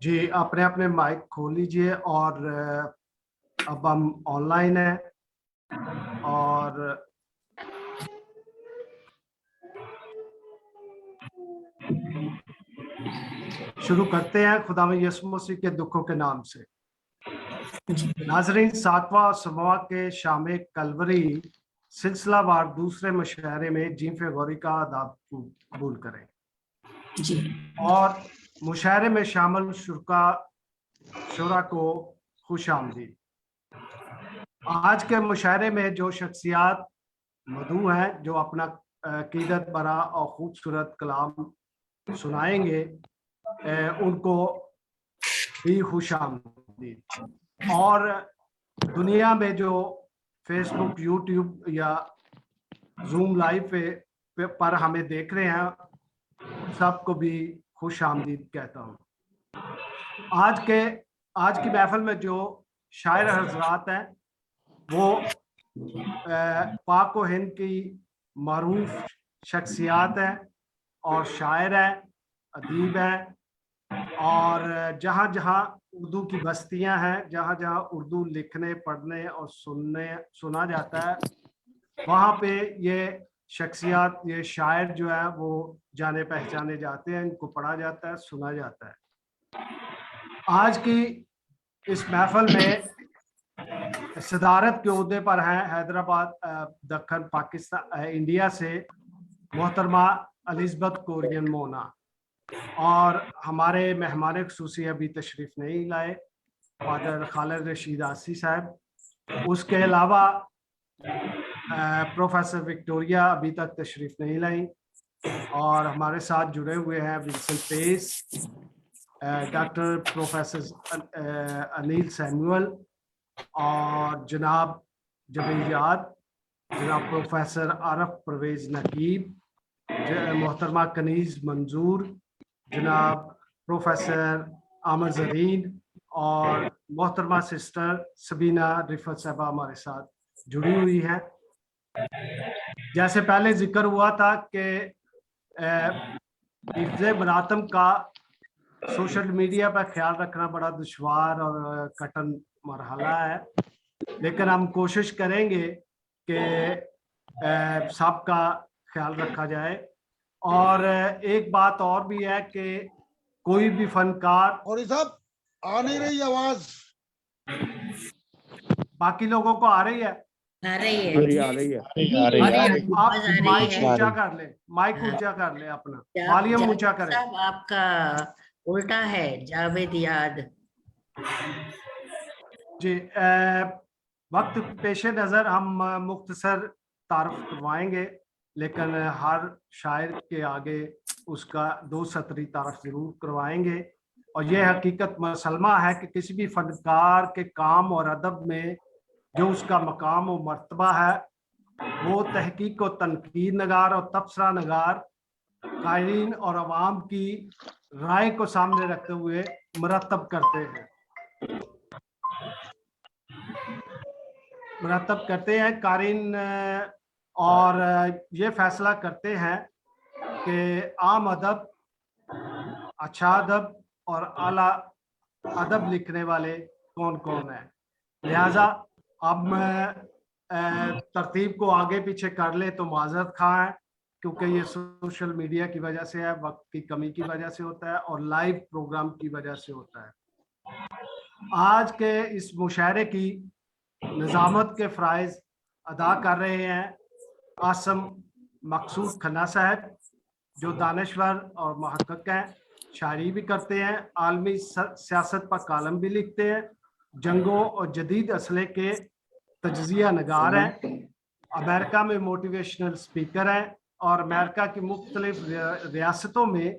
جی اپنے اپنے مائک کھول لیجئے اور اب ہم آن لائن ہیں اور شروع کرتے ہیں خداوند یسوع مسیح کے دکھوں کے نام سے۔ ناظرین، 7واں سموا کے شام کلوری سلسلہ وار دوسرے مشاعرے میں جیم غوری کا آداب قبول کریں اور مشاعرے میں شامل شرکا کو خوش آمدید۔ آج کے مشاعرے میں جو شخصیات مدعو ہیں جو اپنا عقیدت برا اور خوبصورت کلام سنائیں گے ان کو بھی خوش آمدید۔ اور دنیا میں جو فیس بک، یوٹیوب یا زوم لائیو پر ہمیں دیکھ رہے ہیں سب کو بھی خوش آمدید کہتا ہوں۔ آج کی محفل میں جو شاعر حضرات ہیں وہ پاک و ہند کی معروف شخصیات ہیں اور شاعر ہیں، ادیب ہیں، اور جہاں جہاں اردو کی بستیاں ہیں، جہاں جہاں اردو لکھنے، پڑھنے اور سنا جاتا ہے وہاں پہ یہ شخصیات، یہ شاعر جو ہے وہ جانے پہچانے جاتے ہیں، ان کو پڑھا جاتا ہے، سنا جاتا ہے۔ آج کی اس محفل میں صدارت کے عہدے پر ہیں حیدرآباد دکن پاکستان انڈیا سے محترمہ الزبتھ کورین مونا، اور ہمارے مہمان خصوصی ابھی تشریف نہیں لائے فادر خالد رشید آسی صاحب۔ اس کے علاوہ پروفیسر وکٹوریا ابھی تک تشریف نہیں لائیں، اور ہمارے ساتھ جڑے ہوئے ہیں ونسنٹ پیس، ڈاکٹر پروفیسر انیل سیموئل، اور جناب جبیلیات، جناب پروفیسر عارف پرویز نقیب، محترمہ کنیز منظور، جناب پروفیسر عامر زرین، اور محترمہ سسٹر سبینہ رفعت صاحبہ ہمارے ساتھ جڑی ہوئی ہیں۔ جیسے پہلے ذکر ہوا تھا کہ حفظ مراتم کا سوشل میڈیا پر خیال رکھنا بڑا دشوار اور کٹن مرحلہ ہے، لیکن ہم کوشش کریں گے کہ سب کا خیال رکھا جائے۔ اور ایک بات اور بھی ہے کہ کوئی بھی فنکار، اور صاحب آ نہیں رہی آواز، باقی لوگوں کو آ رہی ہے؟ آ رہی ہے۔ آپ مائک اونچا کر لیں، مائک اونچا کر لیں، اپنا والیوم اونچا کریں۔ صاحب آپ کا الٹا ہے، جاوید یاد۔ جی وقت پیش نظر ہم مختصر تعارف کروائیں گے، لیکن ہر شاعر کے آگے اس کا 2 سطری تعارف ضرور کروائیں گے۔ اور یہ حقیقت مسلمہ ہے کہ کسی بھی فنکار کے کام اور ادب میں جو اس کا مقام و مرتبہ ہے وہ تحقیق و تنقید نگار اور تبصرہ نگار قائلین اور عوام کی رائے کو سامنے رکھتے ہوئے مرتب کرتے ہیں قارئین، اور یہ فیصلہ کرتے ہیں کہ عام ادب، اچھا ادب اور اعلیٰ ادب لکھنے والے کون کون ہیں۔ لہٰذا اب میں ترتیب کو آگے پیچھے کر لے تو معذرت خواہ ہیں، کیونکہ یہ سوشل میڈیا کی وجہ سے ہے، وقت کی کمی کی وجہ سے ہوتا ہے، اور لائیو پروگرام کی وجہ سے ہوتا ہے۔ آج کے اس مشاعرے کی نظامت کے فرائض ادا کر رہے ہیں قاسم مقصود کھنہ صاحب، جو دانشور اور محقق ہیں، شاعری بھی کرتے ہیں، عالمی سیاست پر کالم بھی لکھتے ہیں، جنگوں اور جدید اسلحے کے تجزیہ نگار ہیں، امریکہ میں موٹیویشنل سپیکر ہیں، اور امریکہ کی مختلف ریاستوں میں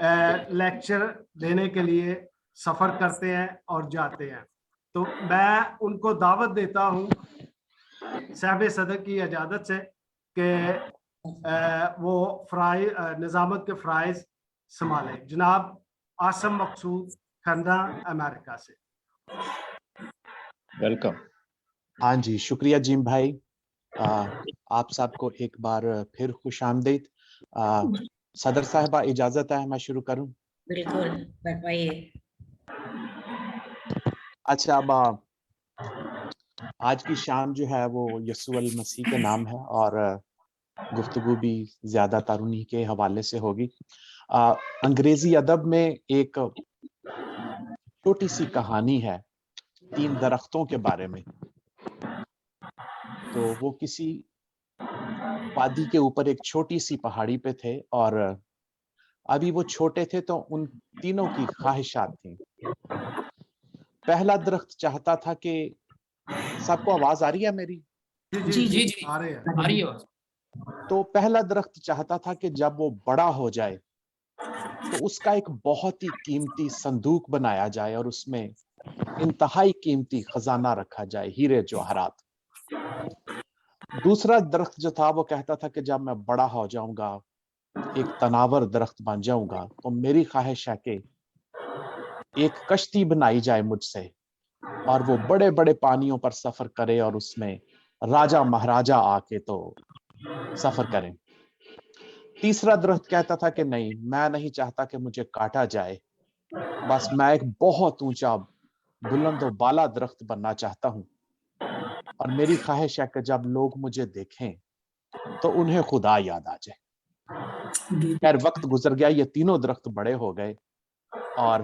لیکچر دینے کے لیے سفر کرتے ہیں اور جاتے ہیں. تو میں ان کو دعوت دیتا ہوں صاحب صدر کی اجازت سے کہ وہ نظامت کے فرائض سنبھالیں. جناب آسم مقصود کھنہ امریکہ سے. ویلکم. ہاں جی، شکریہ جیم بھائی. آپ سب کو ایک بار پھر خوش آمدید. صدر صاحبہ اجازت ہے میں شروع کروں؟ بالکل فرمائیے. اچھا، اب آج کی شام جو ہے وہ یسوع المسیح کے نام ہے اور گفتگو بھی زیادہ تر انہی کے حوالے سے ہوگی. انگریزی ادب میں ایک چھوٹی سی کہانی ہے 3 درختوں کے بارے میں. تو وہ کسی وادی کے اوپر ایک چھوٹی سی پہاڑی پہ تھے اور ابھی وہ چھوٹے تھے تو ان تینوں کی خواہشات تھیں. پہلا درخت چاہتا تھا کہ سب کو آواز آ رہی ہے میری؟ جی آ رہے ہیں. آ رہی ہے. تو پہلا درخت چاہتا تھا کہ جب وہ بڑا ہو جائے تو اس کا ایک بہت ہی قیمتی صندوق بنایا جائے اور اس میں انتہائی قیمتی خزانہ رکھا جائے، ہیرے جواہرات. دوسرا درخت جو تھا وہ کہتا تھا کہ جب میں بڑا ہو جاؤں گا، ایک تناور درخت بن جاؤں گا، تو میری خواہش ہے کہ ایک کشتی بنائی جائے مجھ سے اور وہ بڑے بڑے پانیوں پر سفر کرے اور اس میں راجا مہاراجا آ کے تو سفر کریں. تیسرا درخت کہتا تھا کہ نہیں، میں نہیں چاہتا کہ مجھے کاٹا جائے، بس میں ایک بہت اونچا بلند و بالا درخت بننا چاہتا ہوں اور میری خواہش ہے کہ جب لوگ مجھے دیکھیں تو انہیں خدا یاد آ جائے. خیر وقت گزر گیا، یہ تینوں درخت بڑے ہو گئے اور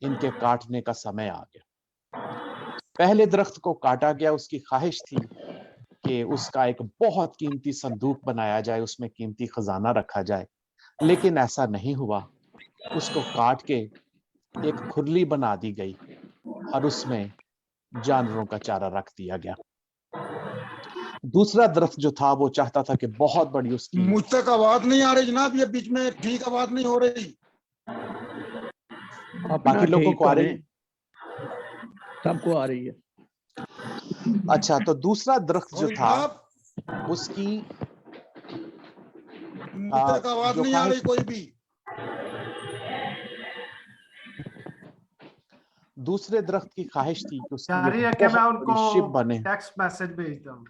ان کے کاٹنے کا سمے آ گیا. پہلے درخت کو کاٹا گیا، اس کی خواہش تھی کہ اس کا ایک بہت قیمتی صندوق بنایا جائے، اس میں قیمتی خزانہ رکھا جائے، لیکن ایسا نہیں ہوا. اس کو کاٹ کے ایک کھرلی بنا دی گئی اور اس میں جانوروں کا چارہ رکھ دیا گیا. دوسرا درخت جو تھا وہ چاہتا تھا کہ بہت بڑی اس کی مجھ تک آواز نہیں آ رہی جناب، یہ بیچ میں ٹھیک آواز نہیں ہو رہی. باقی لوگوں کو آ رہی ہے؟ سب کو آ رہی ہے. اچھا، تو دوسرا درخت جو اور تھا جناب اس کی مجھ تک آواز جو نہیں آ رہی خواہش، کوئی بھی. دوسرے درخت کی خواہش تھی کہ اس کی ایک جاری ہے کہ میں بہت ان بڑی کو شپ بنے. ٹیکسٹ میسج بھیجتا ہوں.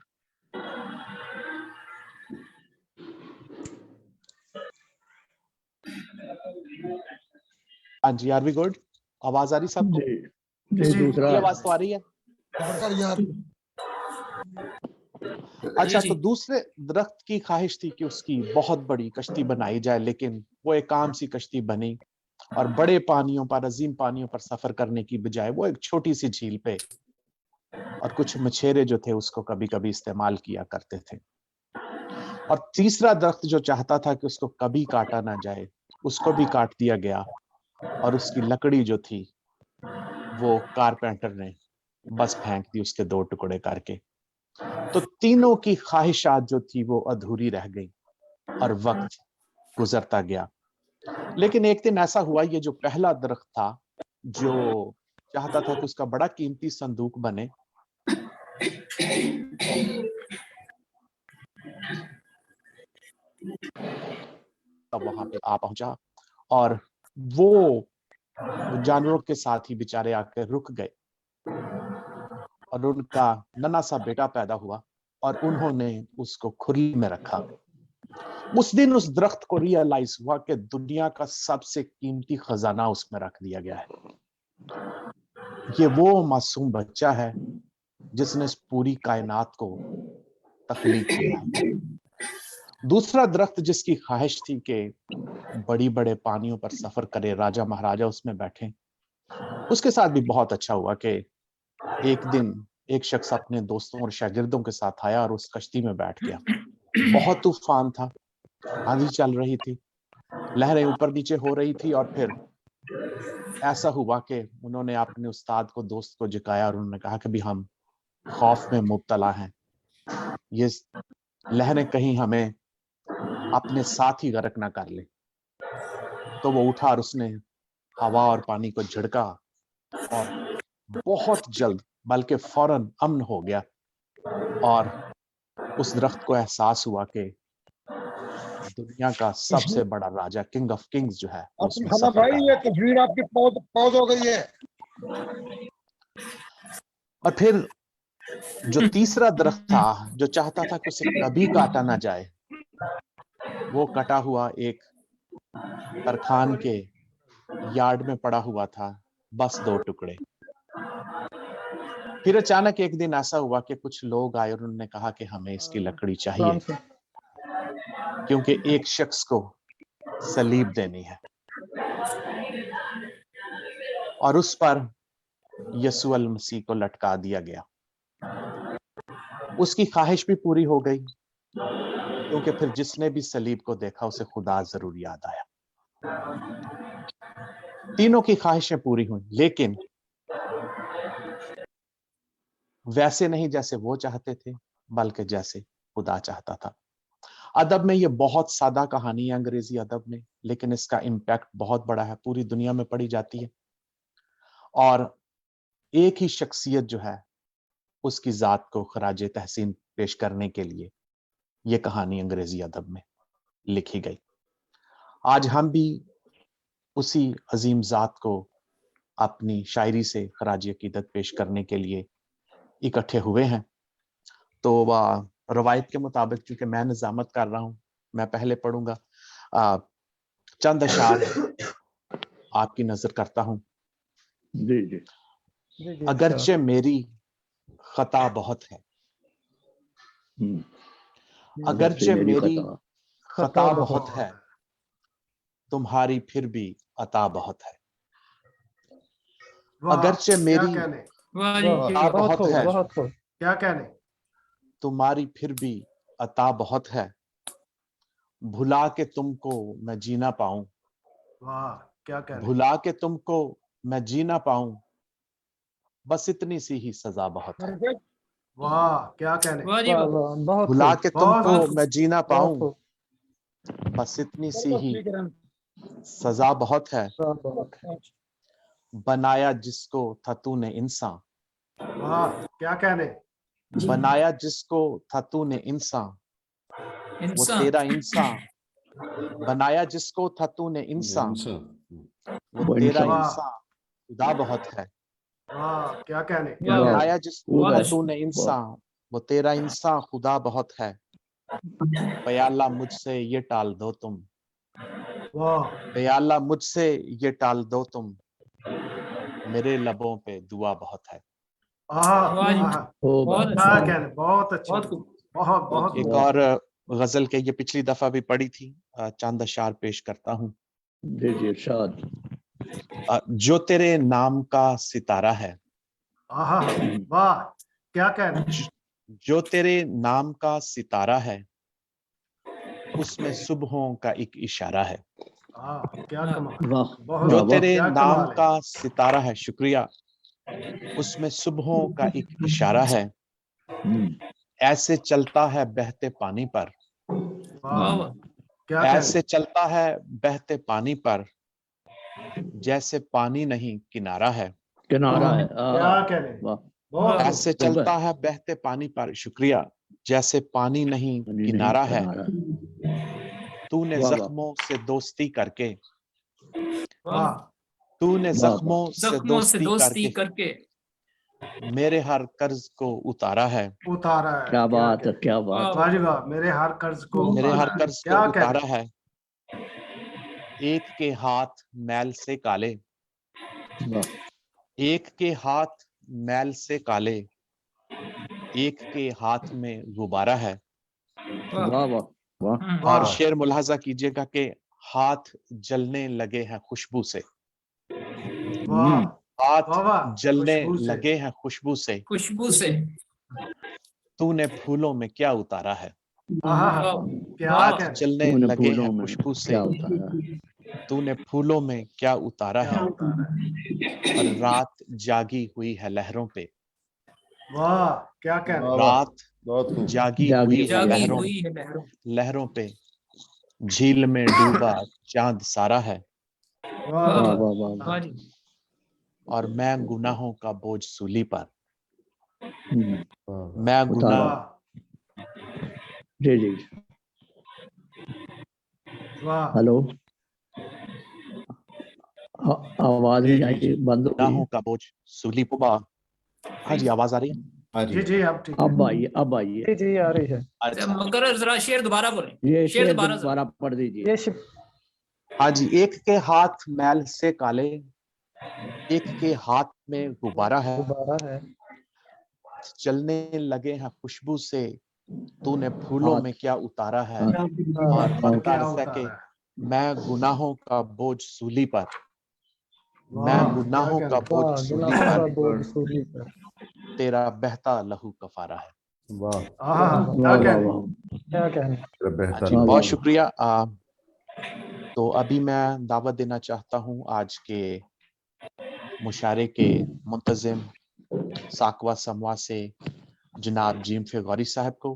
ہاں جی، آر وی گڈ؟ آواز آ رہی سب کو؟ جی دوسرا یہ آواز تو آ رہی ہے. خبر کر یار. اچھا، تو دوسرے درخت کی خواہش تھی کہ اس کی بہت بڑی کشتی بنائی جائے، لیکن وہ ایک عام سی کشتی بنی اور بڑے پانیوں پر، عظیم پانیوں پر سفر کرنے کی بجائے وہ ایک چھوٹی سی جھیل پہ اور کچھ مچھیرے جو تھے اس کو کبھی کبھی استعمال کیا کرتے تھے. اور تیسرا درخت جو چاہتا تھا کہ اس کو کبھی کاٹا نہ جائے، اس کو بھی کاٹ دیا گیا اور اس کی لکڑی جو تھی وہ کارپینٹر نے بس پھینک دی اس کے 2 ٹکڑے کر کے. تو تینوں کی خواہشات جو تھی وہ ادھوری رہ گئی اور وقت گزرتا گیا. لیکن ایک دن ایسا ہوا، یہ جو پہلا درخت تھا جو چاہتا تھا کہ اس کا بڑا قیمتی صندوق بنے، تب وہاں پہ آ پہنچا اور وہ جانوروں کے ساتھ ہی بیچارے آ کے رک گئے اور ان کا ننا سا بیٹا پیدا ہوا اور انہوں نے اس کو کھرلی میں رکھا. اس دن اس درخت کو ریئلائز ہوا کہ دنیا کا سب سے قیمتی خزانہ اس میں رکھ دیا گیا ہے. یہ وہ معصوم بچہ ہے جس نے اس پوری کائنات کو تخلیق کیا ہے. دوسرا درخت جس کی خواہش تھی کہ بڑی بڑے پانیوں پر سفر کرے، راجا مہاراجا اس میں بیٹھیں، اس کے ساتھ بھی بہت اچھا ہوا کہ ایک دن ایک شخص اپنے دوستوں اور شاگردوں کے ساتھ آیا اور اس کشتی میں بیٹھ گیا. بہت طوفان تھا، آندھی چل رہی تھی، لہریں اوپر نیچے ہو رہی تھی اور پھر ایسا ہوا کہ انہوں نے اپنے استاد کو، دوست کو جھکایا اور انہوں نے کہا کہ بھی ہم خوف میں مبتلا ہیں، یہ لہریں کہیں ہمیں اپنے ساتھ ہی غرق نہ کر لیں. तो वो उठा और उसने हवा और पानी को झिड़का और बहुत जल्द बल्कि फौरन अमन हो गया और उस दरख्त को एहसास हुआ कि दुनिया का सबसे बड़ा राजा किंग ऑफ किंग्स जो है वो उसमें हना सफर भाई कर ये तस्वीर आपकी पॉज हो गई है। और फिर जो तीसरा दरख्त था जो चाहता था कि उसे कभी काटा ना जाए, वो कटा हुआ एक तरखान के यार्ड में पड़ा हुआ था, बस 2 टुकड़े। फिर अचानक एक दिन ऐसा हुआ कि कुछ लोग आए और उन्होंने कहा कि हमें इसकी लकड़ी चाहिए क्योंकि एक शख्स को सलीब देनी है और उस पर यीशु अल मसीह को लटका दिया गया। उसकी ख्वाहिश भी पूरी हो गई क्योंकि फिर जिसने भी सलीब को देखा उसे खुदा जरूर याद आया। तीनों की ख्वाहिशें पूरी हुई, लेकिन वैसे नहीं जैसे वो चाहते थे, बल्कि जैसे खुदा चाहता था। अदब में ये बहुत सादा कहानी है अंग्रेजी अदब में, लेकिन इसका इम्पैक्ट बहुत बड़ा है, पूरी दुनिया में पढ़ी जाती है। और एक ही शख्सियत जो है उसकी जात को खराज तहसीन पेश करने के लिए ये कहानी अंग्रेजी अदब में लिखी गई। आज हम भी उसी अजीम जात को अपनी शायरी से खराज अकीदत पेश करने के लिए इकट्ठे हुए हैं। तो रवायत के मुताबिक, चूंकि मैं निजामत कर रहा हूं, मैं पहले पढ़ूंगा। चंद अशार आपकी नजर करता हूं। जी जी। अगरचे मेरी खता बहुत है, अगरचे मेरी खता बहुत है, तुम्हारी फिर भी अता बहुत है। वाह, अगरचे क्या मेरी कहने, खता बहुत है, क्या कहने। तुम्हारी फिर भी अता बहुत है, भुला के तुमको मैं जीना पाऊं, वाह, क्या कहने। भुला के तुमको मैं जीना पाऊं, बस इतनी सी ही सजा बहुत है। वाह, क्या कहने। भुला के तुमको बहुत मैं जीना पाऊं, बस इतनी सी ही सजा बहुत है। बनाया जिसको था तूने इंसान, वाह, क्या कहने। बनाया जिसको था तूने इंसान, वो तेरा इंसान। बनाया जिसको था तूने इंसान, वो तेरा वाह, इंसान खुदा बहुत है। वाह, क्या कहने। बनाया जिसको था तूने इंसान, वो तेरा इंसान खुदा बहुत है। प्याला मुझसे ये टाल दो तुम, वाह, प्याला मुझसे ये टाल दो तुम, मेरे लबों पे दुआ बहुत है। क्या कहने, बहुत अच्छी, बहुत बहुत एक और गजल के ये पिछली दफा भी पढ़ी थी, चंद अशार पेश करता हूँ। जो तेरे नाम का सितारा है, वाह, क्या कहने। जो तेरे नाम का सितारा है, उसमें सुबहों का एक इशारा है। क्या कमाल, जो तेरे क्या नाम कमाल है। का सितारा है, शुक्रिया, उसमें सुबहों का एक इशारा है। ऐसे चलता है बहते पानी पर, वाह, क्या ऐसे कहने। चलता है बहते पानी पर, जैसे पानी नहीं किनारा है। किनारा है। क्या कहने, बहुत ऐसे चलता है बहते पानी पर, शुक्रिया, जैसे पानी नहीं किनारा है। तूने जख्मों से दोस्ती करके, वाह, तूने जख्मों से दोस्ती करके मेरे हर कर्ज को उतारा है। उतारा है। क्या बात है, क्या बात वाह जी वाह, मेरे हर कर्ज को मेरे उतारा हर है। कर्ज को क्या उतारा कहने। है। एक के हाथ मैल से काले, एक के हाथ मैल से काले, एक के हाथ में गुब्बारा है। वाह वाह वाह। और शेर मुलाहाजा कीजिएगा कि हाथ जलने लगे हैं खुशबू से, वाह, हाथ जलने खुशबू से। लगे हैं खुशबू से। तूने फूलों में क्या उतारा है, क्या हाथ कहने। जलने लगे हैं खुशबू से, तूने फूलों में क्या उतारा है। और रात जागी हुई है लहरों पे, वाह, क्या कहने। रात जागी हुई है लहरों पे, झील में डूबा चांद सारा है। वाह वाह वाह वाह वाह जी और मैं गुनाहों का बोझ सूली पर, हम्म, मैं उतारा। गुनाह वाह जी जी वाह हेलो आवाज नहीं आई, बंद हो गुनाहों गई। का बोझ सूली पर। हाँ जी, आवाज आ रही है? आ रही जी है। जी अब ठीक है। अब आइए, अब आइए। जी आ रही है। अच्छा, मगर जरा शेर दोबारा बोलें, ये शेर शेर दोबारा दोबारा पढ़ दीजिए। ये हाँ जी। एक के हाथ मैल से काले, एक के हाथ में गुब्बारा है, दोबारा है। चलने लगे हैं खुशबू से, तूने फूलों हाथ में क्या उतारा है। हाथ और पर मक्कार क्या सके, उतारा है? मैं गुनाहों का बोझ सूली पर, मैं वाह, गुनाहों क्या का कहना? बोझ वाह, सूली गुनाहों का पर, बोझ सूली पर। तेरा बहता लहू कफारा है। वाह, आहा, क्या वाह वाह कहने? वाह क्या कहने। तेरा हाँ बेहतर जी, वाह, बहुत वाह। शुक्रिया। तो अभी मैं दावत देना चाहता हूँ आज के मुशायरे के मुंतजिम साकवा समवा से जनाब जीम फे गौरी साहब को।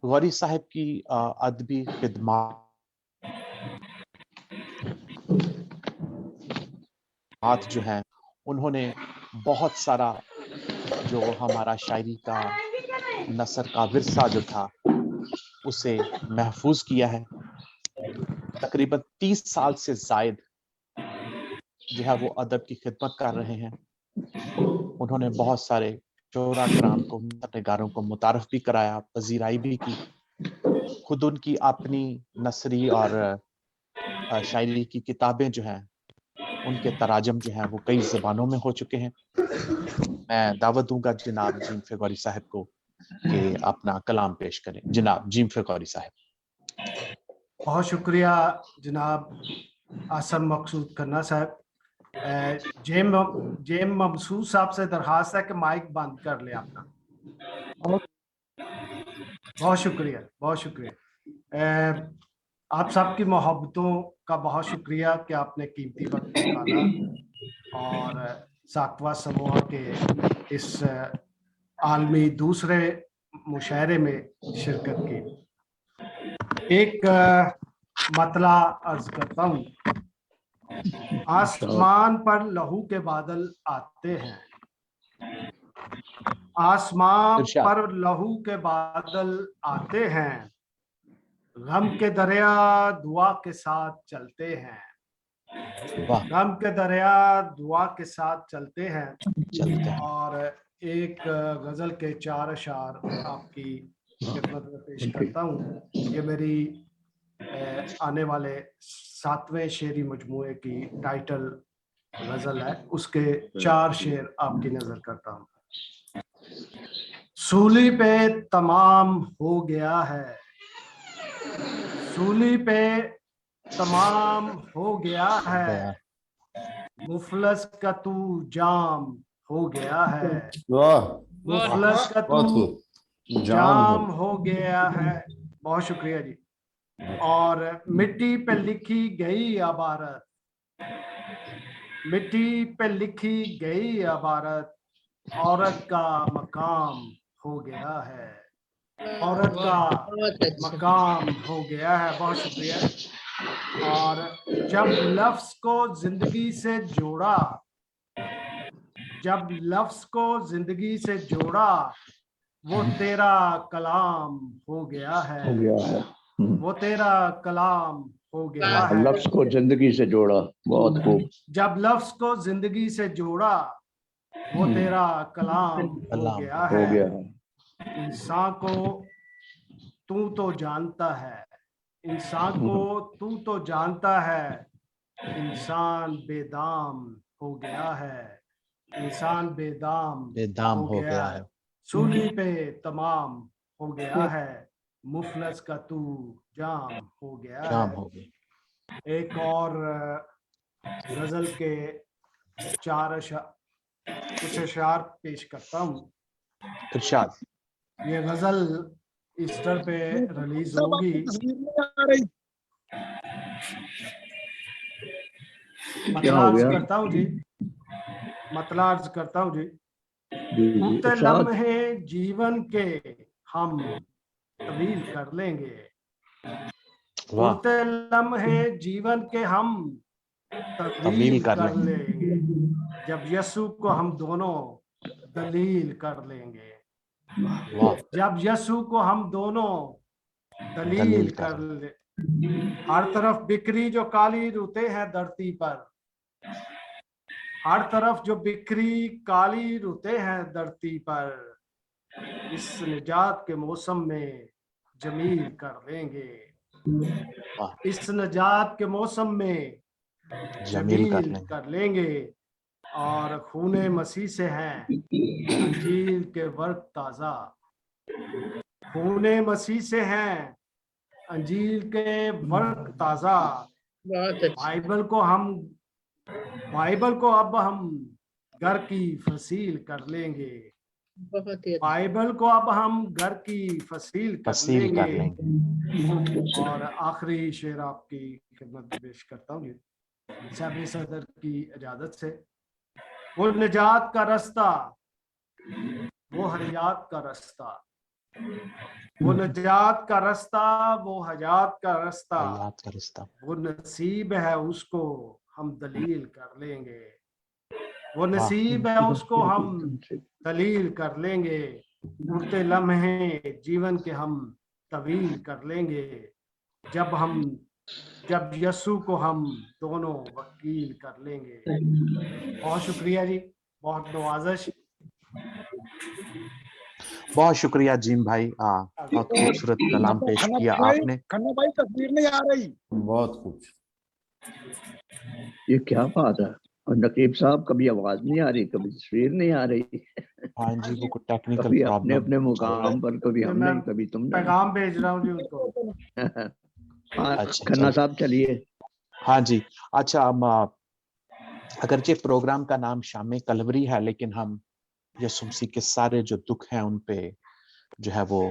गौरी साहब की अदबी खिदमत जो हैं, उन्होंने बहुत सारा जो हमारा शायरी का नसर का विरसा जो था उसे महफूज किया है। तकरीबन 30 साल से जायद जो है वो अदब की खिदमत कर रहे हैं। उन्होंने बहुत सारे शोरा कराम को, नगारों को मुतारफ भी कराया, पजीराई भी की। खुद उनकी अपनी नसरी और शायरी की किताबें जो हैं उनके तराजम जो हैं वो कई ज़बानों में हो चुके हैं। मैं दावत दूंगा जनाब जीम फे गौरी साहब को कि अपना कलाम पेश करें। जनाब जीम फे गौरी साहब। बहुत शुक्रिया जनाब आसम मकसूद खन्ना साहब। जेम ममसूद साहब से दरखास्त है कि माइक बंद कर ले अपना। बहुत शुक्रिया, बहुत शुक्रिया। आप सबकी मोहब्बतों का बहुत शुक्रिया कि आपने कीमती वक्त निकाला और साकवा समूह के इस आलमी दूसरे मुशायरे में शिरकत की। एक मतला अर्ज करता हूँ। आसमान पर लहू के बादल आते हैं, आसमान इरशाद। पर लहू के बादल आते हैं, गम के दरिया दुआ के साथ चलते हैं, वाह, गम के दरिया दुआ के साथ चलते हैं। चलते हैं। और एक गजल के 4 अशार आपकी खिदमत में पेश करता हूँ। ये मेरी आने वाले 7वें शेरी मजमूए की टाइटल गजल है, उसके 4 शेर आपकी नजर करता हूँ। सूली पे तमाम हो गया है, सूली पे तमाम हो गया है, मुफलस का तू जाम हो गया है, वाह, मुफलस का बहुत तू खूब। जाम हो गया है। बहुत शुक्रिया जी। और मिट्टी पे लिखी गई अबारत, मिट्टी पे लिखी गई अबारत, औरत का मकाम हो गया है, औरत का बहुत अच्छा। मकाम हो गया है। बहुत शुक्रिया। और जब लफ्ज को जिंदगी से जोड़ा, जब लफ्ज को जिंदगी से जोड़ा, वो तेरा कलाम हो गया है, हो गया है। वो तेरा कलाम हो गया है। लफ्ज को जिंदगी से जोड़ा, बहुत खूब। जब लफ्ज को जिंदगी से जोड़ा, वो तेरा कलाम हो कलाम गया हो है। गया है। इंसान को तू तो जानता है, इंसान को तू तो जानता है, इंसान बेदाम हो गया है, इंसान बेदाम बेदाम हो गया है। सूली पे तमाम हो गया है, मुफलस का तू जाम हो गया जाम है। हो गई। एक और गजल के 4 कुछ अशार पेश करता हूँ। इरशाद। ये गजल ईस्टर पे रिलीज होगी। तस्वीर नहीं आ रही। क्या हो मतला अर्ज गया? करता हूँ जी, मतला अर्ज करता हूँ जी। जी जी उठते इरशाद। लम्हे जीवन के हम तवील कर लेंगे, वाह, उड़ते लम्हे जीवन के हम तवील कर कर लेंगे, जब यीशु को हम दोनों दलील कर लेंगे, वाह, जब यीशु को हम दोनों दलील दलील कर कर ले। हर तरफ बिखरी जो काली रुते हैं धरती पर, हर तरफ जो बिखरी काली रुते हैं धरती पर, इस निजात के मौसम में जमील कर लेंगे, वाह, इस निजात के मौसम में जमील कर जमील लेंगे। कर लेंगे। और खूने मसीह से हैं अंजील के वर्क ताजा, खूने मसीह से हैं अंजील के वर्क ताजा। बहुत अच्छा, बाइबल को अब हम घर की फसील कर लेंगे, बहुत ही अच्छा। बाइबल को अब हम घर की फसील कर फसील कर लेंगे। लेंगे। और आखिरी शेर आपकी खिदमत में पेश करता हूँ साहब सदर की इजाजत से। वो निजात का रास्ता, वो हयात का रास्ता, वो निजात का रास्ता, वो हयात का रास्ता, याद का रिश्ता, वो नसीब है उसको हम दलील कर लेंगे, वो वाह, नसीब है उसको हम दलील कर लेंगे। उड़ते लम्हे जीवन के हम तवील कर लेंगे, जब यीशु को हम दोनों वकील कर लेंगे। बहुत शुक्रिया जी, बहुत नवाजिश। बहुत शुक्रिया जिम भाई, बहुत खूबसूरत कलाम पेश किया आपने। खन्ना भाई तस्वीर नहीं आ रही। बहुत कुछ। ये क्या बात है। और नकीब साहब कभी आवाज नहीं आ रही, कभी तस्वीर नहीं आ रही, हाँ जी, वो कोई टेक्निकल कभी अपने प्रॉब्लम अपने मुकाम पर, कभी हमने, कभी तुमने। पैगाम भेज रहा हूँ जी उनको। हाँ, अच्छा, खन्ना साहब चलिए। हाँ जी। अच्छा, हम अगरचे प्रोग्राम का नाम शाम कलवरी है, लेकिन हम यीशु मसीह के सारे जो दुख हैं उन पे जो है वो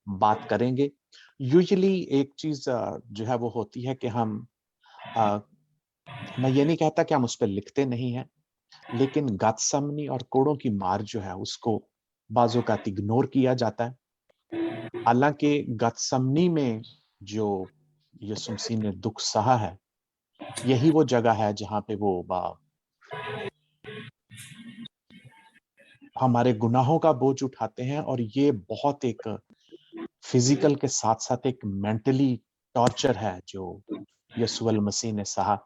बात करेंगे। यूजुअली एक चीज जो है वो होती है कि हम मैं ये नहीं कहता कि हम उस पर लिखते नहीं हैं, लेकिन गतसमनी और कोड़ों की मार जो है उसको बाजों का इग्नोर किया जाता है। हालांकि गतसमनी में जो यीशु मसीह ने दुख सहा है, यही वो जगह है जहां पे वो हमारे गुनाहों का बोझ उठाते हैं, और ये बहुत एक फिजिकल के साथ साथ एक मेंटली टॉर्चर है जो यीशु मसीह ने सहा।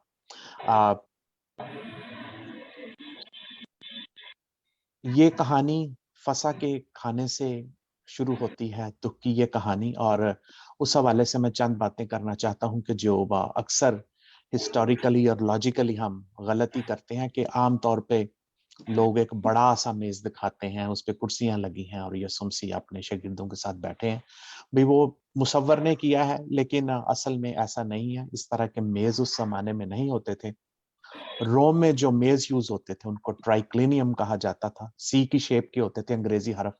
ये कहानी फसा के खाने से शुरू होती है, दुख की ये कहानी, और उस हवाले से मैं चंद बातें करना चाहता हूं कि जो अक्सर हिस्टोरिकली और लॉजिकली हम गलती करते हैं कि आम तौर पे लोग एक बड़ा सा मेज दिखाते हैं, उस पे कुर्सियां लगी हैं और यीशु मसीह अपने शागिर्दों के साथ बैठे हैं। भाई वो मुसव्वर ने किया है, लेकिन असल में ऐसा नहीं है। इस तरह के मेज उस जमाने में नहीं होते थे। रोम में जो मेज यूज होते थे उनको ट्राइक्लिनियम कहा जाता था, सी की शेप के होते थे अंग्रेजी हरफ,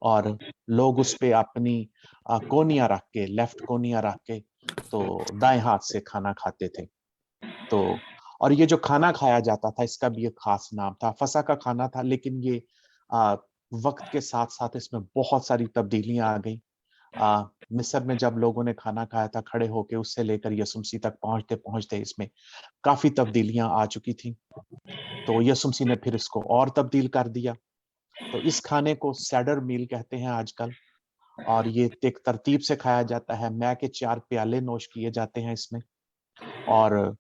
और लोग उस पे अपनी कोनिया रख के, लेफ्ट कोनिया रख के तो दाएं हाथ से खाना खाते थे। तो और ये जो खाना खाया जाता था इसका भी एक खास नाम था, फसा का खाना था, लेकिन ये वक्त के साथ साथ इसमें बहुत सारी तब्दीलियां आ गई। मिस्र में जब लोगों ने खाना खाया था खड़े होके, उससे लेकर यीशु मसीह तक पहुंचते पहुंचते इसमें काफी तब्दीलियां आ चुकी थी। तो यीशु मसीह ने फिर इसको और तब्दील कर दिया। तो इस खाने को सैडर मील कहते हैं आजकल, और ये एक तरतीब से खाया जाता है। मैं के 4 प्याले नोश किए जाते हैं इसमें, और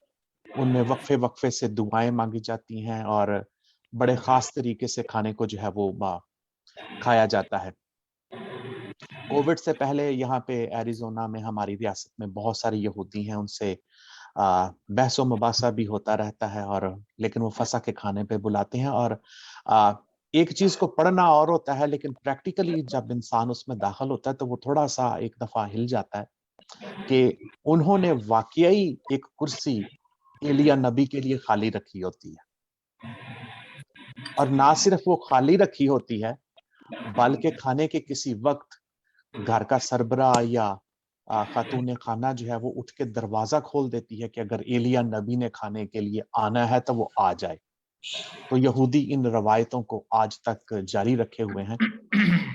उनमें वक्फे वक्फे से दुआएं मांगी जाती हैं, और बड़े खास तरीके से खाने को जो है वो खाया जाता है। कोविड से पहले यहाँ पे एरिज़ोना में, हमारी रियासत में बहुत सारे यहूदी हैं, उनसे बहसो मुबासा भी होता रहता है, और लेकिन वो फसा के खाने पे बुलाते हैं। और एक चीज को पढ़ना और होता है, लेकिन प्रैक्टिकली जब इंसान उसमें दाखिल होता है तो वो थोड़ा सा एक दफा हिल जाता है कि उन्होंने वाकई एक कुर्सी एलिया नबी के लिए खाली रखी होती है, और ना सिर्फ वो खाली रखी होती है, बल्कि खाने के किसी वक्त घर का सरबराह या खातून खाना जो है वो उठ के दरवाजा खोल देती है कि अगर एलिया नबी ने खाने के लिए आना है तो वो आ जाए। तो यहूदी इन रवायतों को आज तक जारी रखे हुए हैं।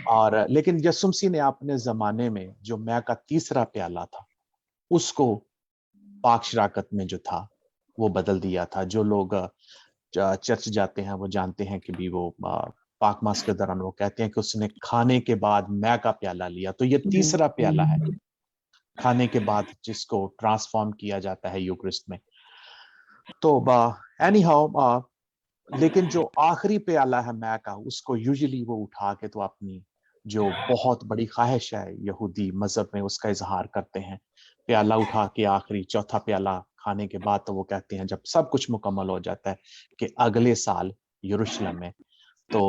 और लेकिन यीशु मसीह ने अपने जमाने में जो मैं का तीसरा प्याला था उसको पाक शराकत में जो था وہ بدل دیا تھا. جو لوگ چرچ جاتے ہیں وہ جانتے ہیں کہ بھی وہ پاک ماس کے دوران وہ کہتے ہیں کہ اس نے کھانے کے بعد میں کا پیالہ لیا. تو یہ تیسرا پیالہ ہے کھانے کے بعد جس کو ٹرانسفارم کیا جاتا ہے یوکرسٹ میں. تو اینی ہاؤ لیکن جو آخری پیالہ ہے میں کا اس کو یوزلی وہ اٹھا کے تو اپنی جو بہت بڑی خواہش ہے یہودی مذہب میں اس کا اظہار کرتے ہیں. پیالہ اٹھا کے آخری چوتھا پیالہ کھانے کے بعد تو وہ کہتے ہیں جب سب کچھ مکمل ہو جاتا ہے کہ اگلے سال یروشلم میں. تو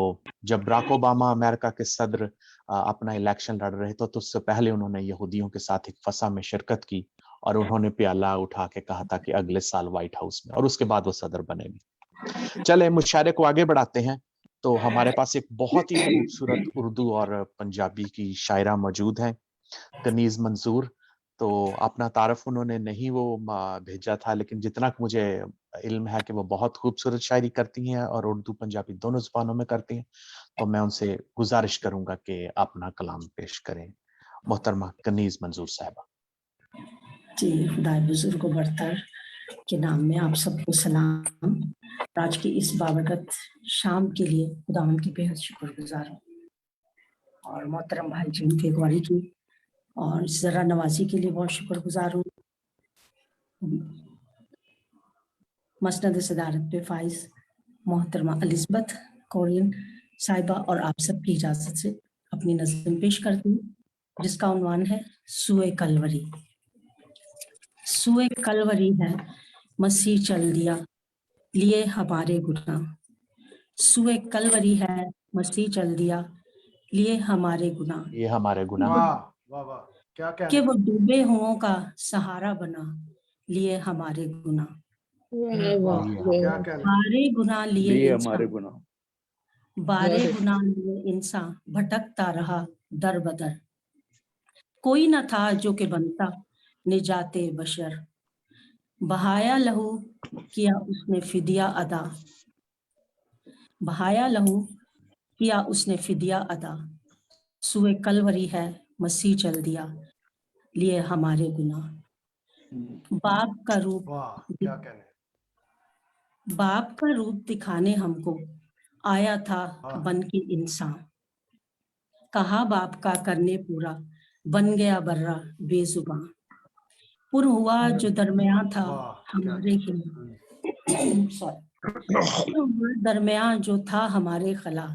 جب براک اوباما امریکہ کے صدر اپنا الیکشن لڑ رہے تھے تو اس سے پہلے انہوں نے یہودیوں کے ساتھ ایک فسا میں شرکت کی اور انہوں نے پیالہ اٹھا کے کہا تھا کہ اگلے سال وائٹ ہاؤس میں, اور اس کے بعد وہ صدر بنے بھی. چلے مشاعرے کو آگے بڑھاتے ہیں. تو ہمارے پاس ایک بہت ہی خوبصورت اردو اور پنجابی کی شاعرہ موجود ہیں, کنیز منظور. تو اپنا تعارف انہوں نے نہیں وہ بھیجا تھا, لیکن جتنا مجھے علم ہے کہ وہ بہت خوبصورت شاعری کرتی ہیں اور اردو پنجابی دونوں زبانوں میں کرتی ہیں. تو میں ان سے گزارش کروں گا کہ اپنا کلام پیش کریں. محترمہ کنیز منظور صاحبہ. جی, خدائے بزرگ و برتر کے نام میں آپ سب کو سلام. آج کی اس بابرکت شام کے لیے خداوند کی بے حد شکر گزار ہوں, اور محترم بھائی جن کے گواری کی اور ذرا نوازی کے لیے بہت شکر گزار ہوں. مسند صدارت پہ فائز محترمہ الزبتھ کورین صاحبہ اور آپ سب کی اجازت سے اپنی نظم پیش کرتی ہوں, جس کا عنوان ہے سوئے کلوری. سوئے کلوری ہے مسیح چل دیا لیے ہمارے گناہ. سوئے کلوری ہے مسیح چل دیا لیے ہمارے گناہ. یہ ہمارے گناہ. واہ واہ واہ, کیا کہ کہنے. وہ ڈوبے ہوں کا سہارا بنا لیے ہمارے گناہ. واہ, کیا کہنے. بارے گناہ لیے لیے انسان, ہمارے گناہ. بارے گناہ لیے انسان بھٹکتا رہا در بدر. کوئی نہ تھا جو کہ بنتا نجات بشر. بہایا لہو کیا اس نے فدیہ ادا. بہایا لہو کیا اس نے فدیہ ادا. سوئے کلوری ہے مسیح چل دیا لیے ہمارے گناہ. باپ کا روپ, واہ, کیا کہنے. باپ کا روپ دکھانے ہم کو آیا تھا بن کے انسان. کہا باپ کا کرنے پورا بن گیا برا بے زباں. پر ہوا جو درمیان تھا واہ, کیا ہمارے درمیان جو تھا ہمارے خلا.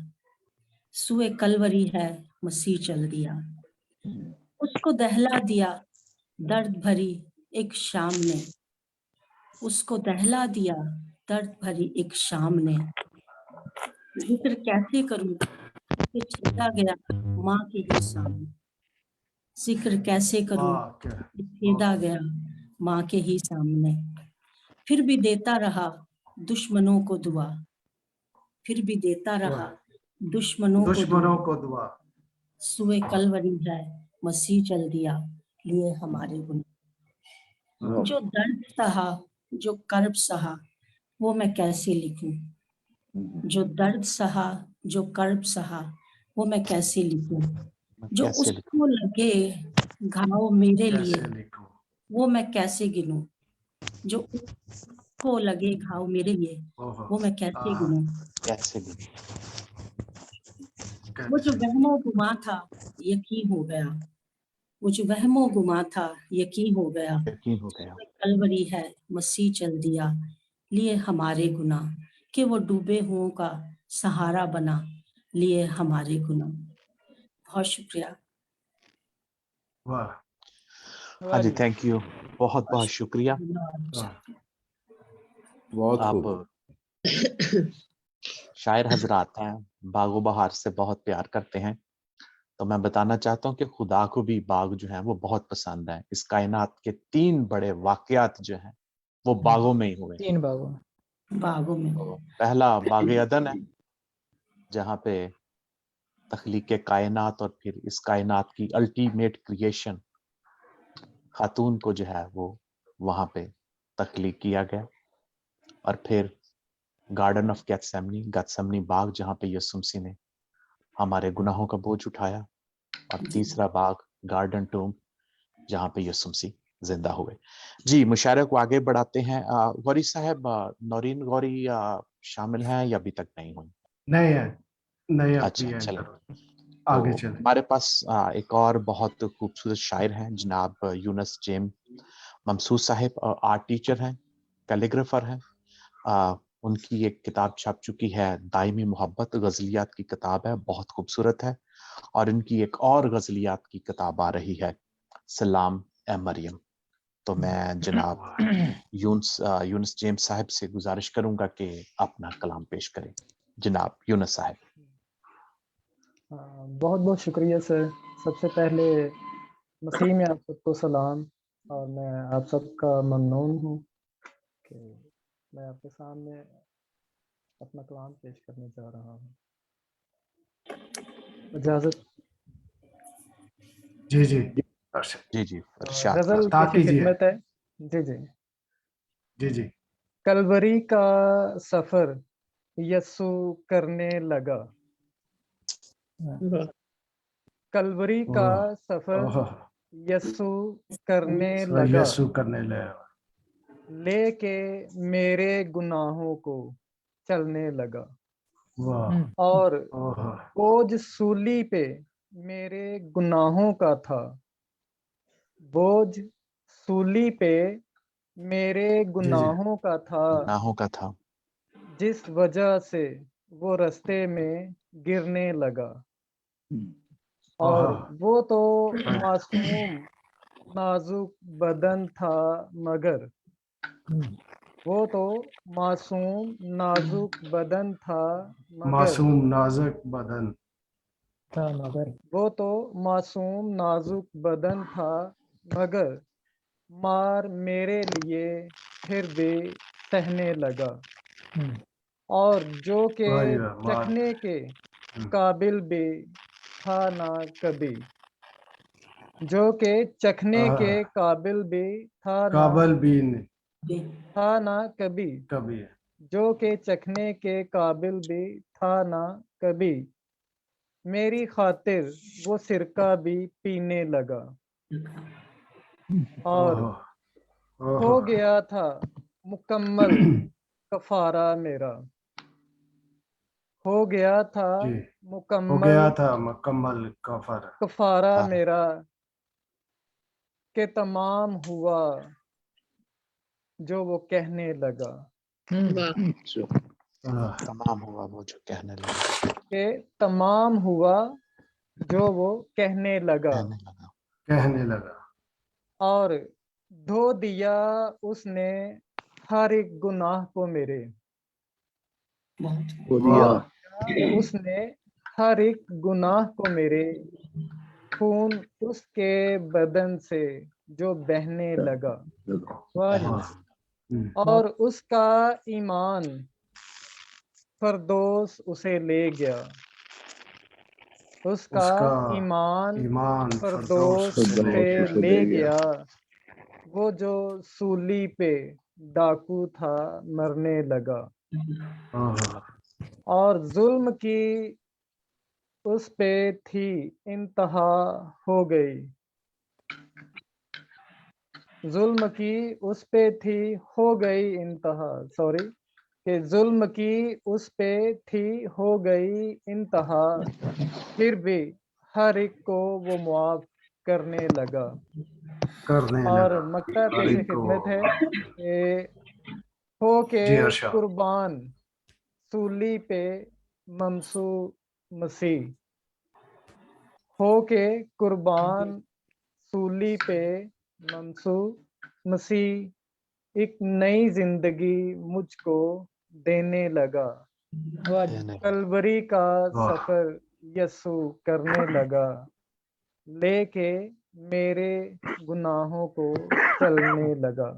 سوئے کلوری ہے مسیح چل دیا. اس کو دہلا دیا درد بھری ایک شام نے. اس کو دہلا دیا درد بھری ایک شام نے. ذکر کیسے کروں کہ چھیدا گیا ماں کے ہی سامنے. ذکر کیسے کروں واہ, کیا. کہ چھیدا گیا ماں کے ہی سامنے. پھر بھی دیتا رہا دشمنوں کو دعا. پھر بھی دیتا رہا دشمنوں کو دعا. سوئے کلوری ہے مسیح چل دیا لیے ہمارے گناہ. جو درد سہا جو کرب سہا وہ میں کیسے لکھوں. جو درد سہا جو کرب سہا وہ میں کیسے لکھوں. جو اس کو لگے گھاؤ میرے لیے وہ میں کیسے گنوں. جو اس کو لگے گھاؤ میرے لیے وہ میں کیسے گنوں. وہ جو وہم و گما تھا یقین ہو گیا. وہ جو وہم و گما تھا یقین ہو گیا. کلوری ہے مسیح چل دیا لیے ہمارے گناہ. کہ وہ ڈوبے ہوں کا سہارا بنا لیے ہمارے گناہ. بہت شکریہ. واہ, ہاں جی, تھینک یو, بہت بہت شکریہ. بہت آپ خوب. شاعر حضرات ہیں, باغ و بہار سے بہت پیار کرتے ہیں. تو میں بتانا چاہتا ہوں کہ خدا کو بھی باغ جو ہیں وہ بہت پسند ہیں. اس کائنات کے 3 بڑے واقعات جو ہیں وہ باغوں میں ہی ہوئے. 3 باغوں میں. پہلا باغ عدن ہے جہاں پہ تخلیق کائنات اور پھر اس کائنات کی الٹیمیٹ کریشن خاتون کو جو ہے وہ وہاں پہ تخلیق کیا گیا. اور پھر گارڈن آف گیتسمنی باغ جہاں پہ یسوع مسیح نے ہمارے گناہوں کا بوجھ اٹھایا. اور تیسرا باغ گارڈن ٹوم جہاں پہ یسوع مسیح जिंदा हुए। जी, मुशायरे को आगे बढ़ाते हैं। गौरी साहब, नौरीन गौरी शामिल हैं या अभी तक नहीं हुई? नहीं है, नहीं अभी अच्छा, चलें। एंटर, आगे तो चले। हमारे पास एक और बहुत खूबसूरत शायर हैं, जनाब यूनुस जेम ममसूद साहिब, आर्ट टीचर हैं, कैलीग्राफर हैं। उनकी एक किताब छप चुकी है, दायमी मोहब्बत, गजलियात की किताब है, बहुत खूबसूरत है। और इनकी एक और गजलियात की किताब आ रही है, सलाम ए मरियम। तो मैं जनाब यूनुस जेम्स साहब से गुजारिश करूंगा कि अपना कलाम पेश करें। जनाब यूनुस साहब। बहुत बहुत शुक्रिया सर। सबसे पहले मसीह में आप सबको सलाम, और मैं आप सबका ममनून हूँ कि मैं आपके सामने अपना कलाम पेश करने जा रहा हूँ। इजाज़त? जी जी जी जी, इरशाद गज़ल स्टार्ट पेश कीजिए। खिदमत है। जी जी। जी जी। कलवरी का सफ़र यस्सु करने लगा, कलवरी का ओह, सफ़र ओह, यस्सु करने लगा, यीशु करने लगा, लेके मेरे गुनाहों को चलने लगा, वाह, और ओह, बोझ सूली पे मेरे गुनाहों का था, बोझ सूली पे मेरे जी जी, गुनाहों का था, गुनाहों का था, जिस वजह से वो रास्ते में गिरने लगा। और ओह, वो तो मासूम नाजुक बदन था, मगर वो तो मासूम नाजुक बदन था, मगर मासूम नाजुक बदन, वो तो मासूम नाजुक बदन था, मगर मार मेरे लिए फिर भी सहने लगा, और जो के वाह जी वाह, मार, चखने के काबिल भी था ना कभी, जो के चखने आह, के काबिल भी काबल बीन था ना कभी, कभी, जो के चखने के काबिल भी था ना कभी, मेरी खातिर वो सिरका भी पीने लगा, और ओह, हो ओह, गया था मुकम्मल कफारा मेरा, हो गया था जी, हो मुकम्मल गया था मुकम्मल कफर, कफारा हाँ, मेरा, के तमाम हुआ जो वो कहने लगा, आह, तमाम हुआ वो जो कहने लगा, के तमाम हुआ जो वो कहने लगा, कहने लगा, कहने लगा, और धो दिया उसने हर एक गुनाह को मेरे, वो धो दिया दिया उसने हर एक गुनाह को मेरे, खून उसके बदन से जो बहने लगा, वाह जी। कहने और उसका ईमान फरदोस उसे ले गया, उसका उसका ईमान ईमान फरदोस फरदौस से ले उसे गया, ले गया, वो जो सूली पे डाकू था मरने लगा, ओह, और जुल्म की उस पे थी इंतहा हो गई, जुल्म की उस पे थी हो गई इंतहा, सॉरी, कि जुल्म की उस पे थी हो गई इंतहा, फिर भी हर एक को वो मुआफ करने लगा। करने और लगा, मक्ता हर पेश एक को, खिदमत है कि हो के जी अर्शा, कुर्बान सूली पे ममसू मसीह, हो के कुर्बान सूली पे ममसू मसीह, एक नई जिंदगी मुझको देने लगा, लगा। कलवरी का वाह, सफर यस्सु करने लगा, लेके मेरे गुनाहों को चलने लगा।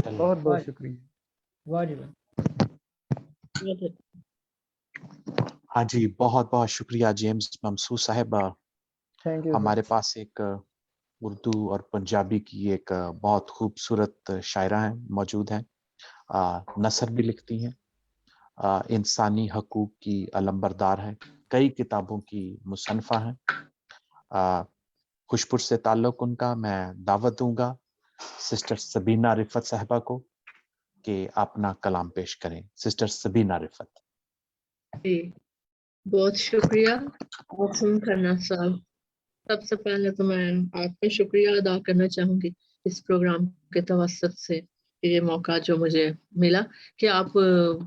बहुत बहुत शुक्रिया। हाँ जी, बहुत बहुत शुक्रिया जेम्स ममसूद साहब। थैंक यू हमारे सर। पास एक उर्दू और पंजाबी की एक बहुत खूबसूरत शायरा हैं, मौजूद हैं। नसर भी लिखती हैं, इंसानी हकूक की अलंबरदार है, कई किताबों की मुसन्फ़ा हैं। खुशपुर से ताल्लुक़ उनका, मैं दावत दूंगा सिस्टर सबीना रिफत साहबा को कि अपना कलाम पेश करें। सिस्टर सबीना रिफत। जी, बहुत शुक्रिया आसिम खन्ना साहब। सबसे पहले तो मैं आप पे शुक्रिया अदा करना चाहूँगी इस प्रोग्राम के तवसत से, ये मौका जो मुझे मिला कि आप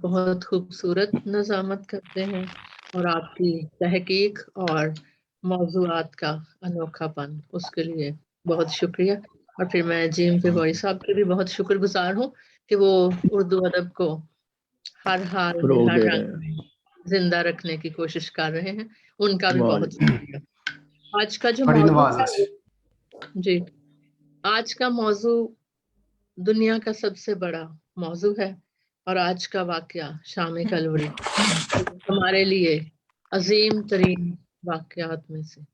बहुत खूबसूरत नज़ामत करते हैं और आपकी तहकीक और मौज़ूआत का अनोखापन, उसके लिए बहुत शुक्रिया। और फिर मैं जीम फिगोरी साहब की भी बहुत शुक्रगुजार हूँ कि वो उर्दू अदब को हर हाल में, फरोग हर दे रंग रहे में जिंदा रखने की कोशिश कर रहे हैं। उनका भी वाह बहुत शुक्रिया। आज का जो बड़ी मौजू नवाजिश। है, जी, आज का मौजू दुनिया का सबसे बड़ा मौजू है और आज का वाकया शाम कलवरी हमारे लिए अजीम तरीन वाकयात में से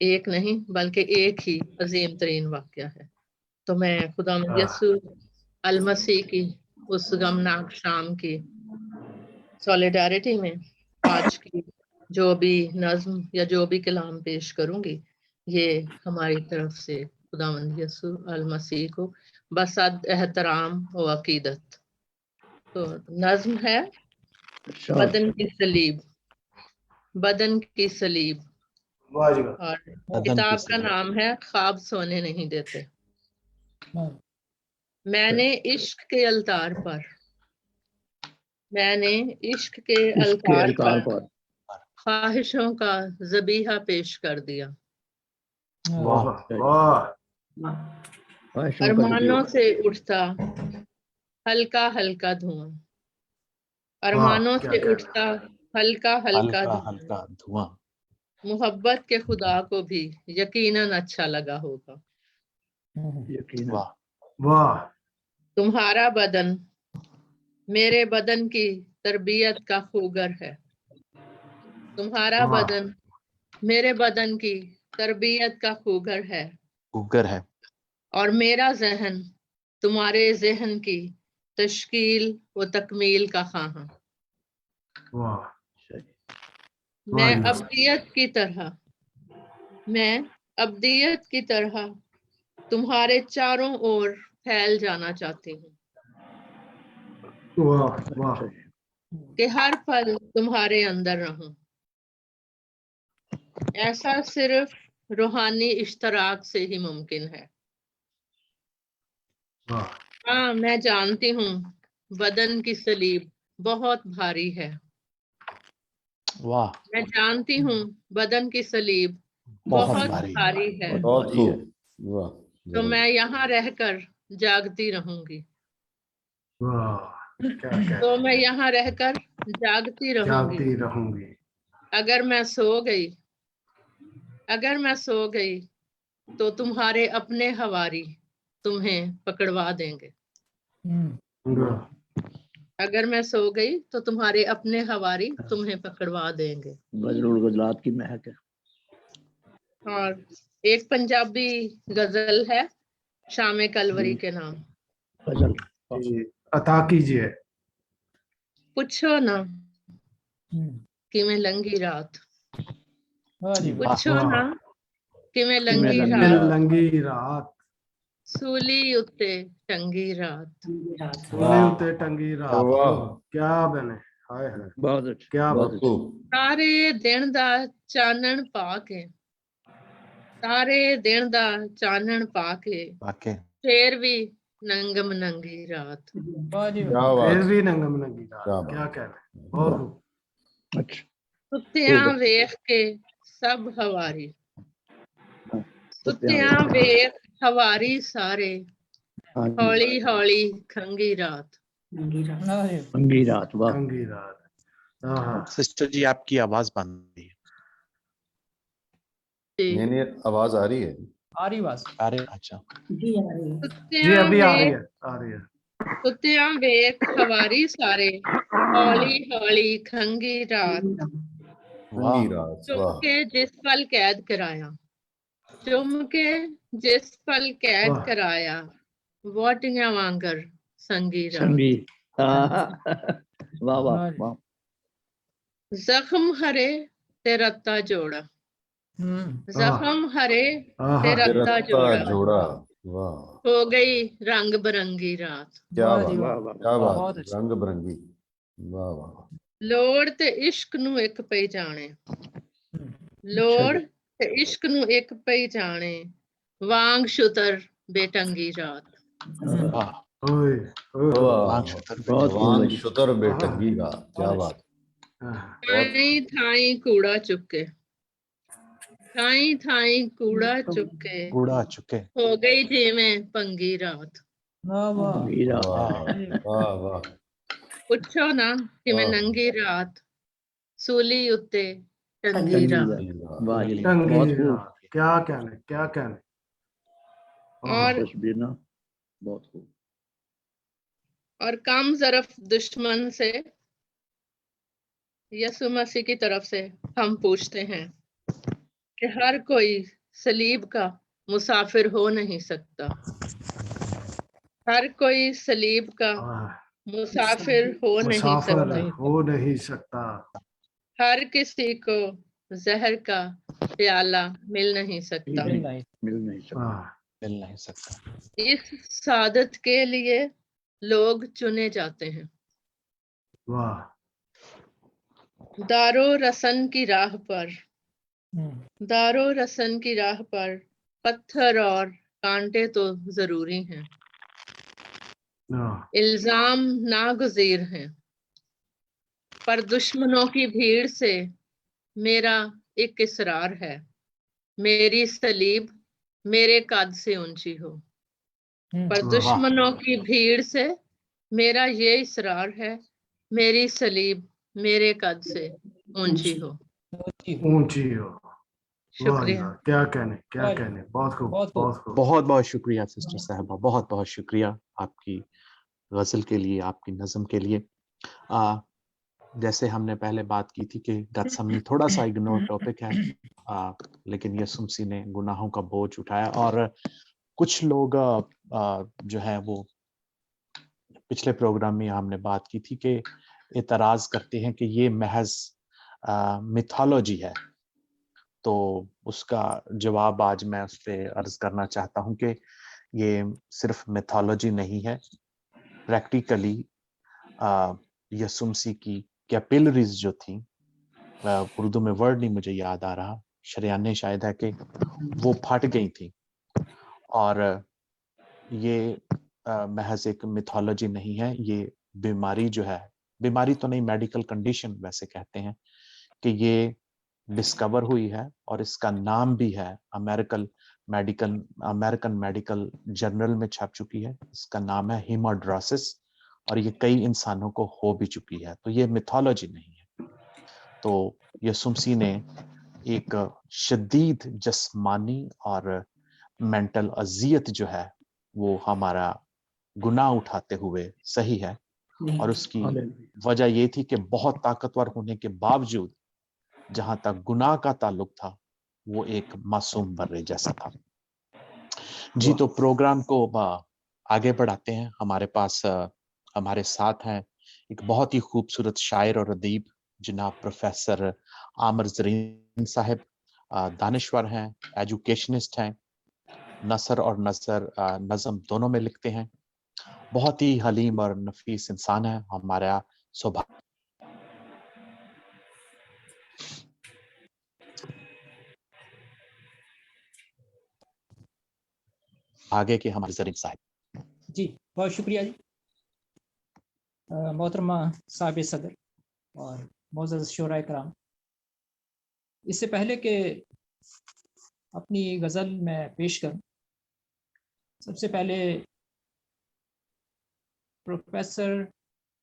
एक नहीं बल्कि एक ही अजीम तरीन वाकया है। तो मैं खुदा यसु अल मसीह की उस गमनाक शाम की सॉलिडारिटी में आज की जो भी नज्म या जो भी कलाम पेश करूंगी, ये हमारी तरफ से खुदावंद यसु अल मसीह को बसद एहतराम व अकीदत। तो नज्म है अच्छा बदन की सलीब, बदन की सलीब, वाह जी वाह। और बदन की किताब का सलीब। नाम है ख्वाब सोने नहीं देते। मैंने इश्क के अलतार पर, मैंने इश्क के इसके अलतार अलतार पर पर ख्वाहिशों का ज़बीहा पेश कर दिया। वाह वाह। ख्वाहिशों का अरमानों जरिया से उठता हल्का हल्का धुआं, वाह अरमानों क्या से कहना उठता हल्का हल्का हल्का धुआं, हल्का धुआं। मोहब्बत के खुदा को भी यकीनन अच्छा लगा होगा। यकीनन वाह वाह। तुम्हारा बदन मेरे बदन की तरबियत का खूगर है, तुम्हारा वाह बदन मेरे बदन की तरबियत का खूगर है, उगर है। और मेरा जहन तुम्हारे जहन की तश्कील व तकमील का ख़्वाहां। वाह मैं वाह। अब्दियत की तरह, मैं अब्दियत की तरह तुम्हारे चारों ओर फैल जाना चाहती हूँ वाह वाह। अच्छा कि हर पल तुम्हारे अंदर रहूं। ऐसा सिर्फ रूहानी इश्तराक से ही मुमकिन है। वाह हाँ, मैं जानती हूँ बदन की सलीब बहुत भारी है, वाह मैं जानती हूँ बदन की सलीब बहुत बहुत भारी। भारी है। बहुत बहुत भारी है खूब, वाह तो मैं यहाँ रहकर जागती रहूंगी, वाह क्या कहना। तो मैं यहाँ रहकर जागती रहूंगी। जागती रहूंगी। अगर मैं सो गई, अगर मैं सो गई तो तुम्हारे अपने हवारी तुम्हें पकड़वा देंगे। वाह अगर मैं सो गई तो तुम्हारे अपने हवारी तुम्हें पकड़वा देंगे। बजरुल गुजरात की महक है और एक पंजाबी गजल है शाम कलवरी के नाम। गजल जी, अता कीजिए। पुछो ना कि मैं लंगी रात, पुछो वाह। ना कि मैं कि मैं लंगी लंगी रात, रात लंगी रात सूली उत्ते टंगी रात। सोने उते टंगी रात। वाह। ओह, क्या बने। हाय हाय बहुत अच्छा क्या बहुत बात। खूब, सारे दिन दा चानन पा के, सारे दिन दा चानन पा के वाकई फिर भी नंगम नंगी रात। क्या फिर बात, भी नंगम नंगी रात। क्या क्या बात। कहना। बहुत खूब। अच्छा सुत्तियां वेख के सब हवारी, कुत्ते सुत्तियां वेख हवारी सारे, हाँ जी हौली हौली खंगी रात। लंगी रात वाह टंगी रात। हाँ हाँ। सिस्टर जी आपकी आवाज बंद है। नहीं नहीं, आवाज आ रही है। अरे अच्छा जी आ रही है। जी सुत्तियां अभी आ रही वेख, है आ रही है। सुत्तियां वेख हवारी सारे, हौली हौली खंगी रात। वाह संगी रात, चुम वाह के जिस पल कैद कराया, चुम के जिस पल कैद वाह कराया, वोटिंगा वांगर संगी रात। संगी हाँ वाह वाह वाह जख्म हरे ते रत्ता जोड़ा, जख्म हरे ते आहा। रत्ता रत्ता जोड़ा, जोड़ा, वाह हो गई रंग बिरंगी रात। क्या वाह बात जी वाह, क्या बात बहुत अच्छा। रंग बिरंगी वाह वाह ਲੋੜ ਤੇ ਇਸ਼ਕ ਨੂੰ ਇੱਕ ਪਈ ਜਾਣੇ, ਲੋੜ ਤੇ ਇਸ਼ਕ ਨੂੰ ਇੱਕ ਪਈ ਜਾਣੇ, ਵਾਂਗ ਸ਼ੁਤਰ ਬੇਟੰਗੀ ਰਾਤ। वाह ओए, ओए, वाह वांग शुतर बहुत खूब वांग है जी। शुतर बेटंगी का क्या बात हाँ, बहुत ਥਾਈ ਥਾਈ ਕੂੜਾ ਚੁੱਕੇ, ਥਾਈ ਥਾਈ ਕੂੜਾ ਚੁੱਕੇ, कूड़ा चुके ਹੋ ਗਈ ਜਿਵੇਂ ਭੰਗੀ ਰਾਤ। वाह वाह वीरा वाह वाह वाह ਪੁੱਛੋ ਨਾ ਕਿਵੇਂ वाह ਨੰਗੀ ਰਾਤ, ਸੂਲੀ ਉੱਤੇ ਟੰਗੀ टंगी ਰਾਤ। वाह वाह जी वाह, टंगी बहुत खूब। रात, क्या कहने, क्या कहने। और तस्वीर ना बहुत खूब। और कम ज़रफ दुश्मन से यसु मसीह की तरफ से हम पूछते हैं कि हर कोई सलीब का मुसाफिर हो नहीं सकता, हर कोई सलीब का हाँ, मुसाफिर हो नहीं मुसाफिर सकता, हो नहीं सकता, हर किसी को जहर का प्याला मिल नहीं सकता। मिल नहीं मिल नहीं सकता। हाँ, मिल नहीं सकता। इस सादत के लिए लोग चुने जाते हैं। वाह, दारो रसन की राह पर, हम्म, दारो रसन की राह पर पत्थर और कांटे तो जरूरी हैं, हाँ, इल्जाम नागुज़ीर हैं, पर दुश्मनों की भीड़ से मेरा एक इसरार है, मेरी सलीब मेरे कद से ऊंची हो। पर वाह, दुश्मनों की भीड़ से मेरा ये इसरार है, मेरी सलीब मेरे कद से ऊंची हो। ऊंची हो। ऊंची हो। वाह शुक्रिया। यार, क्या कहने, क्या वाह, कहने, बहुत खूब, बहुत खूब। बहुत खूब। बहुत बहुत शुक्रिया सिस्टर साहबा, बहुत बहुत शुक्रिया आपकी गजल के लिए, आपकी नज़म के लिए। जैसे हमने पहले बात की थी कि गत्समनी थोड़ा सा इग्नोर टॉपिक है, लेकिन यसुम मसीह ने गुनाहों का बोझ उठाया और कुछ लोग जो है वो पिछले प्रोग्राम में हमने बात की थी कि एतराज करते हैं कि ये महज मिथोलॉजी है। तो उसका जवाब आज मैं उस पर अर्ज करना चाहता हूं कि ये सिर्फ मिथोलॉजी नहीं है। प्रैक्टिकली यसुम मसीह की कैपिलरीज जो थी, उर्दू में वर्ड नहीं मुझे याद आ रहा, शरियाने शायद है, कि वो फट गई थी। और ये महज एक मिथोलॉजी नहीं है, ये बीमारी जो है, बीमारी तो नहीं, मेडिकल कंडीशन वैसे कहते हैं, कि ये डिस्कवर हुई है और इसका नाम भी है, अमेरिकन मेडिकल जर्नल में छप चुकी है। इसका नाम है हीमोड्रोसिस और ये कई इंसानों को हो भी चुकी है। तो ये मिथोलॉजी नहीं है। तो यसुम मसीह ने एक शदीद जिस्मानी और मेंटल अजियत जो है वो हमारा गुनाह उठाते हुए सही है, और उसकी वजह ये थी कि बहुत ताकतवर होने के बावजूद जहां तक गुनाह का ताल्लुक था वो एक मासूम बर्रे जैसा था। जी, तो प्रोग्राम को आगे बढ़ाते हैं। हमारे पास हमारे साथ हैं एक बहुत ही खूबसूरत शायर और अदीब जनाब प्रोफेसर आमिर ज़रीन साहब। दानिश्वर हैं, एजुकेशनिस्ट हैं, नसर और नज़म दोनों में लिखते हैं। बहुत ही हलीम और नफीस इंसान है। हमारा सौभाग्य आगे के हमारे ज़रीन साहब। जी बहुत शुक्रिया जी। मोहतरमा साहिब सदर और मोअज़्ज़ज़ शोराए कराम, इससे पहले कि अपनी गज़ल में पेश करूं, सबसे पहले प्रोफेसर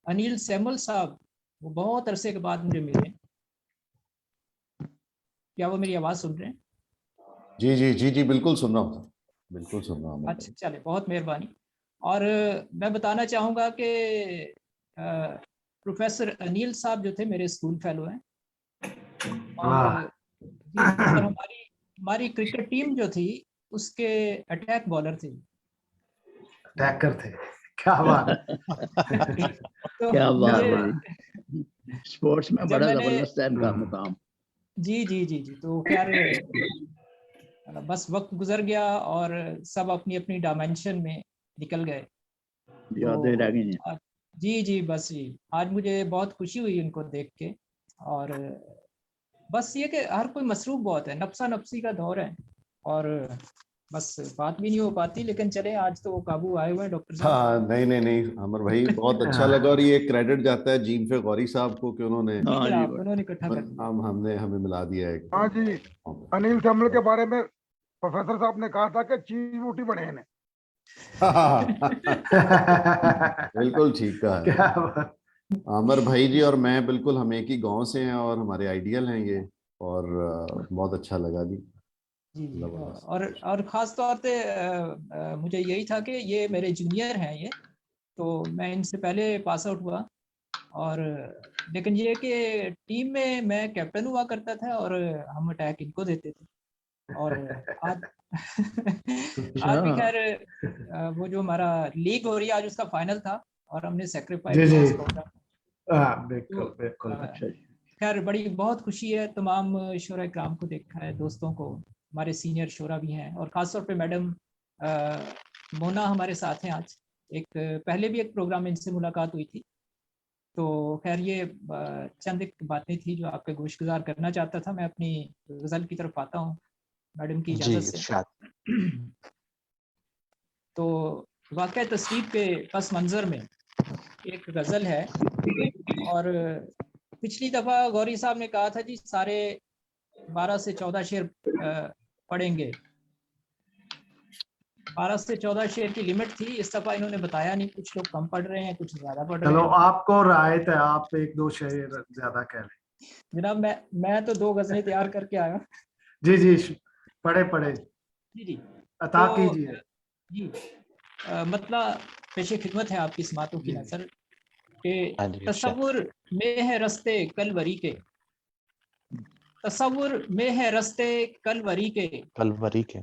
अनिल सैमुअल साहब, वो बहुत अरसे के बाद मुझे मिले। क्या वो मेरी आवाज़ सुन रहे हैं? जी जी जी जी बिल्कुल सुन रहा हूँ, बिल्कुल सुन रहा हूँ। अच्छा, चले, बहुत मेहरबानी। और मैं बताना चाहूँगा कि प्रोफेसर अनिल साहब जो थे मेरे स्कूल फेलो हैं, और और हमारी क्रिकेट टीम जो थी उसके अटैक बॉलर थे। अटैकर थे, क्या बात। तो क्या बात मुझे है, स्पोर्ट्स में जब बड़ा मैंने जबरदस्त है इनका मुकाम। जी जी जी जी तो खैर बस वक्त गुजर गया और सब अपनी अपनी डायमेंशन में निकल गए। यादें रह गई हैं। जी जी, बस जी, आज मुझे बहुत खुशी हुई उनको देख के। और बस ये कि हर कोई मसरूफ बहुत है, नफसा नफसी का दौर है और बस बात भी नहीं हो पाती, लेकिन चले आज तो वो काबू आए हुए हैं डॉक्टर साहब। हाँ, नहीं नहीं नहीं अमर भाई, बहुत अच्छा लगा। और ये क्रेडिट जाता है जीनफे गौरी साहब को कि उन्होंने जी हाँ जी, जनाब, बड़ा। उन्होंने इकट्ठा कर दिया। हमने हमें मिला दिया है। हाँ जी, अनिल सम्मल के बारे में प्रोफेसर साहब ने कहा था कि चीज बूटी बने हैं। बिल्कुल ठीक कहा है। क्या बात। अमर भाई जी और मैं बिल्कुल हम एक ही गांव से हैं और हमारे आइडियल हैं ये, और बहुत अच्छा लगा जी। जी जी, जबरदस्त। और ख़ास तौर पे मुझे यही था कि ये मेरे जूनियर हैं ये, तो मैं इनसे पहले पास आउट हुआ। और लेकिन ये कि टीम में मैं कैप्टन हुआ करता था और हम अटैक इनको देते थे। और आज आज भी खैर वो जो हमारा लीग हो रही है आज उसका फाइनल था और हमने सेक्रीफाइस जी किया जी, इस प्रोग्राम। हाँ बिल्कुल बिल्कुल। अच्छा जी। खैर बड़ी बहुत खुशी है, तमाम शोरा इकराम को देखा है, दोस्तों को, हमारे सीनियर शोरा भी हैं और ख़ासतौर पे मैडम मोना हमारे साथ हैं आज। एक पहले भी एक प्रोग्राम में इनसे मुलाकात हुई थी। तो खैर ये चंद एक बातें थी जो आपके गोशगुजार करना चाहता था। मैं अपनी गज़ल की तरफ आता हूँ मैडम की जी इजाज़त से। इरशाद। तो वाक़या तस्वीर के पस मंज़र में एक गज़ल है और पिछली दफ़ा गौरी साहब ने कहा था जी सारे 12 से 14 शेर पढ़ेंगे। 12 से 14 शेर की लिमिट थी, इस दफ़ा इन्होंने बताया नहीं, कुछ लोग कम पढ़ रहे हैं, कुछ ज़्यादा पढ़ रहे चलो हैं। आपको रायत है, आप एक दो शेर ज्यादा कह लें। जनाब मैं तो 2 गज़लें तैयार करके आया हूँ। जी जी, पढ़े पढ़े, जी जी, अता तो कीजिए। जी मतलब पेशे खिदमत है आपकी समातों की जी। नज़र के हाँ जी इरशाद। तसव्वुर में है रस्ते कलवरी के, तसव्वुर में है रस्ते कलवरी के, कलवरी के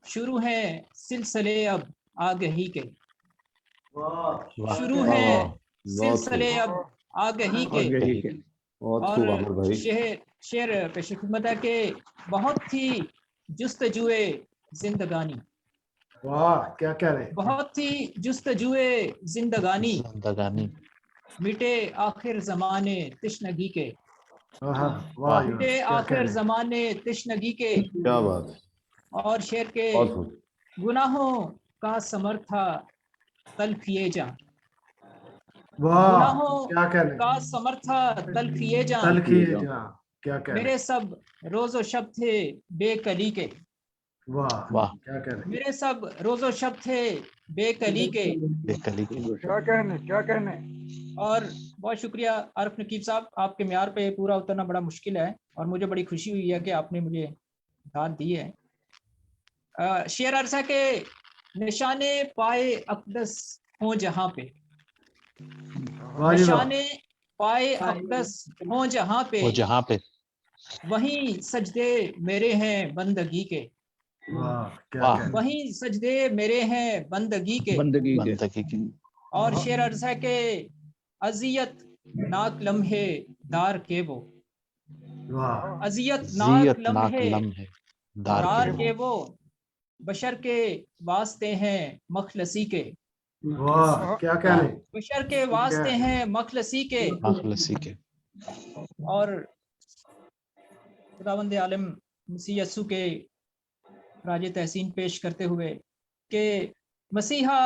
शुरू है सिलसिले अब आगही के, वाह शुरू वाह है वाह, बहुत सिलसिले खूब, अब आगही के। आगे ही कही के। बहुत और खूब अमर भाई। शेर पेश खिदमत है कि बहुत थी जुस्तजुए जिंदगानी, वाह, क्या कह रहे हैं। बहुत थी जुस्तजुए जिंदगानी, जिंदगानी मिटे आखिर जमाने तिश्नगी के, वाह वाह यार, मिटे क्या कह आखिर रहे हैं। जमाने तिश्नगी के। क्या बात है, और शेर के बहुत खूब। गुनाहों का समर्था तलफिए जा, वाह, गुनाहों क्या कह रहे का हैं। समर्था तलफिए जा, तलखिए जा, क्या कह रहे मेरे हैं। सब रोजो शब थे बेकली के, वाह, वाह क्या कह रहे हैं। मेरे सब रोजो शब थे बेकली के। बेकली के। क्या कहने, क्या कहने। और बहुत शुक्रिया आरिफ नकीब साहब, आपके म्यार पे पूरा उतरना बड़ा मुश्किल है और मुझे बड़ी खुशी हुई है कि आपने मुझे दाद दी है। शेर अर्ज है कि निशाने पाए अक़दस हो जहाँ पे, वाह जी वाह। निशाने पाए अक़दस हो जहाँ पे, वो जहाँ पे वहीं सजदे मेरे हैं बंदगी के, वाह, क्या वाह कह रहे हैं। वहीं सजदे मेरे हैं बंदगी के। बंदगी के। बंदगी के। और शेर अर्ज है कि अजियत नाक लम्हे दार के वो, वाह, अजियत नाक जियत नाक लम्हे लम्हे दार दार के के वो, बशर के वास्ते हैं मखलसी के, वाह, क्या कह रहे हैं। बशर के वास्ते हैं मखलसी के। मखलसी के। और खुदावंद आलम मसीह यस्सू के राज तहसीन पेश करते हुए कि मसीहा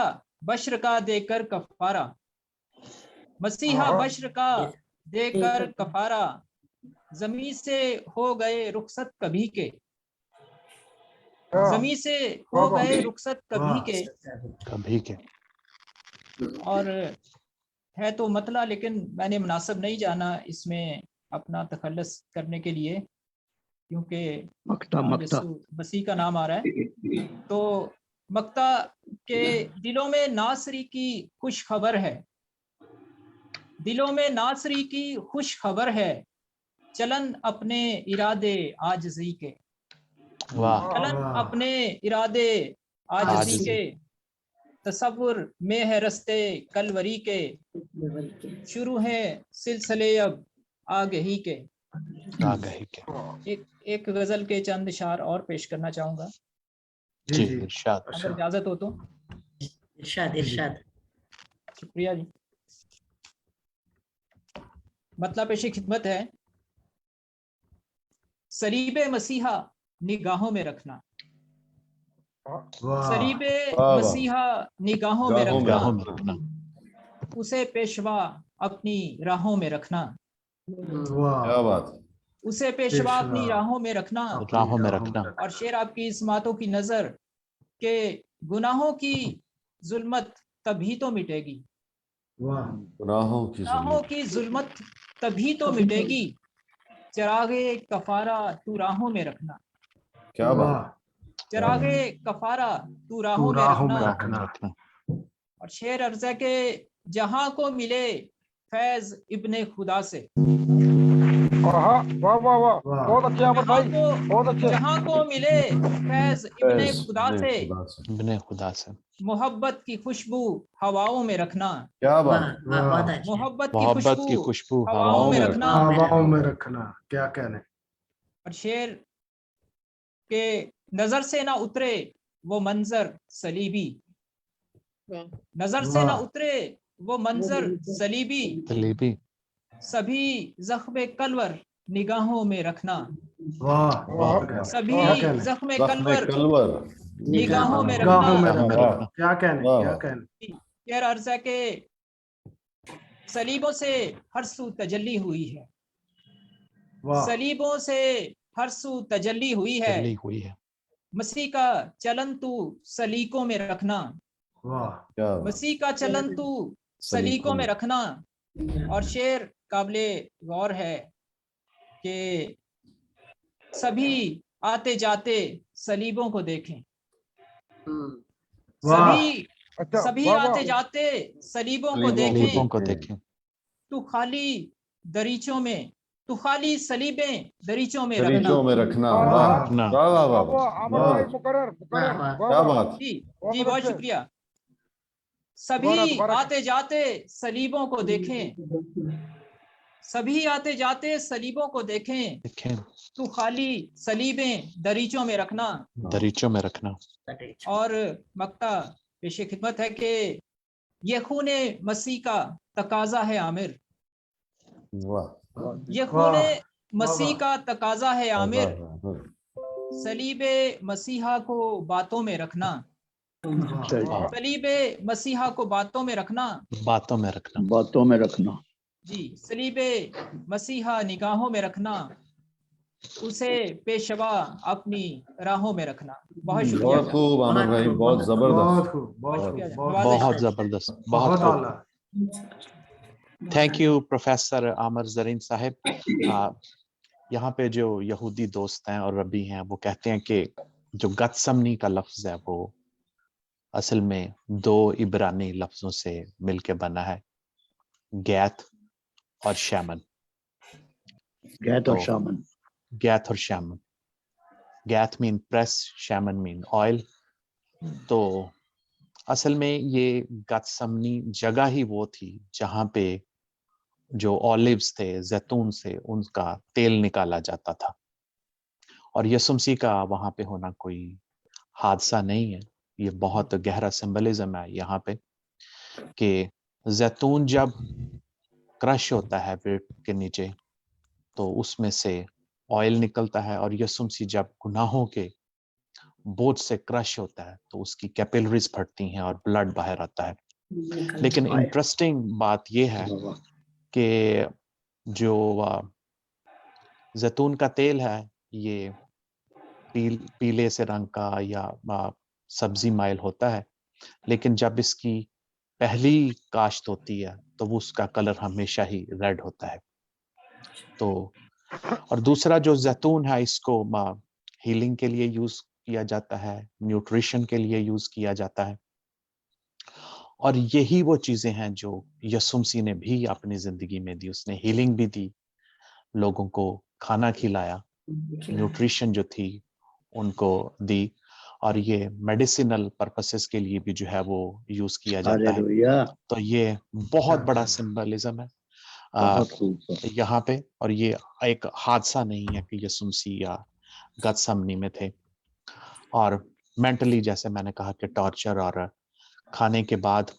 बशर का देकर कफारा, मसीहा बशर का देकर कफारा, जमी से हो गए रुखसत कभी के, जमी से हो गए रुखसत कभी के। कभी के। और है तो मतला, लेकिन मैंने मुनासिब नहीं जाना इसमें अपना तखल्लुस करने के लिए, क्योंकि मक्ता मक्ता। यस्सू मसीह का नाम आ रहा है। तो मक्ता के दिलों में नासरी की खुश खबर है, दिलों में नासरी की खुश खबर है, चलन अपने इरादे आजिज़ी के, वाह चलन अपने इरादे आजिज़ी आजिज़ी। के, तसव्वुर में है रस्ते कलवरी के, शुरू है सिलसिले अब आगही के। आगाही के। एक गजल के चंद इशार और पेश करना चाहूंगा, जी इरशाद। अगर इजाजत हो तो। इरशाद इरशाद। शुक्रिया जी। मतलब पेशी खिदमत है, सरीबे मसीहा निगाहों में रखना, सरीबे मसीहा निगाहों में रखना, उसे पेशवा अपनी राहों में रखना, क्या बात, उसे पेशवा अपनी राहों में रखना, राहों में रखना। और शेर आपकी इस मातों की नजर के गुनाहों की जुल्मत तभी तो मिटेगी, गुनाहों की जुल्मत तभी तो मिटेगी, चरागे कफारा तू राहों में रखना, क्या बात, चरागे कफारा तू राहों में रखना। और शेर अर्ज है के जहां को मिले फैज इब्ने खुदा से, वाह वाह वाह, बहुत अच्छे आमिर भाई, बहुत अच्छे। जहां को मिले फैज इब्ने खुदा से, इब्ने खुदा से, मोहब्बत की खुशबू हवाओं में रखना, क्या बात, मोहब्बत की खुशबू हवाओं में रखना, हवाओं में रखना, क्या कहने। और शेर के नजर से ना उतरे वो मंजर सलीबी, नजर से ना उतरे वो मंजर सलीबी, सभी जख्मे कलवर निगाहों में रखना, सभी जख्मे कलवर निगाहों में रखना। क्या कहने। शेर अर्ज है के सलीबों से हर सू तजल्ली हुई है, सलीबों से हर सू तजल्ली हुई है, मसीह का चलन तू सलीकों में रखना, मसीह का चलन तू सलीकों में रखना। और शेर काबिले गौर है कि सभी आते जाते सलीबों को देखें, सभी आते जाते सलीबों को देखें, तू खाली दरीचों में, तू खाली सलीबें दरीचों में रखना। क्या बात, जी बहुत शुक्रिया। सभी आते जाते सलीबों को देखें, सभी आते जाते सलीबों को देखें, तू खाली सलीबें दरीचों में रखना। और मक्ता पेशे खिदमत है कि ये खूने मसीह का तकाजा है आमिर, ये खूने मसीह का तकाजा है आमिर, सलीबे मसीहा को बातों में रखना, सलीबे मसीहा को बातों में रखना जी, सलीबे मसीहा निगाहों में रखना, उसे पेशवा अपनी राहों में रखना। बहुत शुक्रिया। बहुत खूब आमिर भाई, बहुत जबरदस्त, बहुत जबरदस्त, बहुत आला। Thank you professor Aamir Zareen साहब। यहाँ पे जो यहूदी दोस्त हैं और रबी हैं वो कहते हैं कि जो गतसमनी का लफ्ज है वो असल में दो इब्रानी लफ्जों से मिलके बना है, गैत और शैमन। गैत और शैमन। गैत मीन प्रेस, शैमन मीन ऑयल। तो असल में ये गतसमनी जगह ही वो थी जहाँ पे जो ऑलिव्स थे, जैतून से उनका तेल निकाला जाता था। और यीशु मसीह का वहां पे होना कोई हादसा नहीं है, ये बहुत गहरा सिंबलिज्म है यहाँ पे कि जैतून जब क्रश होता है पेड़ के नीचे तो उसमें से ऑयल निकलता है, और यीशु मसीह जब गुनाहों के बोझ से क्रश होता है तो उसकी कैपिलरीज फटती हैं और ब्लड बाहर आता है। लेकिन इंटरेस्टिंग बात यह है कि जो जैतून का तेल है ये पीले से रंग का या सब्जी माइल होता है, लेकिन जब इसकी पहली काश्त होती है तो वो उसका कलर हमेशा ही रेड होता है। तो और दूसरा जो जैतून है इसको हीलिंग के लिए यूज किया जाता है, न्यूट्रिशन के लिए यूज किया जाता है, और यही वो चीजें हैं जो यीशु मसीह ने भी अपनी जिंदगी में दी। उसने हीलिंग भी दी, लोगों को खाना खिलाया, न्यूट्रिशन जो थी उनको दी, और ये मेडिसिनल पर्पसेस के लिए भी जो है वो यूज किया जाता है। तो ये बहुत बड़ा सिंबलिज्म है। यहाँ पे, और ये एक हादसा नहीं है कि यसुमसी या गतसमनी में थे। और मेंटली जैसे मैंने कहा कि टॉर्चर, और खाने के बाद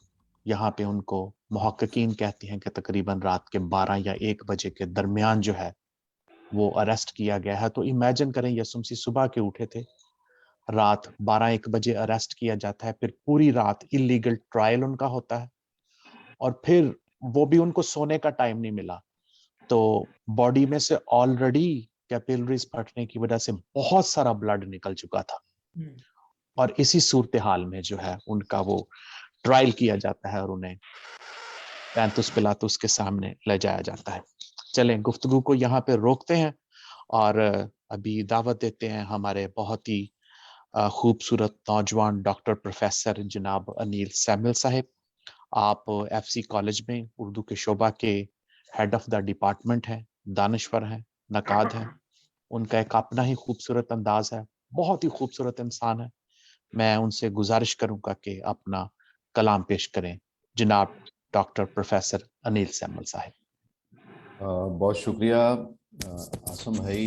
यहाँ पे उनको मुहक्किकीन कहते हैं कि तकरीबन रात के 12 या 1 बजे के दरमियान जो है वो अरेस्ट किया गया है। तो इमेजिन करें, यसुमसी सुबह के उठे थे, रात 12-1 बजे अरेस्ट किया जाता है, फिर पूरी रात इलीगल ट्रायल उनका होता है, और फिर वो भी उनको सोने का टाइम नहीं मिला। तो बॉडी में से ऑलरेडी कैपिलरीज फटने की वजह से बहुत सारा ब्लड निकल चुका था, और इसी सूरत हाल में जो है उनका वो ट्रायल किया जाता है और उन्हें पैंतुस पिलातुस के सामने ले जाया जाता है। चलें, गुफ्तगू को यहाँ पे रोकते हैं और अभी दावत देते हैं हमारे बहुत ही खूबसूरत नौजवान डॉक्टर प्रोफेसर जनाब अनिल सैमुअल साहिब। आप एफसी कॉलेज में उर्दू के शोबा के हेड ऑफ द डिपार्टमेंट हैं, दानिश्वर हैं, नकाद हैं। उनका एक अपना ही खूबसूरत अंदाज है, बहुत ही खूबसूरत इंसान है। मैं उनसे गुजारिश करूंगा कि अपना कलाम पेश करें जनाब doctor professor Anil Samuel Sahib. बहुत शुक्रिया आसम भाई,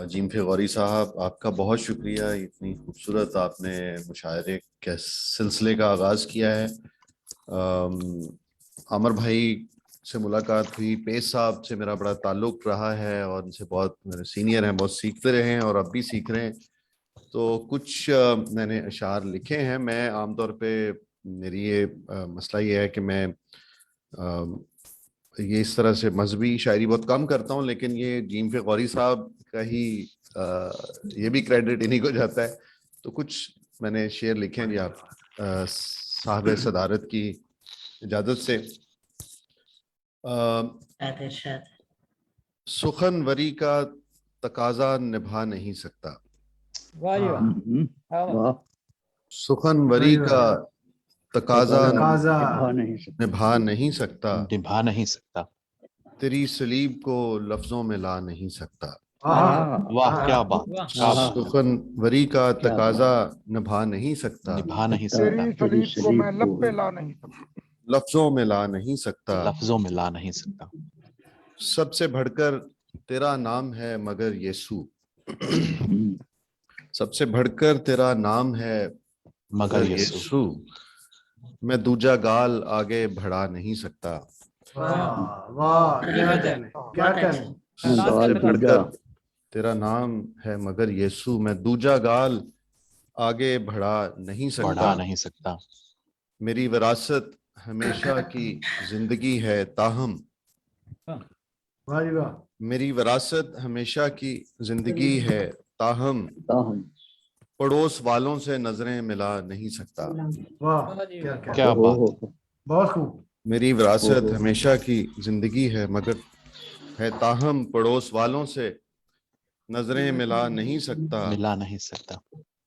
जीमफे गौरी साहब, आपका बहुत शुक्रिया। इतनी खूबसूरत आपने मुशायरे के सिलसिले का आगाज़ किया है। आमर भाई से मुलाकात हुई, पेश साहब से मेरा बड़ा ताल्लुक़ रहा है और उनसे बहुत मेरे सीनियर हैं, बहुत सीखते रहे हैं और अब भी सीख रहे हैं। तो कुछ मैंने अशार लिखे हैं। मैं आमतौर पे मेरी ये मसला ये है कि मैं ये इस तरह से मजहबी शायरी बहुत कम करता हूँ, लेकिन ये जीमफे गौरी साहब का ही ये भी क्रेडिट इन्हीं को जाता है। तो कुछ मैंने शेर लिखे हैं जी, आप साहब सदारत की इजाज़त से। सुखनवरी का तकाजा निभा नहीं सकता, सुखनवरी का तकाजा निभा नहीं सकता, तेरी सलीब को लफ्जों में ला नहीं सकता। वाह, क्या बात। सुखनवरी का तकाजा निभा नहीं सकता, तेरी सलीब को मैं लब पे ला नहीं सकता, लफ्जों में ला नहीं सकता, लफ्जों में ला नहीं सकता। सबसे बढ़कर तेरा नाम है मगर यीशु, सबसे बढ़कर तेरा नाम है मगर यीशु, मैं दूजा गाल आगे बढ़ा नहीं सकता। वाह, क्या कहने। सबसे बढ़कर तेरा नाम है मगर यीशु, मैं दूजा गाल आगे बढ़ा नहीं सकता। मेरी विरासत हमेशा की जिंदगी है ताहम, मेरी विरासत हमेशा की जिंदगी है ताहम, पड़ोस वालों से नजरें मिला नहीं सकता। वाह, क्या बात, बहुत खूब। मेरी विरासत हमेशा की जिंदगी है मगर है ताहम, पड़ोस वालों से नजरें मिला नहीं सकता।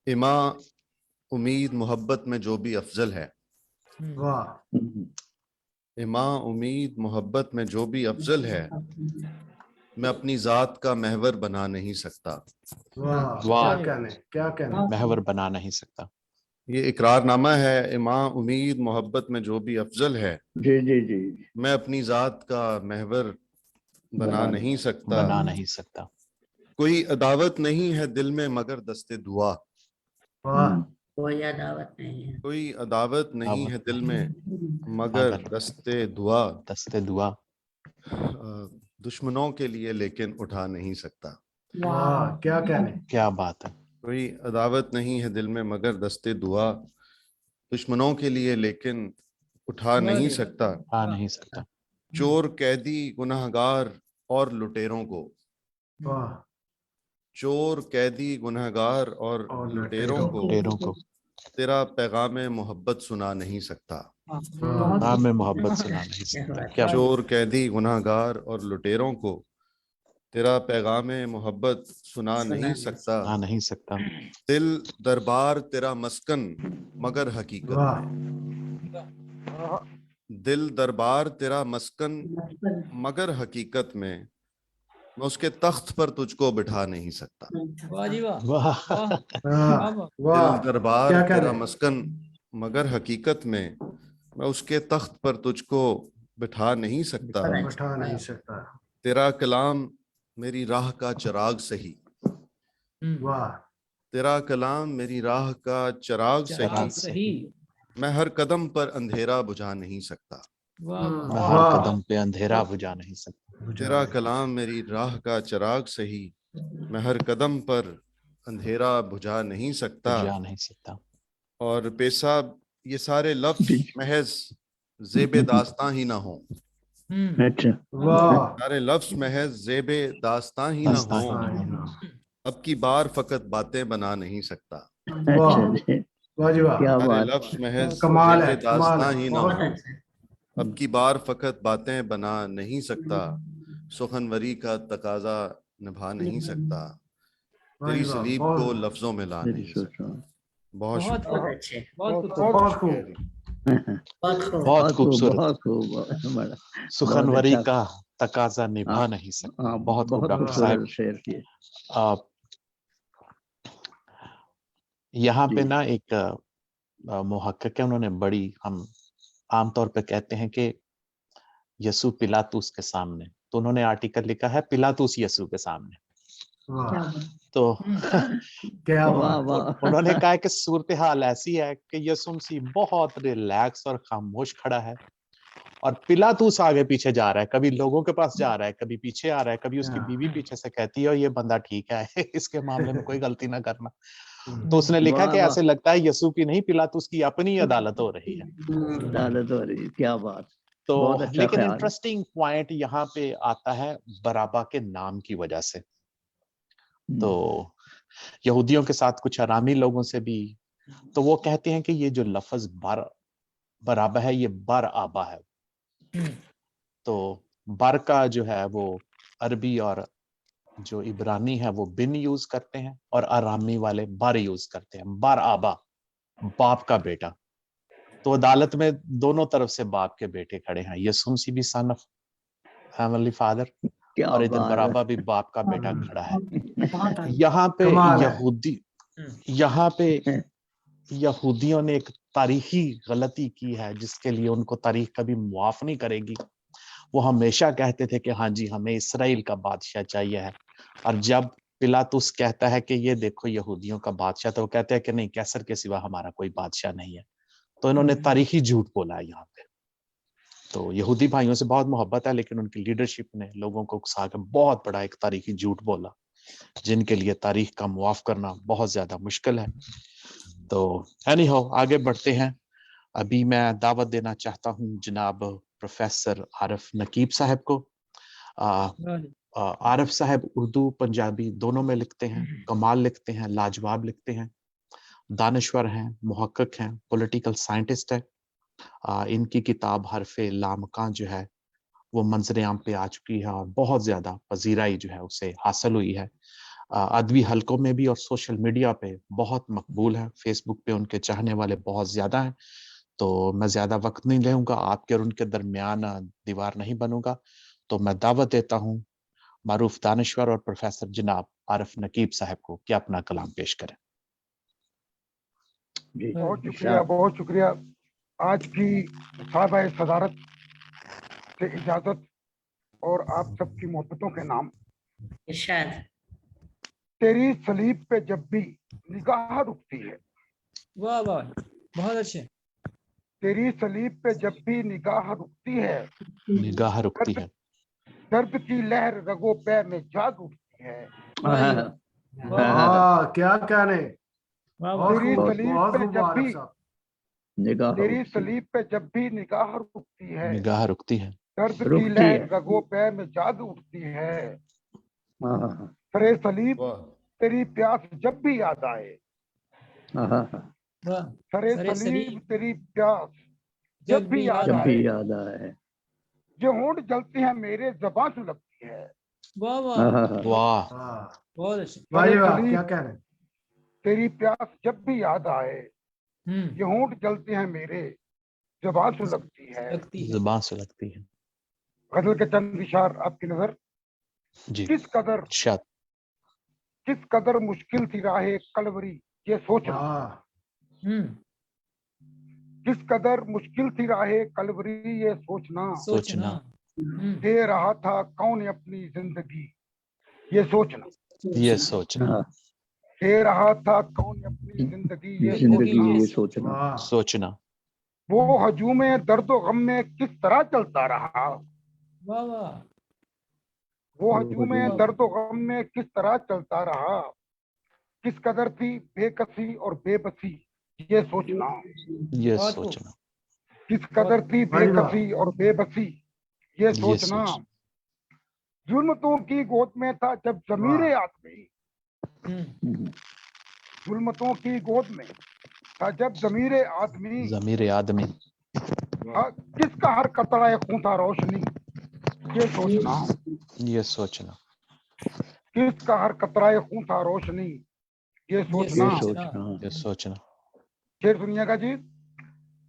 इमा उम्मीद मोहब्बत में जो भी अफजल है, वाह, इमा उम्मीद मोहब्बत में जो भी अफजल है, मैं अपनी जात का महवर बना नहीं सकता। वाह, क्या कहने, महवर बना नहीं सकता। ये इकरारनामा है, इमा उम्मीद मोहब्बत में जो भी अफजल है, जी, मैं अपनी जात का महवर बना नहीं सकता। कोई अदावत नहीं है दिल में मगर दस्ते दुआ, कोई अदावत नहीं है, कोई अदावत नहीं है दिल में मगर दस्ते दुआ, दुश्मनों के लिए लेकिन उठा नहीं सकता। वाह, क्या कहने, क्या बात है। कोई अदावत नहीं है दिल में मगर दस्ते दुआ, दुश्मनों के लिए लेकिन उठा नहीं सकता। चोर कैदी गुनहगार और लुटेरों को, चोर कैदी गुनहगार और लुटेरों को तेरा पैगाम मोहब्बत सुना नहीं सकता। पैगाम मोहब्बत सुना नहीं सकता। चोर कैदी गुनहगार और लुटेरों को तेरा पैगाम मोहब्बत सुना नहीं सकता। दिल दरबार तेरा मस्कन मगर हकीकत में, दिल दरबार तेरा मस्कन मगर हकीकत में, मैं उसके तख्त पर तुझको बिठा नहीं सकता। दिल दरबार तेरा मस्कन मगर हकीकत में, मैं उसके तख्त पर तुझको बिठा नहीं सकता, बैठा नहीं सकता। तेरा कलाम मेरी राह का चिराग सही, वाह, तेरा कलाम मेरी राह का चिराग चिराग सही, सही। मैं हर कदम पर अंधेरा बुझा नहीं सकता, वाह मैं वाह। हर वाह। कदम पे अंधेरा बुझा नहीं सकता, तेरा कलाम मेरी राह का चिराग सही, मैं हर कदम पर अंधेरा बुझा नहीं सकता। बुझा नहीं सकता। और पेशाब ये सारे लफ्ज महज ज़ेबे दास्तां ही ना हो, अच्छा वाह, सारे लफ्ज महज ज़ेबे दास्तां ही ना दास्तां हो, ही ना हो। अब की बार फकत बातें बना नहीं सकता, वाह, अच्छा जी, वाह जी वाह, क्या सारे बात। लफ्ज महज कमाल है, ज़ेबे कमाल दास्तां है, ही ना बहुत हो, अच्छे। अब की बार फकत बातें बना नहीं सकता, सुखनवरी का तकाजा निभा नहीं सकता, वाह तेरी जी वाह, सलीब को बहुत लफ्जों में ला वेरी नहीं सकता। बहुत बहुत शुक्रिया। बहुत अच्छे, बहुत बहुत खूब। बहुत खूब। बहुत खूब। बहुत खूबसूरत। बहुत खूब, बड़ा बहुत सुखनवरी अच्छा। का तकाजा निभा हाँ, नहीं सकता। हाँ, बहुत खूब बहुत डॉक्टर खूबसूरत साहब। खूबसूरत शेर किए यहाँ पे जी। ना एक मुहक्किक है, उन्होंने बड़ी, हम आमतौर पे कहते हैं कि यसु पिलातुस के सामने, तो उन्होंने आर्टिकल लिखा है पिलातुस यसु के सामने। वाह, तो क्या वाह बात, वाह। उन्होंने कहा कि सूरत हाल ऐसी है कि यसु मसीह बहुत रिलैक्स और खामोश खड़ा है और पिलातुस आगे पीछे जा रहा है, कभी लोगों के पास जा रहा है, कभी पीछे आ रहा है, कभी उसकी बीवी पीछे से कहती है और ये बंदा ठीक है इसके मामले में कोई गलती ना करना। तो उसने लिखा वाह कि वाह, ऐसे लगता है यसु की नहीं पिलातुस की अपनी अदालत हो रही है। अदालत हो रही, क्या बात। तो बहुत अच्छा लेकिन ख्याल। इंटरेस्टिंग पॉइंट यहाँ पे आता है बराबा के नाम की वजह से। तो यहूदियों के साथ कुछ अरामी लोगों से भी, तो वो कहते हैं कि ये जो लफ्ज बराबा है ये बर आबा है। तो बर का जो है वो अरबी और जो इब्रानी है वो बिन यूज करते हैं और अरामी वाले बर यूज करते हैं, बर आबा, बाप का बेटा। तो अदालत में दोनों तरफ से बाप के बेटे खड़े हैं, यसुम सी भी सन ऑफ हेवनली फादर क्या और इधर बात है। बराबा भी बाप का बेटा खड़ा है। बहुत अच्छा। यहाँ पे कमाल है। यहाँ पे यहूदियों ने एक तारीखी गलती की है जिसके लिए उनको तारीख कभी मुआफ नहीं करेगी। वो हमेशा कहते थे कि हाँ जी हमें इसराइल का बादशाह चाहिए है, और जब पिलातुस कहता है कि ये देखो यहूदियों का बादशाह, तो वो कहते हैं कि नहीं, कैसर के सिवा हमारा कोई बादशाह नहीं है। तो इन्होंने तारीखी झूठ बोला है यहाँ पे। तो यहूदी भाइयों से बहुत मोहब्बत है, लेकिन उनकी लीडरशिप ने लोगों को उकसा के बहुत बड़ा एक तारीखी झूठ बोला, जिनके लिए तारीख का मुआफ करना बहुत ज्यादा मुश्किल है। तो एनी हाउ आगे बढ़ते हैं। अभी मैं दावत देना चाहता हूँ जनाब प्रोफेसर आरिफ नकीब साहब को। आरिफ साहब उर्दू पंजाबी दोनों में लिखते हैं, कमाल लिखते हैं, लाजवाब लिखते हैं, दानश्वर हैं, मुहक्किक हैं, पॉलिटिकल साइंटिस्ट है। इनकी किताब हरफे लामकां जो है वो मंजर आम पे आ चुकी है और बहुत ज्यादा पजीराई जो है उसे हासिल हुई है। अदबी हलकों में भी और सोशल मीडिया पे बहुत मकबूल है। फेसबुक पे उनके चाहने वाले बहुत ज्यादा हैं। तो मैं ज्यादा वक्त नहीं लूंगा, आपके और उनके दरमियान दीवार नहीं बनूंगा। तो मैं दावत देता हूँ मारूफ दानश्वर और प्रोफेसर जनाब आरिफ नकीब साहब को कि अपना कलाम पेश करें। बहुत शुक्रिया, बहुत शुक्रिया। आज की साहब सदारत से इजाजत और आप सबकी मोहब्बतों के नाम। इरशाद। तेरी सलीब पे जब भी निगाह रुकती है। वाह वाह, बहुत अच्छे। तेरी सलीब पे जब भी निगाह रुकती है, निगाह रुकती है, दर्द की लहर रगो पे में जाग उठती है। क्या कहने। तेरी सलीब पे जब भी तेरी रुकती सलीब पे जब भी निगाह रुकती है, निगाह रुकती है, दर्द की लहर रगो पे में जाग उठती है। सरे सलीब तेरी प्यास जब भी याद आए, सरे सलीब तेरी प्यास जब भी याद आए, जो होंठ जलती है मेरे ज़बां सुलगती है। वाह वाह वाह, बहुत अच्छे। क्या कहने। तेरी प्यास जब भी याद आए, ये होंठ जलते हैं मेरे, ज़बां सुलगती है। ज़बां सुलगती है। गजल के चंद इशार आपकी नजर। जी, किस कदर मुश्किल थी राहे कलवरी ये सोचना। किस कदर मुश्किल थी राहे कलवरी ये सोचना, सोचना। दे रहा था कौन अपनी जिंदगी ये सोचना, ये सोचना, दे रहा था कौन अपनी जिंदगी ये जिंदगी सोचना, ये सोचना, वाह सोचना, वो हजूमे दर्दो गम में किस तरह चलता रहा, वाह वाह। वो हजूमे दर्दो गम में किस तरह चलता रहा, किस कदर थी बेकसी और बेबसी ये सोचना, ये बहुत खूब। सोचना, किस कदर थी बेकसी और बेबसी ये ये सोचना, सोचना, जुल्मतों की गोद में था जब जमीरे आदमी, जुल्मतों की गोद में था जब जमीरे आदमी, ज़मीर आदमी, किसका हर कतरा खून था रोशनी ये सोचना, ये सोचना, किसका हर कतरा खून था रोशनी ये सोचना, ये सोचना, ये सोचना, शेर सुनिएगा जी।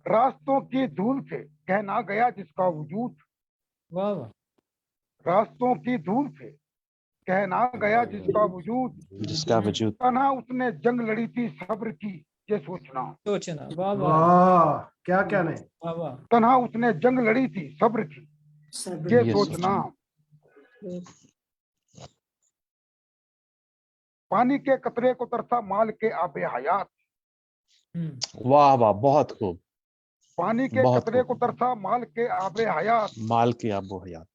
रास्तों की धूल से कहना गया जिसका वजूद, वाह वाह। रास्तों की धूल से कहना गया जिसका वजूद, जिसका वजूद, तन्हा उसने जंग लड़ी थी सब्र की ये सोचना, सोचना। वाह वाह वाह क्या क्या नहीं, वाह वाह। तन्हा उसने जंग लड़ी थी सब्र की ये ये सोचना, पानी के कतरे को तरसा माल के आबे हयात, वाह वाह, बहुत खूब, पानी के बहुत कतरे खूब। को तरसा माल के आबे हयात, माल की आबो हयात,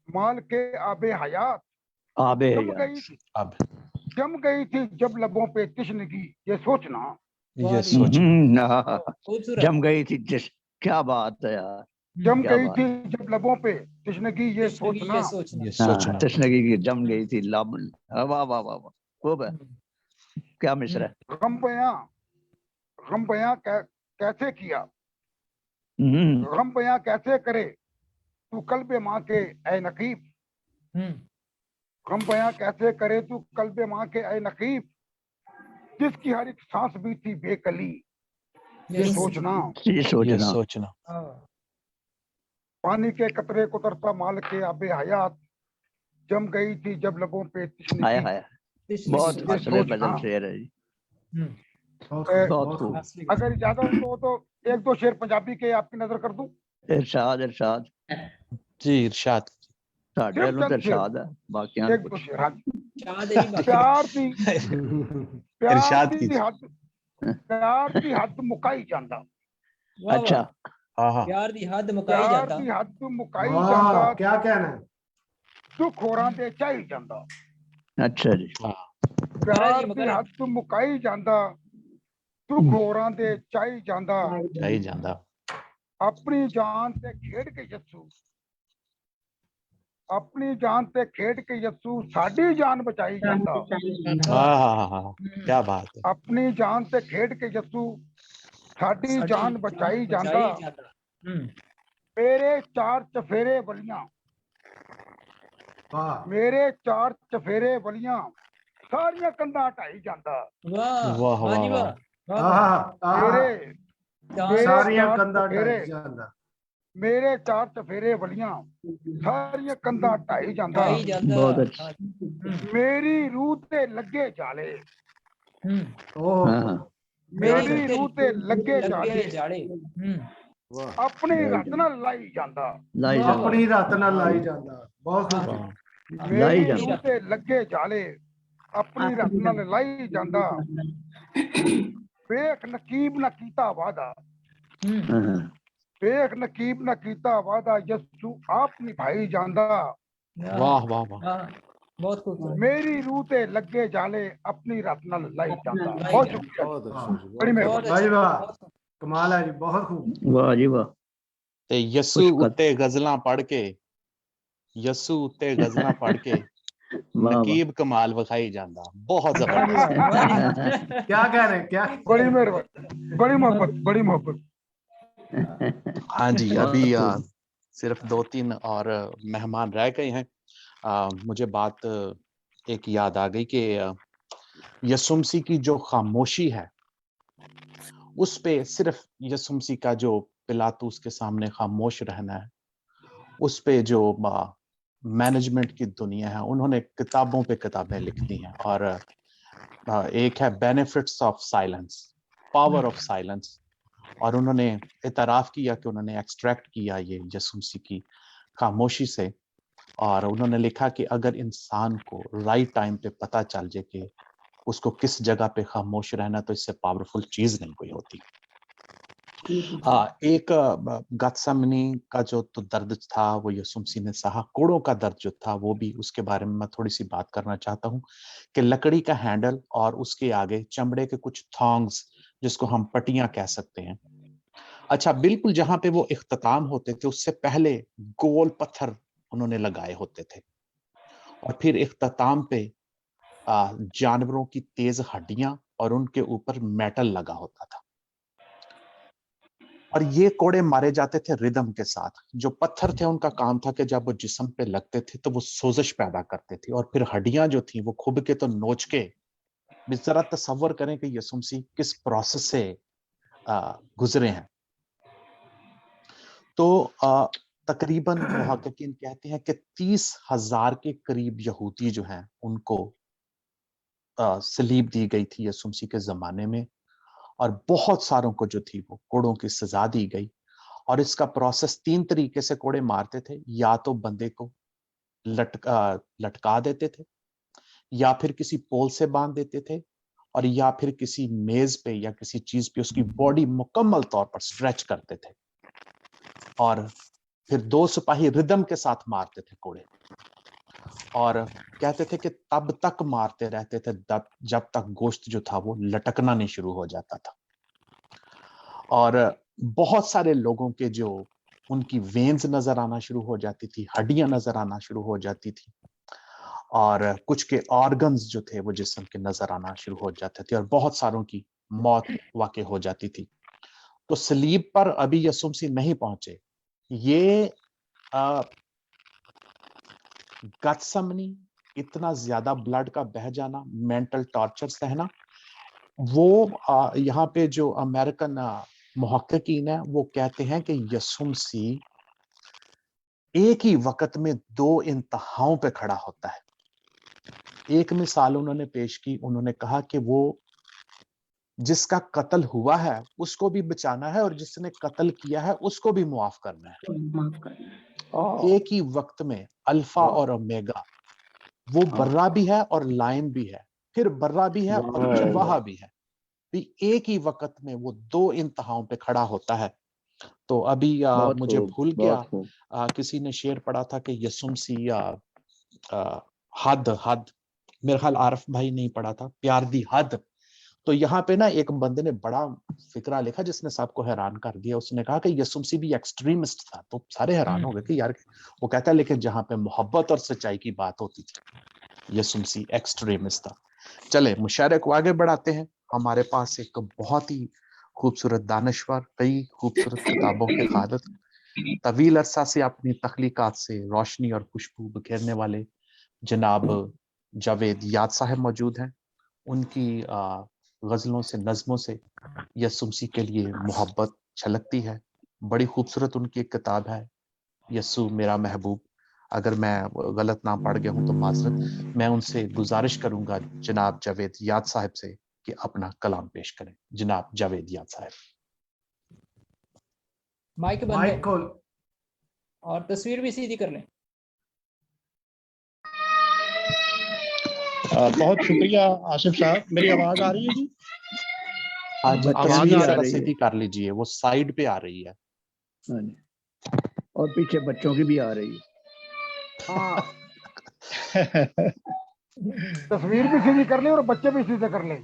माल के आबे हयात, आबे जम हयात, गई थी अब जम गई थी जब लबों पे तिश्नगी ये सोचना, ये सोचना, खूबसूरत। जम गई थी जिस, क्या बात है यार, जम क्या गई बात थी जब लबों पे तिश्नगी ये सोचना, ये सोचना। ये हाँ, सोचना, तशनगी की जम गई थी लब, वाह वाह वाह वाह, खूब है, क्या मिश्र है। गम बयां कैसे किया, हम्म, गम बयां कैसे करे तू कल्बे माँ के ऐ नकीब, गम बयां कैसे करे तू कल्बे माँ के ऐ नकीब, जिसकी हर एक सांस भी थी बेकली ये सोचना, ये ये सोचना, सोचना, पानी के कतरे को तरसा माल के आबे हयात, जम गई थी जब लबों पे आया तिश्नगी आया, बहुत ये असले सोचना। बदल शेर है जी, बहुत ए, खूब, बहुत बहुत खूब। खूब। अगर इजाजत हो तो एक दो शेर पंजाबी के आपकी नजर कर दूं, इरशाद इरशाद, जी इरशाद, साढ़े सिर्फ वालों तो चंद शेर, इरशाद है, बाकी एक दो शेर। हाँ जी। शाद है जी बाकी। इरशाद दी कीजिए। हद, प्यार दी हद मुकाई जांदा, वाह अच्छा, वाह। हाँ हाँ, प्यार दी हद मुकाई प्यार जाता। दी हद मुकाई वाह जांदा, क्या कहना है, दुख होरां दे चाई जांदा, अच्छा जी, हाँ, मुकर्रर जी प्यार दी मुकर्रर। हद मुकाई जांदा, दुख होरां दे चाई जांदा, चाहिए जांदा, अपनी जान ते खेड के यस्सू, अपनी जान ते खेड के यस्सू साडी जान बचाई जांदा, हाँ हाँ हाँ, क्या बात है, अपनी जान ते खेड के यस्सू साडी जान बचाई जांदा, मेरे चार चफेरे वलियां, वाह मेरे चार चफेरे वलियां सारियां कंधां हटाई जांदा, वाह वाह वाह जी वाह वाह। वाह, वाह वाह। मेरे मेरे सारियां चार कंधा चफेरे, ढाई ਜਾਂਦਾ, मेरे चार चफेरे वलियां सारियां कंधां हटाई जांदा, ढाई जाता। बहुत अच्छा, मेरी रूह ते लगे जाले, ओह हाँ हाँ, मेरी रूह ते लगे जाले, लगे जाड़े। अपनी रत नाल लाई जांदा, लाई वाह, जाओ, अपनी रात ਨਾਲ ਲਾਈ ਜਾਂਦਾ, ਬਹੁਤ हाँ खूब, वाह, मेरी जांदा। रूह ते लगे जाले, अपनी रत नाल लाई जांदा, वेख नकीब ना कीता वादा, हाँ, हाँ, वेख नकीब ना कीता वादा, यस्सू आप निभाई जांदा, वाह वाह वाह, हाँ, बहुत खूबसूरत। मेरी रूह ते लगे जाले, अपनी रत नाल लाई जांदा। लाई बहुत जांदा। शुक्रिया, बहुत अच्छा जी, बड़ी बहुत मेहरबानी। बहुत भाई अच्छा। वाह, बहुत खूब। कमाल है जी, बहुत खूब, वाह जी वाह, ते यस्सू कुछ कर, उत्ते गजलां पढ़ के, यस्सू उत्ते गजलां पढ़ के वाह वाह, नकीब कमाल विखाई जांदा, बहुत वाह जी जबरदस्त, वाह, वाह जी। क्या कह रहे हैं, क्या बड़ी मेहरबानी, बड़ी मोहब्बत, बड़ी मोहब्बत। हाँ जी, बहुत अभी खूब, सिर्फ 2-3 और मेहमान रह गए हैं। मुझे बात एक याद आ गई कि यसुमसी की जो खामोशी है, उस पे सिर्फ यसुमसी का जो पिलातूस के सामने खामोश रहना है, उस पे जो मैनेजमेंट की दुनिया है, उन्होंने किताबों पे किताबें लिख दी हैं। और एक है benefits of silence, power of silence, اور انہوں نے اعتراف کیا کہ انہوں نے ایکسٹریکٹ کیا یہ یسوع مسیح کی خاموشی سے، اور انہوں نے لکھا کہ اگر انسان کو رائٹ ٹائم پہ پتہ چل جائے کہ اس کو کس جگہ پہ خاموش رہنا، تو اس سے پاورفل چیز نہیں کوئی ہوتی۔ ایک گتسمنی کا جو تو درد تھا وہ یسوع مسیح نے سہا، کوڑوں کا درد جو تھا وہ بھی، اس کے بارے میں تھوڑی سی بات کرنا چاہتا ہوں کہ لکڑی کا ہینڈل اور اس کے آگے چمڑے کے کچھ تھانگز جس کو ہم پٹیاں کہہ سکتے ہیں، اچھا بالکل جہاں پہ وہ اختتام ہوتے تھے اس سے پہلے گول پتھر انہوں نے لگائے ہوتے تھے، اور پھر اختتام پہ جانوروں کی تیز ہڈیاں اور ان کے اوپر میٹل لگا ہوتا تھا، اور یہ کوڑے مارے جاتے تھے ردم کے ساتھ۔ جو پتھر تھے ان کا کام تھا کہ جب وہ جسم پہ لگتے تھے تو وہ سوزش پیدا کرتے تھے، اور پھر ہڈیاں جو تھیں وہ کھب کے تو نوچ کے، ذرا تصور کریں کہ یسوع مسیح کس پروسیس سے گزرے ہیں۔ تو تقریباً محققین کہتے ہیں کہ 30,000 کے قریب یہودی جو ہیں ان کو صلیب دی گئی تھی یسوع مسیح کے زمانے میں، اور بہت ساروں کو جو تھی وہ کوڑوں کی سزا دی گئی، اور اس کا پروسیس 3 طریقے سے کوڑے مارتے تھے، یا تو بندے کو لٹکا دیتے تھے، یا پھر کسی پول سے باندھ دیتے تھے، اور یا پھر کسی میز پہ یا کسی چیز پہ اس کی باڈی مکمل طور پر سٹریچ کرتے تھے، اور پھر 2 سپاہی ردم کے ساتھ مارتے تھے کوڑے، اور کہتے تھے کہ تب تک مارتے رہتے تھے جب تک گوشت جو تھا وہ لٹکنا نہیں شروع ہو جاتا تھا، اور بہت سارے لوگوں کے جو ان کی وینز نظر آنا شروع ہو جاتی تھی، ہڈیاں نظر آنا شروع ہو جاتی تھی، اور کچھ کے آرگنز جو تھے وہ جسم کے نظر آنا شروع ہو جاتے تھے، اور بہت ساروں کی موت واقع ہو جاتی تھی۔ تو صلیب پر ابھی یسوع مسیح نہیں پہنچے، یہ گتسمنی، اتنا زیادہ بلڈ کا بہ جانا، مینٹل ٹارچر سہنا، وہ یہاں پہ جو امریکن محققین ہیں وہ کہتے ہیں کہ یسوع مسیح ایک ہی وقت میں 2 انتہاؤں پہ کھڑا ہوتا ہے۔ ایک مثال انہوں نے پیش کی، انہوں نے کہا کہ وہ جس کا قتل ہوا ہے اس کو بھی بچانا ہے، اور جس نے قتل کیا ہے اس کو بھی معاف کرنا ہے۔ ایک ہی وقت میں الفا اور اومیگا، وہ برا بھی ہے اور لائن بھی ہے، پھر برا بھی ہے اور چرواہا بھی ہے، ایک ہی وقت میں وہ 2 انتہاؤں پہ کھڑا ہوتا ہے۔ تو ابھی مجھے بھول گیا، کسی نے شعر پڑھا تھا کہ یسوع مسیح حد میرے خیال عارف بھائی نہیں پڑھا تھا، پیار دی حد۔ تو یہاں پہ نا ایک بندے نے بڑا فقرہ لکھا جس نے سب کو حیران کر دیا، اس نے کہا کہ یسوع مسیح بھی ایکسٹریمسٹ تھا، تو سارے حیران ہو گئے کہ یار، وہ کہتا ہے لیکن جہاں پہ محبت اور سچائی کی بات ہوتی تھی یسوع مسیح ایکسٹریمسٹ تھا۔ چلے مشاعرے کو آگے بڑھاتے ہیں۔ ہمارے پاس ایک بہت ہی خوبصورت دانشور، کئی خوبصورت کتابوں کے خالق، طویل عرصہ سے اپنی تخلیقات سے روشنی اور خوشبو بکھیرنے والے جناب جاوید یاد صاحب موجود ہیں۔ ان کی غزلوں سے، نظموں سے یسوع مسیح کے لیے محبت چھلکتی ہے۔ بڑی خوبصورت ان کی ایک کتاب ہے یسوع میرا محبوب۔ اگر میں غلط نام پڑھ گیا ہوں تو معذرت۔ میں ان سے گزارش کروں گا جناب جاوید یاد صاحب سے کہ اپنا کلام پیش کریں۔ جناب جاوید یاد صاحب، مائک بند ہے اور تصویر بھی سیدھی کر لیں۔ بہت شکریہ آصف صاحب، میری آواز آ رہی ہے جی؟ آواز سیدھی کر لیجئے، وہ سائیڈ پہ آ رہی ہے، اور پیچھے بچوں کی بھی آ رہی ہے۔ تصویر بھی سیدھی کر لیں اور بچے بھی سیدھے کر لیں۔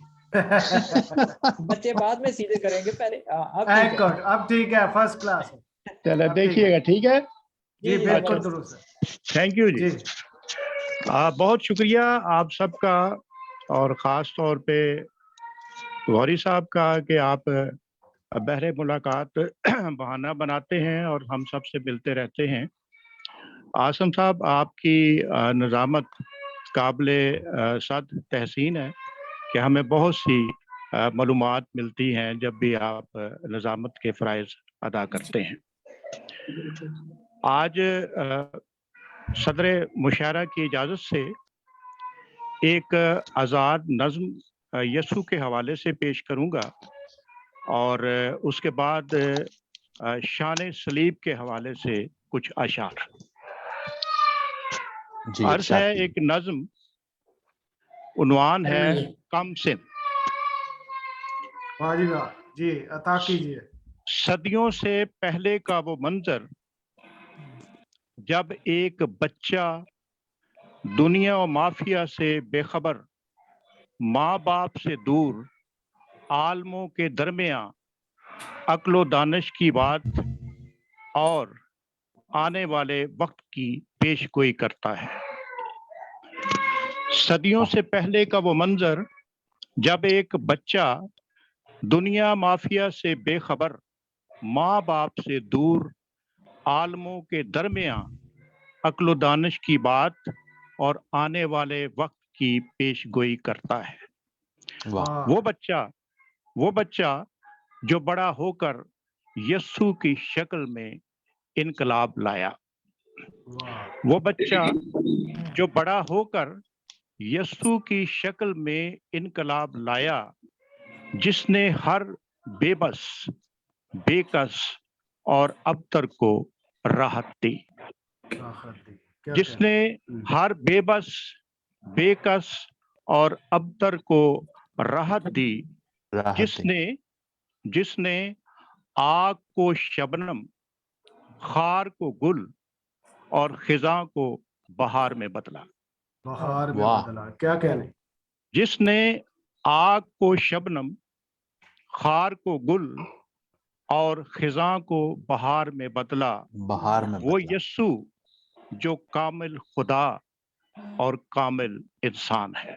بچے بعد میں سیدھے کریں گے، پہلے اب ٹھیک ہے، فرسٹ کلاس ہے۔ چلے دیکھیے گا، ٹھیک ہے جی بالکل درست ہے۔ تھینک یو جی۔ بہت شکریہ آپ سب کا، اور خاص طور پہ غوری صاحب کا کہ آپ بہر ملاقات بہانہ بناتے ہیں اور ہم سب سے ملتے رہتے ہیں۔ عاصم صاحب، آپ کی نظامت قابل صد تحسین ہے کہ ہمیں بہت سی معلومات ملتی ہیں جب بھی آپ نظامت کے فرائض ادا کرتے ہیں۔ آج صدر مشاعرہ کی اجازت سے ایک آزاد نظم یسوع کے حوالے سے پیش کروں گا اور اس کے بعد شان سلیب کے حوالے سے کچھ اشعار. عرض ہے ایک نظم، عنوان ہے کم سن. جی عطا کیجیے. صدیوں سے پہلے کا وہ منظر جب ایک بچہ دنیا و مافیا سے بے خبر، ماں باپ سے دور، عالموں کے درمیان عقل و دانش کی بات اور آنے والے وقت کی پیش گوئی کرتا ہے. صدیوں سے پہلے کا وہ منظر جب ایک بچہ دنیا مافیا سے بے خبر، ماں باپ سے دور، عالموں کے درمیان عقل و دانش کی بات اور آنے والے وقت کی پیش گوئی کرتا ہے. وہ بچہ جو بڑا ہو کر یسوع کی شکل میں انقلاب لایا. وہ بچہ جو بڑا ہو کر یسوع کی شکل میں انقلاب لایا، جس نے ہر بے بس، بے کس اور ابتر کو راحت دی. جس نے ہر بے بس، بے کس اور ابتر کو راحت دی. جس نے آگ کو شبنم، خار کو گل اور خزاں کو بہار میں بدلا. کیا کہنے. جس نے آگ کو شبنم، خار کو گل اور خزاں کو بہار میں بدلا، وہ یسوع جو کامل خدا اور کامل انسان ہے.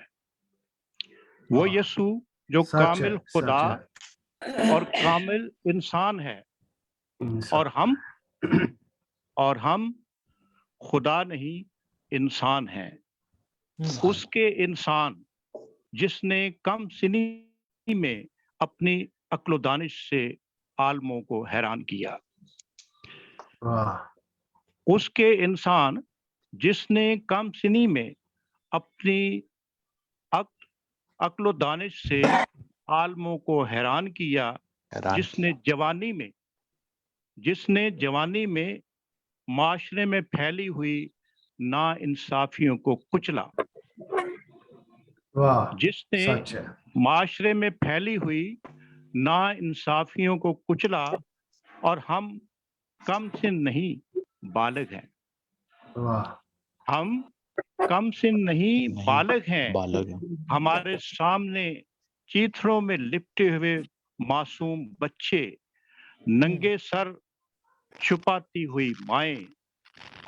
وہ یسوع جو کامل خدا اور کامل انسان ہے. اور ہم خدا نہیں انسان ہیں. اس کے انسان جس نے کم سنی میں اپنی عقل و دانش سے عالموں کو حیران کیا. اس کے انسان جس نے کم سنی میں اپنی عقل و دانش سے عالموں کو حیران کیا. جس نے جوانی میں معاشرے میں پھیلی ہوئی نا انصافیوں کو کچلا. جس نے معاشرے میں پھیلی ہوئی نا انصافیوں کو کچلا. اور ہم کم سن نہیں بالغ ہیں. ہم کم سن نہیں بالغ ہیں. ہمارے سامنے چیتھڑوں میں لپٹے ہوئے معصوم بچے، ننگے سر چھپاتی ہوئی مائیں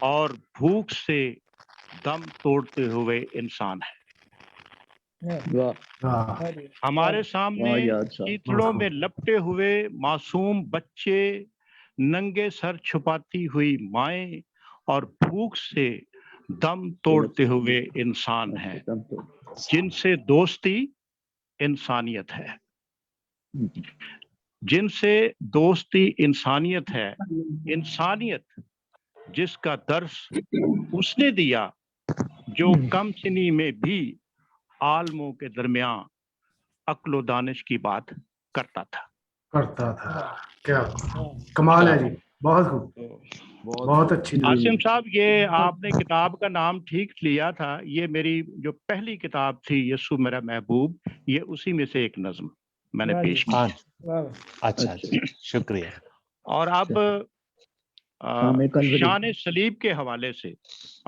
اور بھوک سے دم توڑتے ہوئے انسان ہیں. ہمارے سامنے چیتڑوں میں لپٹے ہوئے معصوم بچے، ننگے سر چھپاتی ہوئی مائیں اور بھوک سے دم توڑتے ہوئے انسان ہیں، جن سے دوستی انسانیت ہے. جن سے دوستی انسانیت ہے. انسانیت جس کا درس اس نے دیا جو کم سنی میں بھی عالموں کے درمیان عقل و دانش کی بات کرتا تھا. کیا کمال ہے جی. بہت خوب، بہت اچھی. عاصم صاحب، یہ آپ نے کتاب کا نام ٹھیک لیا تھا. یہ میری جو پہلی کتاب تھی یسوع میرا محبوب، یہ اسی میں سے ایک نظم میں نے پیش کی. اچھا، شکریہ. اور اب شان صلیب کے حوالے سے،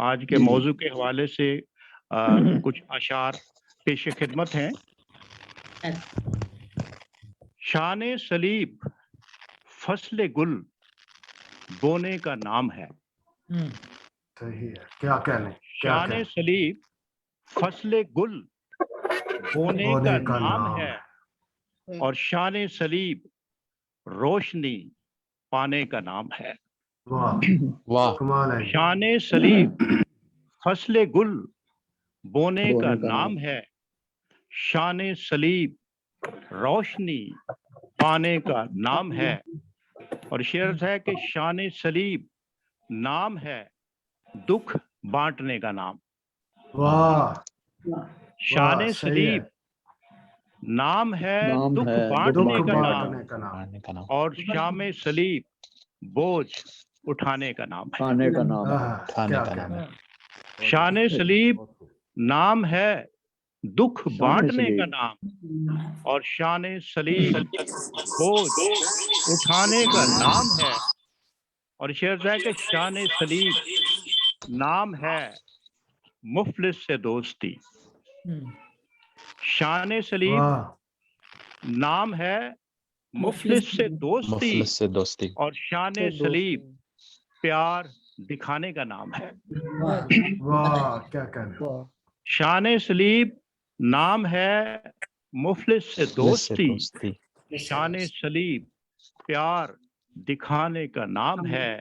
آج کے موضوع کے حوالے سے کچھ اشعار پیش خدمت ہیں. شان صلیب فصل گل بونے کا نام ہے. کیا کہنے. شان صلیب فصل گل بونے کا نام ہے. اور شان صلیب روشنی پانے کا نام ہے. شان صلیب فصل گل بونے کا نام ہے. شان صلیب روشنی پانے کا نام ہے. اور شعر ہے کہ شان صلیب نام ہے دکھ بانٹنے کا نام. شان صلیب नाम है दुख बांटने का नाम और शाम सलीब बोझ उठाने का नाम है। खाने का नाम है। खाने का नाम है। शान सलीब नाम है दुख बांटने का नाम और शान सलीब बोझ उठाने का नाम है। और शेर है कि शान सलीब नाम है मुफलिस से दोस्ती। शान सलीब नाम है मुफलिस से दोस्ती और शान सलीब प्यार दिखाने का नाम है। वाह क्या कहना। शान सलीब नाम है मुफलिस से दोस्ती, शान सलीब प्यार दिखाने का नाम है।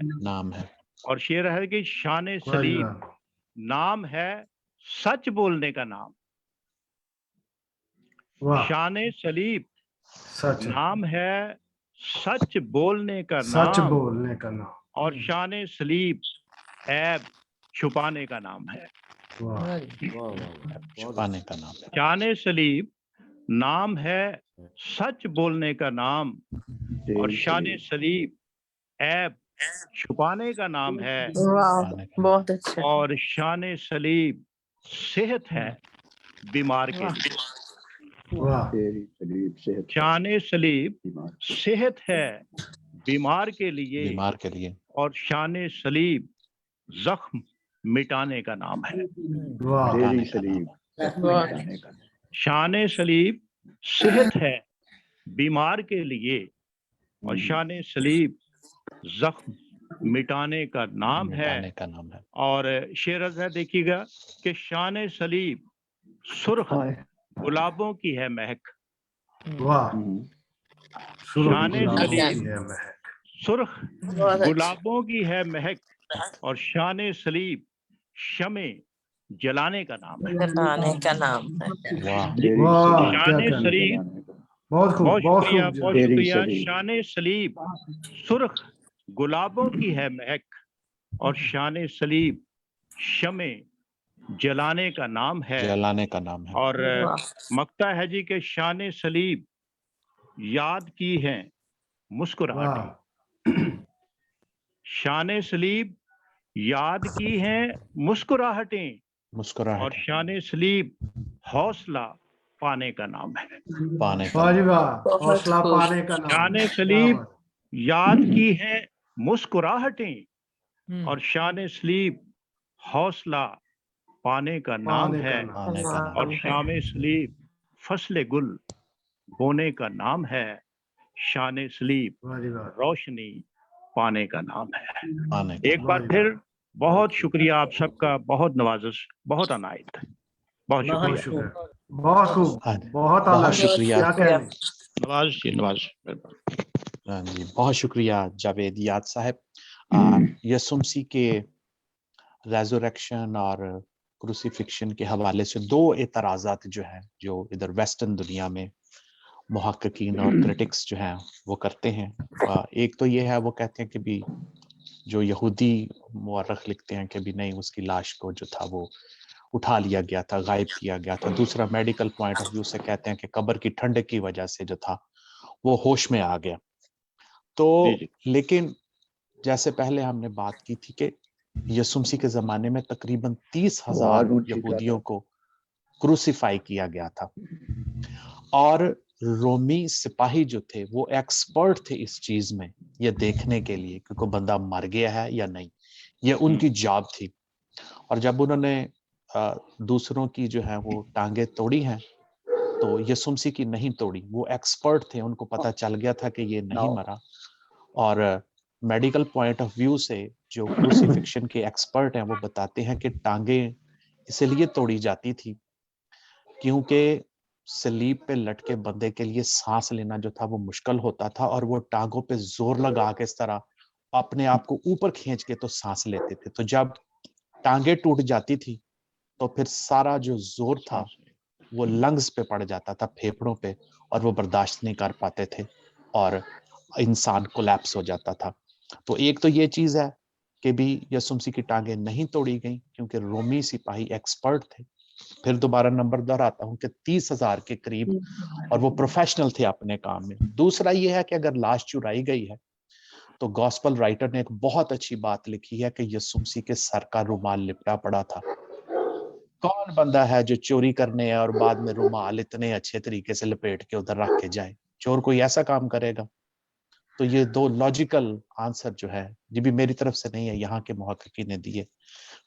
और शेर है कि शान सलीब नाम है सच बोलने का नाम। शान सलीब नाम है सच बोलने का नाम और शान सलीब ऐब छुपाने का नाम है। छुपाने का नाम है। शान सलीब नाम है सच बोलने का नाम और शान सलीब ऐब छुपाने का नाम है। बहुत अच्छा। और शान सलीब सेहत है बीमार के लिए। शान सलीब सेहत है बीमार के लिए और शान सलीब जख्म मिटाने का नाम है। शान सलीब सेहत है बीमार के लिए और शान सलीब जख्म मिटाने का नाम है। और शेर है देखिएगा कि शान सलीब सुर्ख गुलाबों की है महक। शान सलीब सुर्ख गुलाबों की है महक और शान सलीब शमे जलाने का नाम है। शान सलीब बहुत शुक्रिया। शान सलीब सुर्ख गुलाबों की है महक और शान सलीब शमे जलाने का नाम है। और मक्ता है जी के शान सलीब याद की है मुस्कुराहटें। शान सलीब याद की है मुस्कुराहटें और शान सलीब हौसला पाने का नाम है। हौसला पाने का नाम। शान सलीब याद की है मुस्कुराहटें और शान सलीब हौसला पाने का नाम है। और शाम सलीब फसले गुल बोने का नाम है। शान सलीब रोशनी पाने का नाम है। एक बार फिर बहुत शुक्रिया आप सबका, बहुत नवाजिश, बहुत अनायत, बहुत शुक्रिया। बहुत खूब, बहुत शुक्रिया। नवाज हाँ जी, बहुत शुक्रिया जावेद याद साहब। यसुमसी के रेजरेक्शन और क्रूसिफिक्शन के हवाले से दो एतराज़ात जो हैं, जो इधर वेस्टर्न दुनिया में मुहक्किकीन और क्रिटिक्स जो हैं वो करते हैं। एक तो ये है, वो कहते हैं कि भी जो यहूदी मुअर्रिख लिखते हैं कि भी नहीं, उसकी लाश को जो था वो उठा लिया गया था, गायब किया गया था। दूसरा मेडिकल पॉइंट ऑफ व्यू से कहते हैं कि कब्र की ठंडक की वजह से जो था वो होश में आ गया। तो लेकिन जैसे पहले हमने बात की थी कि यसुमसी के जमाने में तकरीबन 30,000 यहूदियों को क्रूसिफाई किया गया था और रोमी सिपाही जो थे वो एक्सपर्ट थे इस चीज में, ये देखने के लिए कि कोई बंदा मर गया है या नहीं, ये उनकी जॉब थी। और जब उन्होंने दूसरों की जो है वो टांगे तोड़ी हैं तो यसुमसी की नहीं तोड़ी। वो एक्सपर्ट थे, उनको पता चल गया था कि ये नहीं मरा। और मेडिकल पॉइंट ऑफ व्यू से जो क्रूसिफिक्शन के एक्सपर्ट हैं वो बताते हैं कि टांगे इसलिए तोड़ी जाती थी क्योंकि सलीब पे लटके बंदे के लिए सांस लेना जो था वो मुश्किल होता था और वो टांगों पे जोर लगा के इस तरह अपने आप को ऊपर खींच के तो सांस लेते थे। तो जब टांगे टूट जाती थी तो फिर सारा जो जोर था वो लंग्स पे पड़ जाता था, फेफड़ों पे, और वो बर्दाश्त नहीं कर पाते थे और इंसान कोलैप्स हो जाता था। तो एक तो ये चीज है कि भी यसुमसी की टांगे नहीं तोड़ी गई क्योंकि रोमी सिपाही एक्सपर्ट थे। फिर दोबारा नंबर दोहराता हूँ कि 30,000 के करीब, और वो प्रोफेशनल थे अपने काम में। दूसरा ये है कि अगर लाश चुराई गई है तो गॉस्पल राइटर ने एक बहुत अच्छी बात लिखी है कि यीशु मसीह के सर का रुमाल लिपटा पड़ा था। कौन बंदा है जो चोरी करने और बाद में रुमाल इतने अच्छे तरीके से लपेट के उधर रख के जाए? चोर कोई ऐसा काम करेगा? तो ये दो लॉजिकल आंसर जो है, ये भी मेरी तरफ से नहीं है, यहाँ के मुहक्किकीन ने दिए,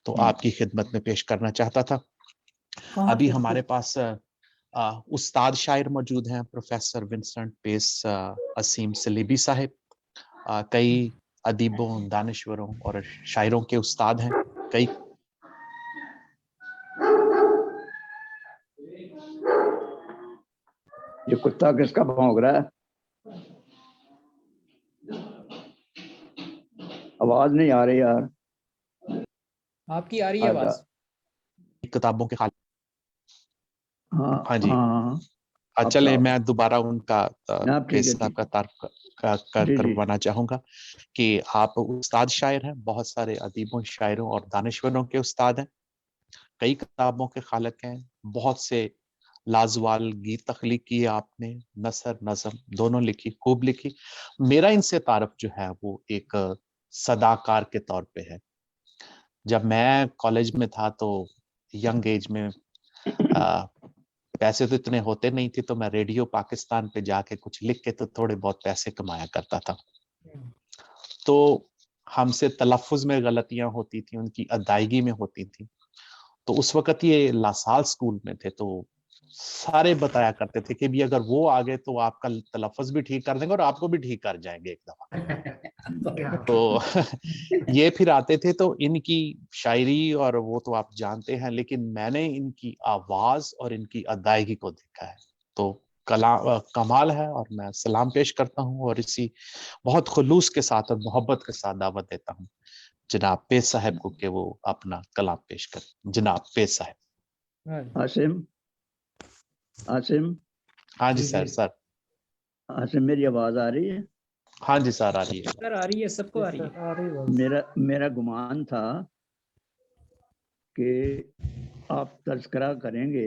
तो आपकी खिदमत में पेश करना चाहता था। अभी हमारे पास उस्ताद शायर मौजूद हैं, प्रोफेसर विंसेंट पेस असीम सलीबी साहिब, कई अदीबों, दानिश्वरों और शायरों के उस्ताद हैं। कई ये कुत्ता किसका भौंक रहा है? आवाज नहीं आ रही यार। आपकी आ रही है आवाज। किताबों के हाँ हाँ जी हाँ, चले मैं दोबारा उनका पेश ठीक का तारीफ करवाना चाहूंगा कि आप उस्ताद शायर हैं, बहुत सारे अदीबों, शायरों और दानिश्वरों के उस्ताद हैं, कई किताबों के खालिक हैं, बहुत से लाजवाल गीत तख्लीक किए आपने, नसर नज़म दोनों लिखी, खूब लिखी। मेरा इनसे तारुफ जो है वो एक सदाकार के तौर पे है। जब मैं कॉलेज में था तो यंग एज में पैसे तो इतने होते नहीं थे, तो मैं रेडियो पाकिस्तान पे जाके कुछ लिख के तो थोड़े बहुत पैसे कमाया करता था। तो हमसे तलफ़ुज़ में गलतियां होती थी, उनकी अदायगी में होती थी। तो उस वक्त ये लासाल स्कूल में थे, तो सारे बताया करते थे कि भी अगर वो आ गए तो आपका तलफ़ुज़ भी ठीक कर देंगे और आपको भी ठीक कर जाएंगे एक दफा। तो ये फिर आते थे, तो इनकी शायरी और वो तो आप जानते हैं, लेकिन मैंने इनकी आवाज और इनकी अदायगी को देखा है, तो कमाल है। और मैं सलाम पेश करता हूँ और इसी बहुत खुलूस के साथ और मोहब्बत के साथ दावत देता हूँ जनाब पेश साहब को कि वो अपना कलाम पेश करें। जनाब पेश साहब। आसिम आसिम। हाँ जी सर। आसिम, मेरी आवाज आ रही है? हाँ जी सर, आ रही है सर, आ रही है, सबको आ रही है। मेरा गुमान था कि आप तज़किरा करेंगे।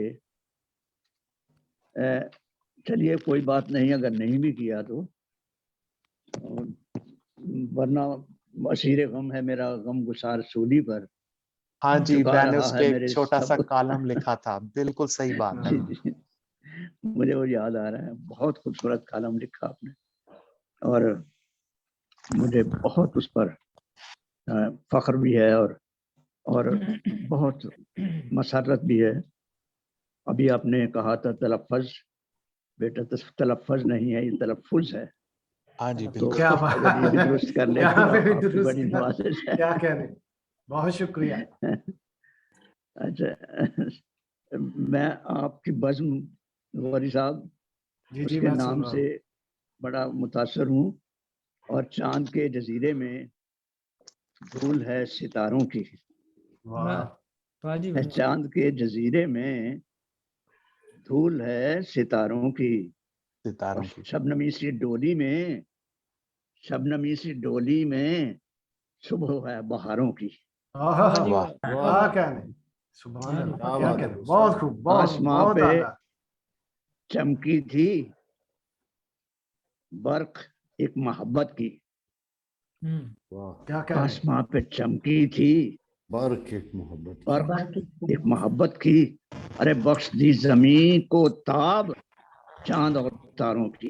चलिए कोई बात नहीं, अगर नहीं भी किया तो, वरना असीर गम है मेरा गम गुसार सूली पर। हाँ जी, मैंने उस पे एक छोटा सा कॉलम लिखा था, बिल्कुल सही बात है। जी, मुझे वो याद आ रहा है, बहुत खूबसूरत कॉलम लिखा आपने और मुझे बहुत उस पर फख्र भी है और बहुत मसरत भी है। अभी आपने कहा था तलफ़्फ़ुज़, बेटा तलफ़्फ़ुज़ नहीं है, ये तलफ़्फ़ुज़ है। हाँ जी, तो क्या बात, दुरुस्त कर ले, बड़ी नवाज़िश है। क्या कह रहे, बहुत शुक्रिया। अच्छा, मैं आपकी बज़्म गौरी साहब उसके नाम से बड़ा मुतासर हूँ। और चांद के जजीरे में धूल है सितारों की। चांद के जजीरे में धूल है सितारों की। शबनमी सी डोली में, शबनमी सी डोली में सुबह है बहारों की। बहुत खूब। आसमां पे चमकी थी बर्क एक मोहब्बत की। आसमां पे चमकी थी बर्क एक मोहब्बत की। अरे बख्श दी जमीन को ताब चांद और तारों की।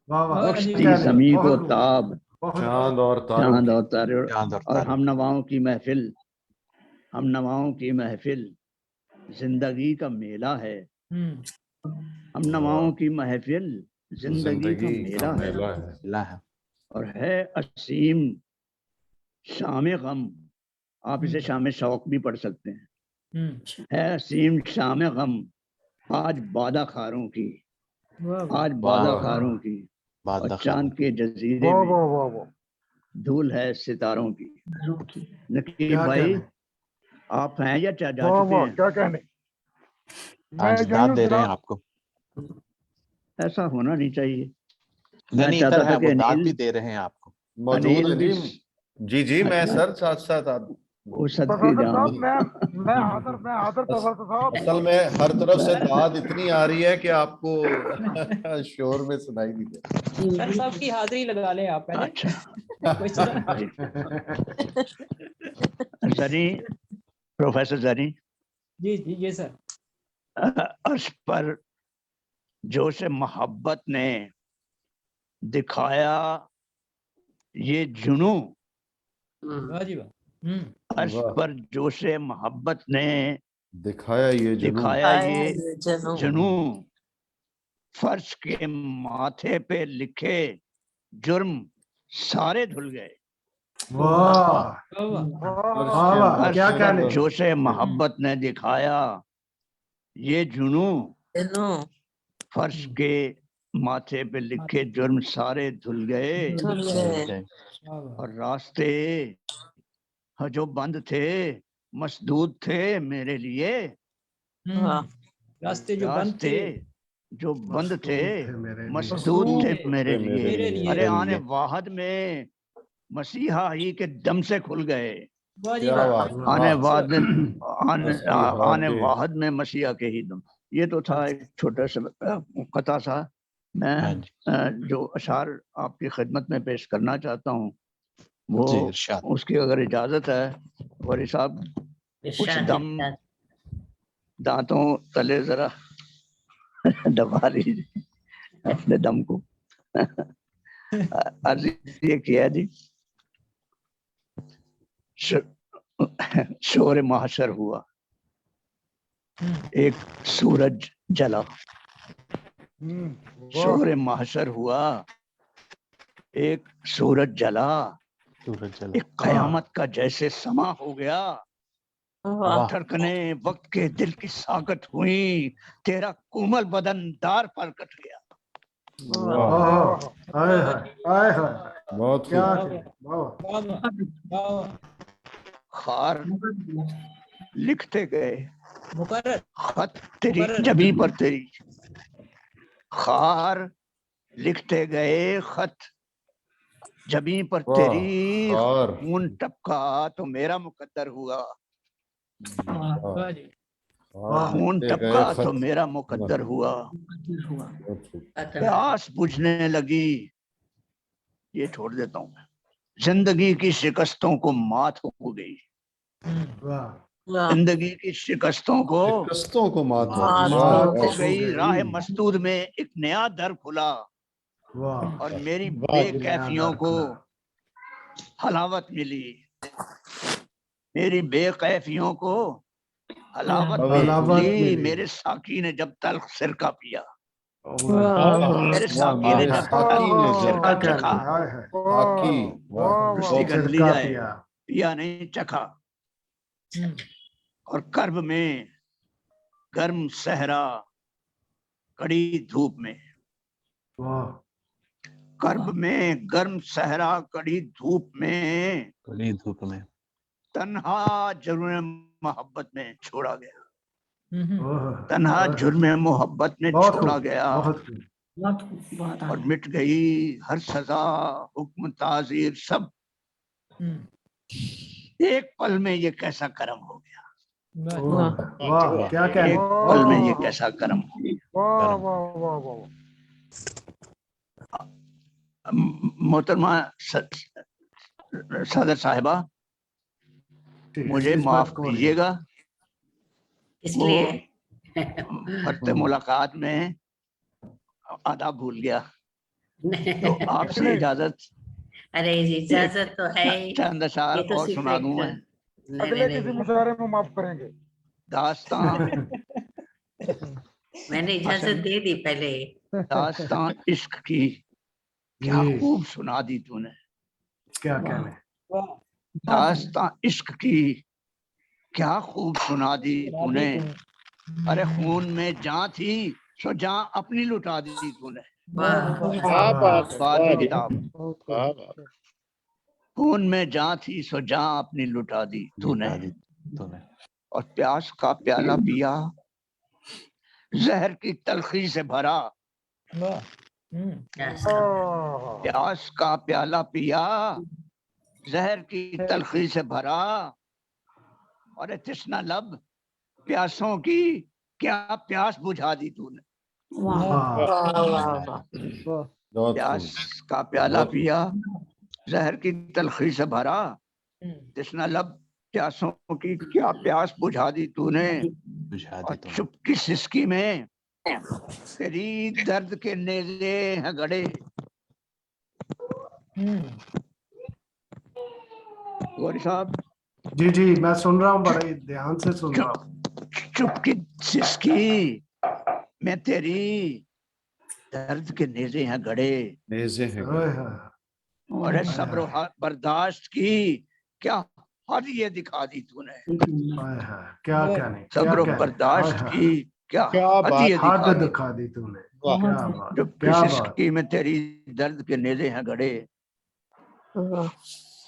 बख्श दी जमीन को ताब चांद और तारों। और हम नवाओं की महफिल, हम नवाओं की महफिल जिंदगी का मेला है। हम नवाओं की महफिल जिंदगी का मेला है। और है असीम शाम गम, आप इसे शाम शौक भी पढ़ सकते हैं। है असीम शाम गम आज बादा खारों की, आज बादा खारों की। और चांद के जजीरे में धूल है सितारों की। नकीब भाई आप हैं या जा चुके हैं? क्या कहने, दाद दे रहे हैं आपको। ऐसा होना नहीं चाहिए। नहीं, इधर है, वो दाद भी दे रहे हैं आपको। मौजूद है जी। मैं सर साथ साथ وہ صدقے प्रोफेसर जाऊं साहब मैं हाजिर प्रोफेसर साहब। असल में हर तरफ से दाद इतनी आ रही है कि आपको शोर में सुनाई नहीं दे। सर साहब की हाजिरी लगा लें आप पहले। जरी, प्रोफेसर जरी, जी जी जी सर। अर्श पर जोश मोहब्बत ने दिखाया ये जुनू, वाह जी वाह। अर्श पर जोश मोहब्बत ने दिखाया ये जुनू, फर्श के माथे पे लिखे जुर्म सारे धुल गए। वाह वाह, क्या कहने। जोश मोहब्बत ने दिखाया ये जुनू, फर्श के माथे पे लिखे जुर्म सारे धुल गए। और रास्ते जो बंद थे मसदूद थे मेरे लिए, रास्ते जो बंद थे मसदूद थे मेरे लिए। अरे आने वाहद में मसीहा ही के दम से खुल गए। आने वाहद में मसीहा के ही दम। ये तो था एक छोटा सा कथा सा। मैं जो अशार आपकी खिदमत में पेश करना चाहता हूँ वो उसकी अगर इजाजत है वरी साहब कुछ दम दांतों तले जरा दबा लीजिए अपने दम को। अर्ज ये किया जी, शोर महशर हुआ, एक सूरज जला। शोर महशर हुआ, एक सूरज जला, एक कयामत का जैसे समा हो गया। धड़कने वक्त के दिल की साकत हुई, तेरा कोमल बदन दार पर कट गया। बहुत खार लिखते गए खत तेरी जबी पर तेरी, खार लिखते गए खत जबी पर तेरी, खून टपका तो मेरा मुकद्दर हुआ। खून टपका तो मेरा मुकद्दर हुआ। प्यास बुझने लगी, ये छोड़ देता हूँ मैं। जिंदगी की शिकस्तों को मात हो गई, जिंदगी की शिकस्तों को मात हो गई। राह मसदूद में एक नया दर खुला और मेरी बेकैफियों को हलावत मिली। मेरी बेकैफियों को हलावत मिली। मेरे साकी ने जब तल्ख सिरका पिया, मेरे साकी ने जब तल्ख सिरका चखा, उसकी गंध ली जाए, पिया नहीं चखा। और कर्ब में गर्म सहरा कड़ी धूप में, कर्ब में गर्म सहरा कड़ी धूप में, तन्हा जुर्म मोहब्बत में छोड़ा गया। तन्हा जुर्म मोहब्बत में छोड़ा गया और मिट गई हर सजा हुक्म ताजीर सब। एक पल में ये कैसा करम हो गया। वाह क्या कहने। एक पल में ये कैसा करम हो गया। मोहतरमा सदर साहिबा मुझे माफ कीजिएगा, इसलिए फर्स्ट मुलाकात में आदाब भूल गया, तो आपसे इजाजत। अरे इजाजत तो है, चंद अशार और सुना दूं मैं। अगले किसी मुशायरे में माफ करेंगे। दास्तान मैंने इजाजत दे दी पहले। दास्तान इश्क की क्या खूब सुना दी तूने। क्या कहने। दास्तान इश्क की क्या खूब सुना दी तूने। अरे खून में जान थी सो जान अपनी लुटा दी तूने। खून में जान थी सो जान अपनी लुटा दी तूने। और प्यास का प्याला पिया, जहर की तलखी से भरा। प्यास का प्याला पिया, जहर की तलखी से भरा। और तृष्णा लब प्यासों की क्या प्यास बुझा दी तूने। प्यास का प्याला पिया, जहर की तलखी से भरा, तृष्णा लब प्यासों की क्या प्यास बुझा दी तूने। और चुप की सिसकी में तेरी दर्द के नेज़े हैं गड़े। गौरी साहब। जी जी, मैं सुन रहा हूँ, बड़े ध्यान से सुन रहा हूँ। चुप की सिसकी में तेरी दर्द के नेज़े हैं गड़े। नेज़े हैं गड़े। और सब्र बर्दाश्त की क्या हद ये दिखा दी तूने। क्या कहने, सब्र बर्दाश्त की क्या हद ये दिखा दी तूने। चुप की सिसकी में तेरी दर्द के नेज़े हैं गड़े।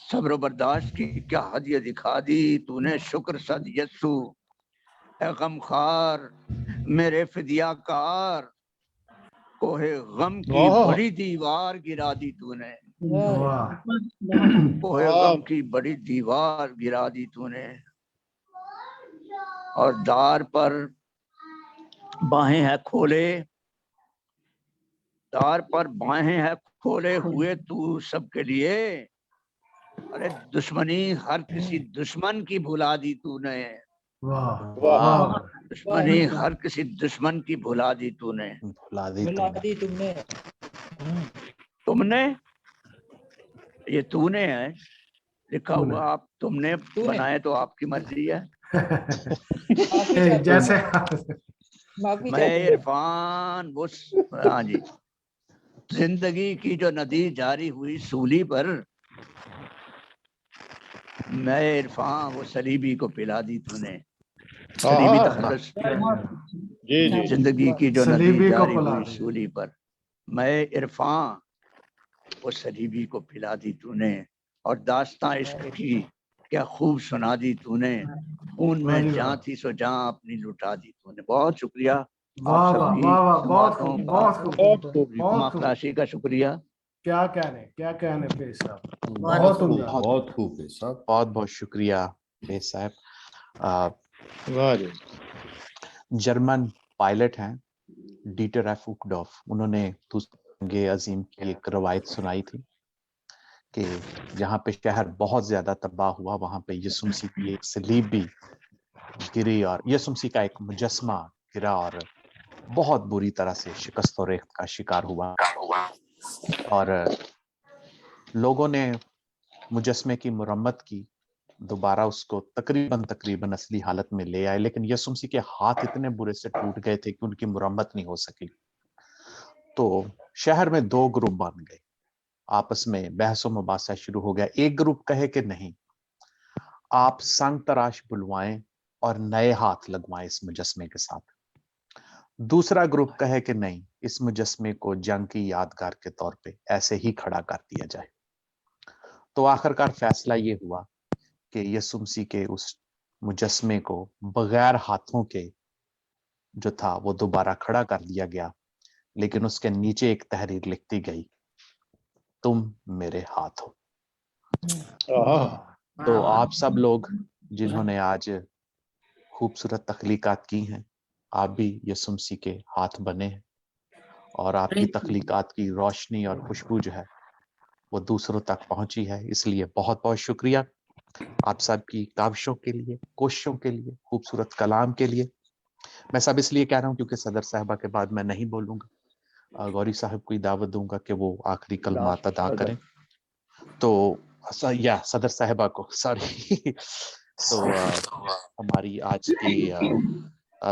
सब्र बर्दाश्त की क्या हद ये दिखा दी तूने। शुक्र सद यस्सु ए गमखार मेरे फिदियाकार, कोहे गम की बड़ी दीवार गिरा दी तूने। कोहे गम की बड़ी दीवार गिरा दी तूने। और दार पर बाहें हैं खोले, दार पर बाहें हैं खोले हुए तू सबके लिए। अरे दुश्मनी हर किसी दुश्मन की भुला दी तूने। दुश्मनी हर किसी दुश्मन की भुला दी तूने। भुला दी तुमने। तुमने, ये तूने है लिखा हुआ, आप तुमने बनाए तो आपकी मर्जी है। जैसे मैं इरफान हाँ जी, जिंदगी की जो नदी जारी हुई सूली पर, मैं इरफान वो सलीबी को पिला दी तूने। सलीबी तखल्लुस, जिंदगी की जो नदी जारी हुई सूली पर, मैं इरफान वो सलीबी को पिला दी तूने। और दास्तां इश्क की क्या खूब सुना दी तूने। खून में जान थी सो जान अपनी लुटा दी तूने। बहुत शुक्रिया आप सबकी बातों का, माखलाशी का शुक्रिया। क्या कहने पेश साहब, बहुत खूब पेश साहब, बहुत बहुत शुक्रिया पेश साहब। जर्मन पायलट हैं डीटर एफ उकडॉफ, उन्होंने दूसरे अजीम की एक रवायत सुनाई थी कि जहाँ पे शहर बहुत ज्यादा तबाह हुआ, वहां पे यीशु मसीह की एक सलीब भी गिरी और यीशु मसीह का एक मुजस्मा गिरा और बहुत बुरी तरह से शिकस्त और रेख्त का शिकार हुआ। और लोगों ने मुजस्मे की मुरम्मत की, दोबारा उसको तकरीबन असली हालत में ले आए, लेकिन यीशु मसीह के हाथ इतने बुरे से टूट गए थे कि उनकी मुरम्मत नहीं हो सकी। तो शहर में दो ग्रुप बन गए, आपस में बहसो मुबासा शुरू हो गया। एक ग्रुप कहे कि नहीं, आप संग तराश बुलवाएं और नए हाथ लगवाएं इस मुजस्मे के साथ। दूसरा ग्रुप कहे कि नहीं, इस मुजस्मे को जंग की यादगार के तौर पे ऐसे ही खड़ा कर दिया जाए। तो आखिरकार फैसला ये हुआ कि यीशु मसीह के उस मुजस्मे को बगैर हाथों के जो था वो दोबारा खड़ा कर दिया गया, लेकिन उसके नीचे एक तहरीर लिखती गई, तुम मेरे हाथ हो। तो आप सब लोग जिन्होंने आज खूबसूरत तख्लीकात की हैं, आप भी यीशु मसीह के हाथ बने हैं और आपकी तख्लीकात की रोशनी और खुशबू जो है वो दूसरों तक पहुंची है। इसलिए बहुत बहुत शुक्रिया आप सब की काविशों के लिए, कोशिशों के लिए, खूबसूरत कलाम के लिए। मैं सब इसलिए कह रहा हूं क्योंकि सदर साहबा के बाद मैं नहीं बोलूंगा, गौरी साहब को दावत दूंगा कि वो आखिरी कलमात अदा करें। तो या सदर साहबा को सॉरी तो हमारी आज की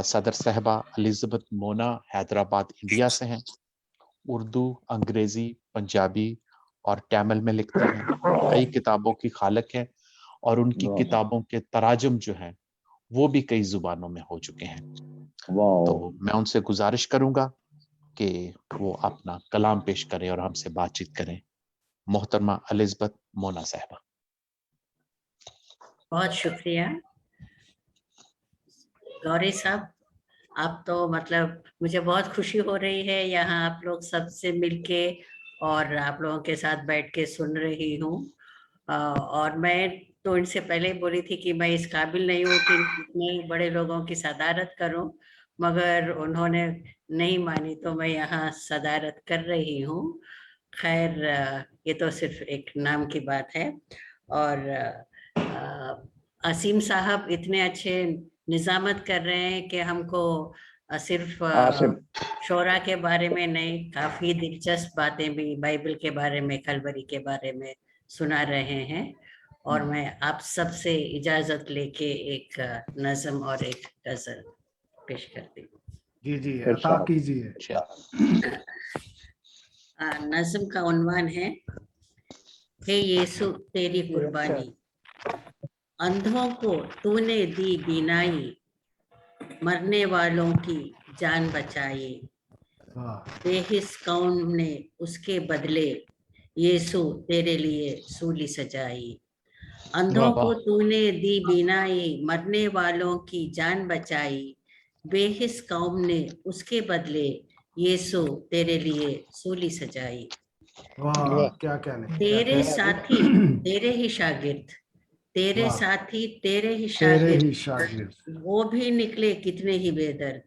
सदर साहबा एलिजाबेथ मोना हैदराबाद इंडिया से हैं। उर्दू, अंग्रेजी, पंजाबी और तमिल में लिखती हैं। कई किताबों की खालक हैं और उनकी किताबों के तराजुम जो हैं वो भी कई जुबानों में हो चुके हैं। तो मैं उनसे गुजारिश करूंगा कि वो अपना कलाम पेश करें और हमसे बातचीत करें। मोहतरमा एलिजाबेथ मोना साहबा। बहुत शुक्रिया गौरी साहब, आप तो मतलब मुझे बहुत खुशी हो रही है यहाँ आप लोग सबसे मिलके और आप लोगों के साथ बैठ के सुन रही हूँ। और मैं तो इनसे पहले बोली थी कि मैं इस काबिल नहीं हूँ कि इतने बड़े लोगों की सदारत करूं, मगर उन्होंने नहीं मानी तो मैं यहाँ सदारत कर रही हूँ। खैर ये तो सिर्फ एक नाम की बात है। और असीम साहब इतने अच्छे निजामत कर रहे हैं कि हमको सिर्फ शोरा के बारे में नहीं, काफी दिलचस्प बातें भी बाइबल के बारे में, कलवरी के बारे में सुना रहे हैं। और मैं आप सबसे इजाजत लेके एक नज़म और एक गजल पेश करती हूँ। जी जी, अता कीजिए। नज़म का उन्वान है, हे यीशु तेरी कुर्बानी, अंधों को तूने दी बीनाई, मरने वालों की जान बचाई, बेहिस कौम ने उसके बदले यीशु तेरे लिए सूली सजाई। अंधों को तूने दी बीनाई, मरने वालों की जान बचाई, बेहिस कौम ने उसके बदले यीशु तेरे लिए सूली सजाई। वाह, क्या कहने। तेरे साथी तेरे ही शागिर्द, तेरे साथी तेरे ही शागिर्द, वो भी निकले कितने ही बेदर्द।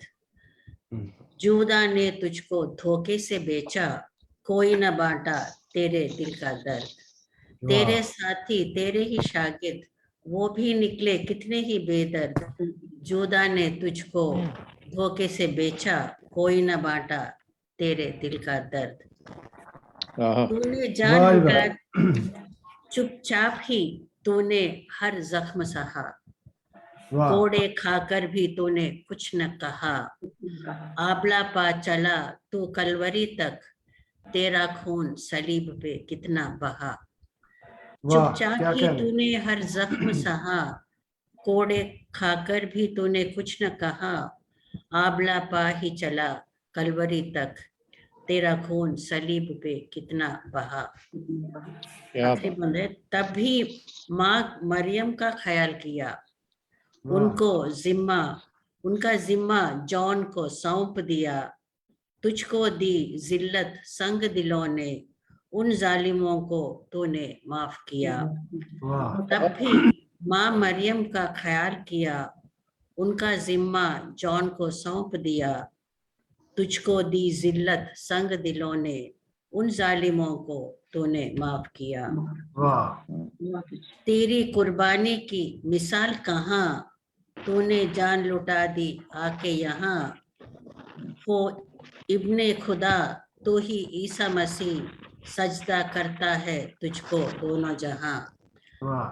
जूदा ने तुझको धोखे से बेचा, कोई न बांटा तेरे दिल का दर्द। तेरे साथी तेरे ही शागिर्द, वो भी निकले कितने ही बेदर्द। जूदा ने तुझको धोखे से बेचा, कोई न बांटा तेरे दिल का दर्द। तूने जान लुटा, चुपचाप ही तूने हर जख्म सहा, कोड़े खाकर भी तूने कुछ न कहा। आबला पा चला तू कलवरी तक, तेरा खून सलीब पे कितना बहा। चुपचाप ही तूने हर जख्म सहा, कोड़े खाकर भी तूने कुछ न कहा। आबला पा ही चला कलवरी तक, तेरा खून सलीब पे कितना बहा। आखिरी बंद है, तब भी माँ मरियम का ख्याल किया, उनका जिम्मा जॉन को सौंप दिया। तुझको दी जिल्लत संग दिलों ने, उन जालिमों को तूने माफ किया। तब भी माँ मरियम का ख्याल किया, उनका जिम्मा जॉन को सौंप दिया। तुझको दी जिल्लत संग दिलों ने, उन जालिमों को तूने माफ किया। तेरी कुर्बानी की मिसाल कहाँ, तूने जान लुटा दी आके यहाँ। हो इब्ने खुदा तो ही ईसा मसीह, सजदा करता है तुझको दोनों जहां।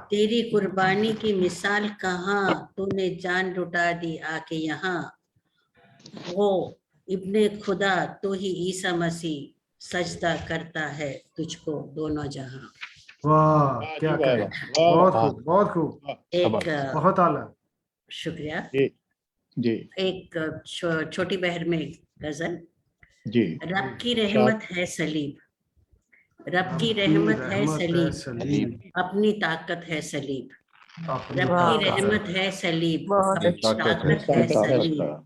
तेरी कुर्बानी की मिसाल कहाँ, तूने जान लुटा दी आके यहाँ। वो इब्ने खुदा तो ही ईसा मसीह, सजदा करता है तुझको दोनों जहां। वाह, क्या कहें। बहुत खूब, बहुत खूब, एक बहुत आला। शुक्रिया। जी। एक छोटी बहर में गजल। जी। रब की रहमत है सलीब, रब की रहमत है सलीब, अपनी ताकत है सलीब। रब की रहमत है सलीब, अपनी ताकत है सलीब।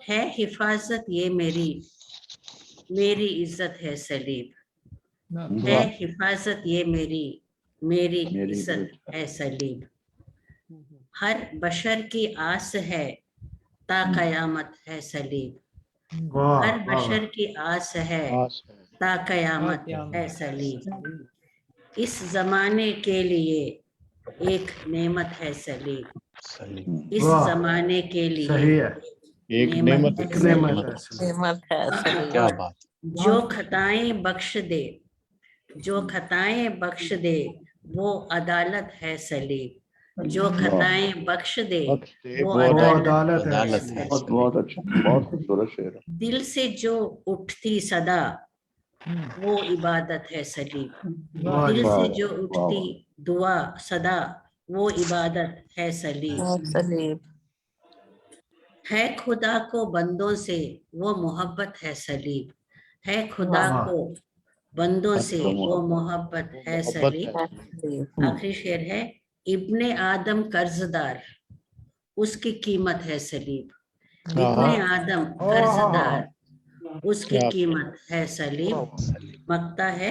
है हिफाजत ये मेरी इज्जत है सलीब। है हिफाजत ये मेरी इज्जत है सलीब। हर बशर की आस है ता कयामत है सलीब। हर बशर की आस है ता कयामत है सलीब। इस जमाने के लिए एक नेमत है सलीब। इस जमाने के लिए एक नेमत है सलीब। क्या बात। जो खताएं बख्श दे, जो खताएं बख्श दे, वो अदालत है सलीब। जो खताएं बख्श दे, वो अदालत है सलीब। बहुत अच्छा, बहुत खूबसूरत शेर है। दिल से जो उठती सदा, वो इबादत है सलीब। दिल से जो उठती दुआ सदा, वो इबादत है सलीब। है खुदा को बंदों से वो मोहब्बत है सलीब। है खुदा को बंदों से वो मोहब्बत है सलीब। आखिरी शेर है, इब्ने आदम कर्जदार, उसकी कीमत है सलीब। इब्ने आदम कर्जदार, उसकी कीमत है सलीब। मक्ता है,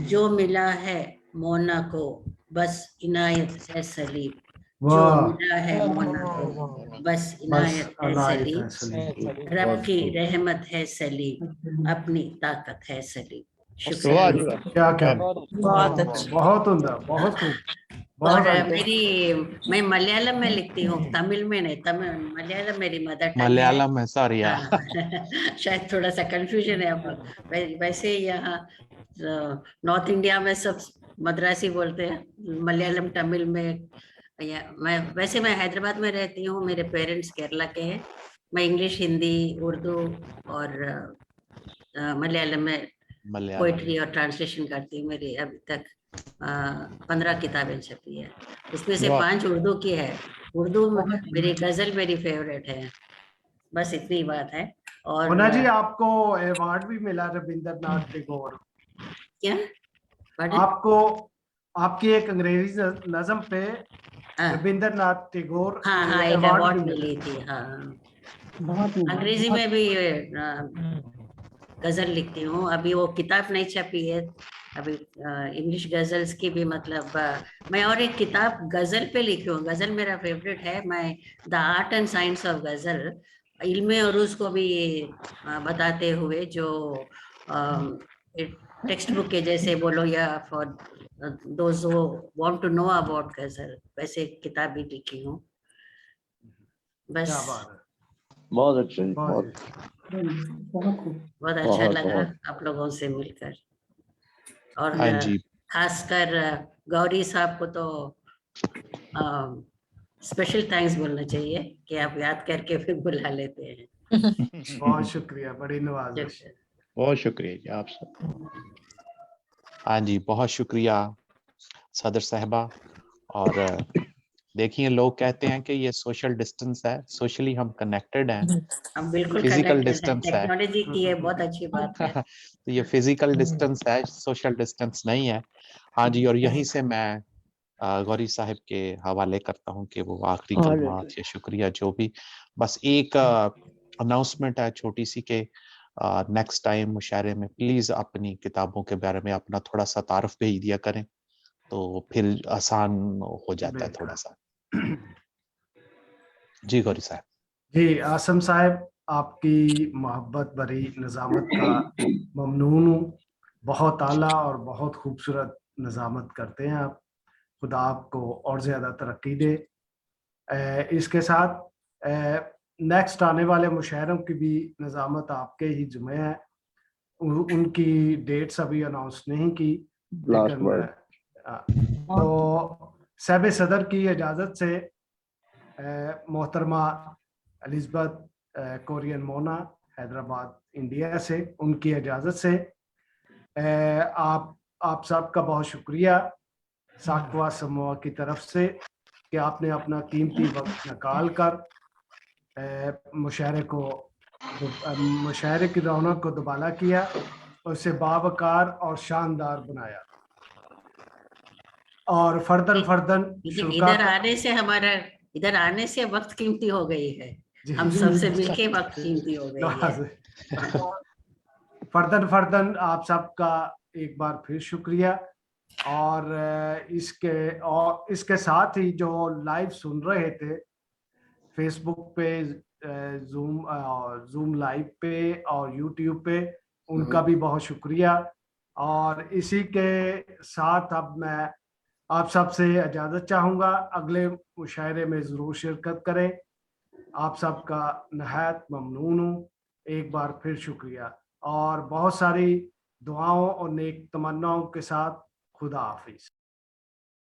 जो मिला है मोना को बस इनायत है सलीब, जो मिला है मोना को, बस इनायत है सलीब, रब की रहमत है सलीब, अपनी ताकत है सलीब। शुक्रिया। क्या क्या बहुत अच्छा, बहुत उम्दा, बहुत खूब। और मैं मलयालम में लिखती हूँ, तमिल में नहीं, तमिल मलयालम मेरी मदर टंग है। मलयालम में, सॉरी। शायद थोड़ा सा कंफ्यूजन है आप लोग। वैसे यहाँ नॉर्थ इंडिया में सब मद्रासी बोलते हैं, मलयालम तमिल में। मैं हैदराबाद में रहती हूँ, मेरे पेरेंट्स केरला के हैं। मैं इंग्लिश, हिंदी, उर्दू और मलयालम में पोइट्री और ट्रांसलेशन करती हूँ। मेरी अभी तक 15 किताबें छपी है, उसमें से 5 उर्दू की है। उर्दू मेरी गजल मेरी फेवरेट है। बस इतनी बात है। और मोना जी, आपको अवार्ड भी मिला रविंद्रनाथ टैगोर। क्या आपको आपकी एक अंग्रेजी नज़म पे रविंद्रनाथ टैगोर एक अवार्ड मिली थी। अंग्रेजी में भी गजल लिखती हूँ। अभी वो किताब नहीं छपी है, अभी इंग्लिश गजल्स की भी, मतलब मैं और एक किताब गजल पे लिखी हूँ। गजल मेरा फेवरेट है। मैं the art and science of गजल, इल्म उरूज को भी बताते हुए, जो टेक्स्ट बुक के जैसे बोलो, या for those who want to know about ghazal, वैसे किताब भी लिखी हूँ। बस बहुत अच्छा, बहुत अच्छा लगा आप लोगों से मिलकर। और खासकर गौरी साहब को तो स्पेशल थैंक्स बोलना चाहिए कि आप याद करके फिर बुला लेते हैं। बहुत शुक्रिया, बड़ी नवाजिश। बहुत शुक्रिया जी आप सब। हाँ जी, बहुत शुक्रिया सदर साहबा। और देखिए, लोग कहते हैं कि ये सोशल डिस्टेंस है, सोशली हम कनेक्टेड हैं, हम बिल्कुल फिजिकल डिस्टेंस है। टेक्नोलॉजी की है, बहुत अच्छी बात है। तो ये फिजिकल डिस्टेंस है, सोशल डिस्टेंस नहीं है। हाँ जी, और यहीं से मैं गौरी साहब के हवाले करता हूँ कि वो आखिरी कलमात या शुक्रिया जो भी, बस एक अनाउंसमेंट है छोटी सी के नेक्स्ट टाइम मुशायरे में प्लीज अपनी किताबों के बारे में अपना थोड़ा सा तारुफ भेज दिया करें, तो फिर आसान हो जाता है थोड़ा सा। जी गौरी साहब। जी आसम साहब, आपकी मोहब्बत भरी निज़ामत का ममनून हूँ। बहुत आला और बहुत खूबसूरत निज़ामत करते हैं आप। खुदा आपको और ज़्यादा तरक्की दे। इसके साथ नेक्स्ट आने वाले मुशायरों की भी निज़ामत आपके ही ज़िम्मे है। उनकी डेट्स अभी अनाउंस नहीं की, लेकिन तो साहिब सदर की इजाज़त से मोहतरमा Elizabeth Korean Mona Hyderabad India से, उनकी इजाज़त से आप सबका बहुत शुक्रिया साकवा समूह की तरफ से कि आपने अपना कीमती वक्त निकाल कर मुशायरे की रौनक को दुबाला किया और उसे बावकार और शानदार बनाया। और फर्दन इधर आने से वक्त कीमती हो गई है। हम सबसे मिलके वक्त कीमती हो गई है। फर्दन आप सबका एक बार फिर शुक्रिया। और इसके साथ ही जो लाइव सुन रहे थे फेसबुक पे, जूम लाइव पे और यूट्यूब पे, उनका भी बहुत शुक्रिया। और इसी के साथ अब मैं आप सबसे इजाज़त चाहूँगा। अगले मुशायरे में ज़रूर शिरकत करें। आप सबका नहायत ममनून हूँ। एक बार फिर शुक्रिया और बहुत सारी दुआओं और नेक तमन्नाओं के साथ खुदा हाफिज।